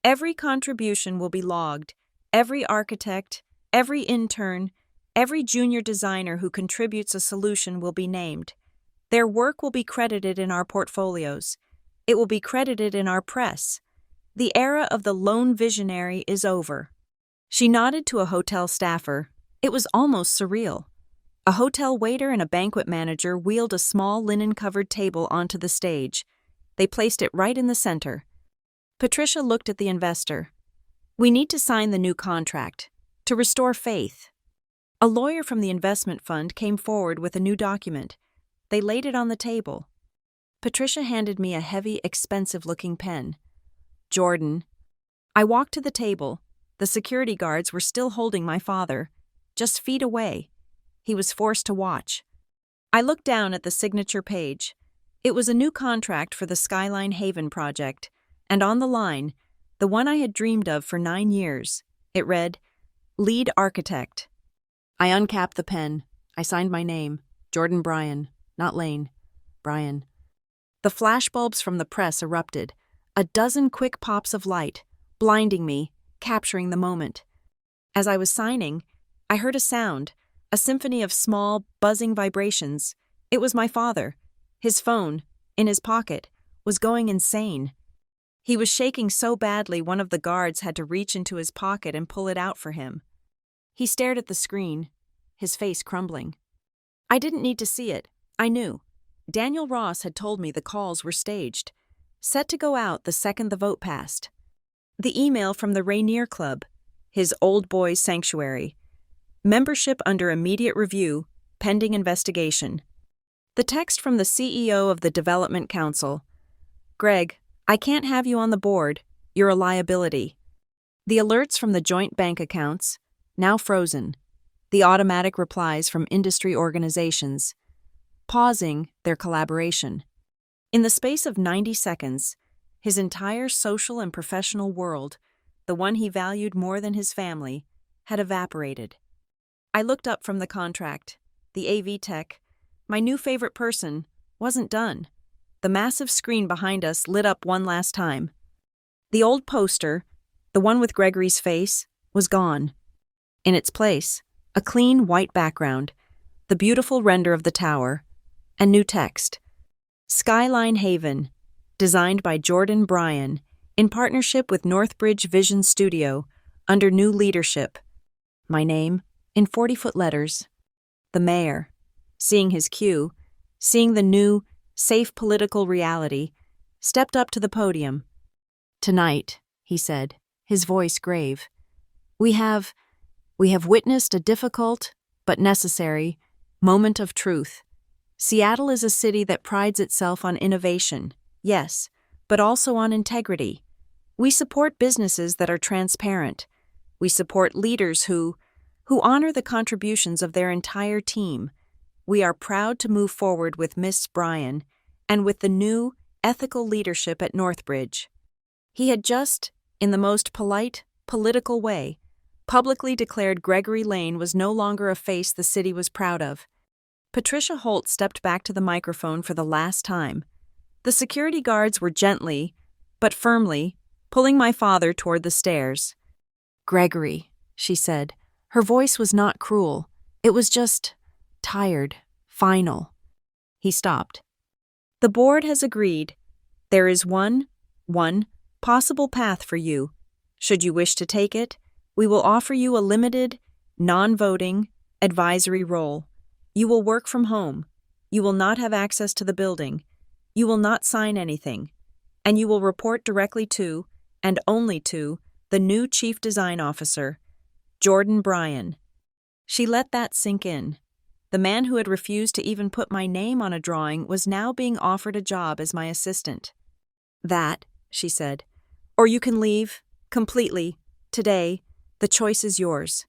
[SPEAKER 1] "Every contribution will be logged. Every architect, every intern, every junior designer who contributes a solution will be named. Their work will be credited in our portfolios. It will be credited in our press. The era of the lone visionary is over." She nodded to a hotel staffer. It was almost surreal. A hotel waiter and a banquet manager wheeled a small linen-covered table onto the stage. They placed it right in the center. Patricia looked at the investor. "We need to sign the new contract, to restore faith." A lawyer from the investment fund came forward with a new document. They laid it on the table. Patricia handed me a heavy, expensive-looking pen. "Jordan." I walked to the table. The security guards were still holding my father, just feet away. He was forced to watch. I looked down at the signature page. It was a new contract for the Skyline Haven project, and on the line, the one I had dreamed of for 9 years, it read, "Lead Architect." I uncapped the pen. I signed my name, Jordan Bryan, not Lane, Bryan. The flashbulbs from the press erupted, a dozen quick pops of light, blinding me, capturing the moment. As I was signing, I heard a sound, a symphony of small, buzzing vibrations. It was my father. His phone, in his pocket, was going insane. He was shaking so badly one of the guards had to reach into his pocket and pull it out for him. He stared at the screen, his face crumbling. I didn't need to see it. I knew. Daniel Ross had told me the calls were staged, set to go out the second the vote passed. The email from the Rainier Club, his old boys' sanctuary. Membership under immediate review, pending investigation. The text from the CEO of the Development Council. "Greg, I can't have you on the board. You're a liability." The alerts from the joint bank accounts, now frozen. The automatic replies from industry organizations, pausing their collaboration. In the space of 90 seconds, his entire social and professional world, the one he valued more than his family, had evaporated. I looked up from the contract. The AV tech, my new favorite person, wasn't done. The massive screen behind us lit up one last time. The old poster, the one with Gregory's face, was gone. In its place, a clean white background, the beautiful render of the tower, and new text. Skyline Haven, designed by Jordan Bryan, in partnership with Northbridge Vision Studio, under new leadership. My name, in 40-foot letters. The mayor, seeing his cue, seeing the new, safe political reality, stepped up to the podium. "Tonight," he said, his voice grave, we have witnessed a difficult, but necessary, moment of truth. Seattle is a city that prides itself on innovation, yes, but also on integrity. We support businesses that are transparent. We support leaders who honor the contributions of their entire team. We are proud to move forward with Miss Bryan and with the new, ethical leadership at Northbridge." He had just, in the most polite, political way, publicly declared Gregory Lane was no longer a face the city was proud of. Patricia Holt stepped back to the microphone for the last time. The security guards were gently, but firmly, pulling my father toward the stairs. "Gregory," she said. Her voice was not cruel. It was just tired, Final. He stopped. The board has agreed. There is one possible path for you. Should you wish to take it, we will offer you a limited, non-voting, advisory role. You will work from home. You will not have access to the building. You will not sign anything. And you will report directly to, and only to, the new Chief Design Officer, Jordan Bryan. She let that sink in. The man who had refused to even put my name on a drawing was now being offered a job as my assistant. That, she said, or you can leave, completely, today, the choice is yours.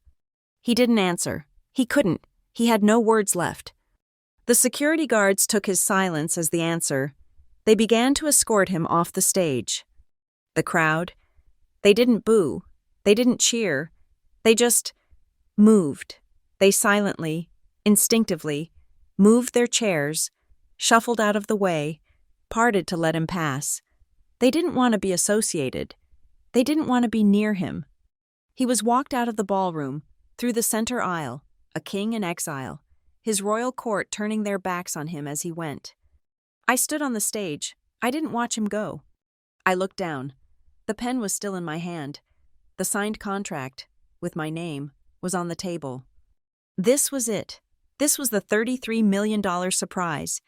[SPEAKER 1] He didn't answer. He couldn't. He had no words left. The security guards took his silence as the answer. They began to escort him off the stage. The crowd, they didn't boo. They didn't cheer. They just moved. They silently, instinctively, moved their chairs, shuffled out of the way, parted to let him pass. They didn't want to be associated. They didn't want to be near him. He was walked out of the ballroom, through the center aisle, a king in exile, his royal court turning their backs on him as he went. I stood on the stage. I didn't watch him go. I looked down. The pen was still in my hand. The signed contract, with my name, was on the table. This was it. This was the $33 million surprise.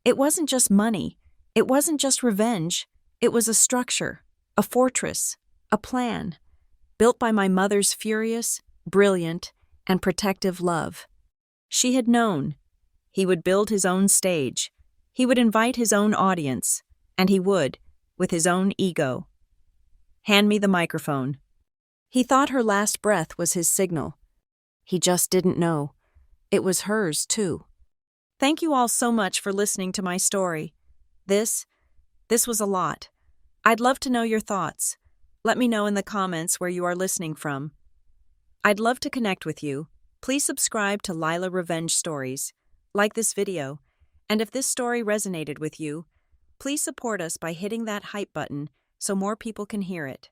[SPEAKER 1] It wasn't just money. It wasn't just revenge. It was a structure, a fortress, a plan, built by my mother's furious, brilliant, and protective love. She had known. He would build his own stage. He would invite his own audience, and he would, with his own ego. Hand me the microphone. He thought her last breath was his signal. He just didn't know. It was hers, too. Thank you all so much for listening to my story. This was a lot. I'd love to know your thoughts. Let me know in the comments where you are listening from. I'd love to connect with you. Please subscribe to Lila Revenge Stories. Like this video. And if this story resonated with you, please support us by hitting that hype button so more people can hear it.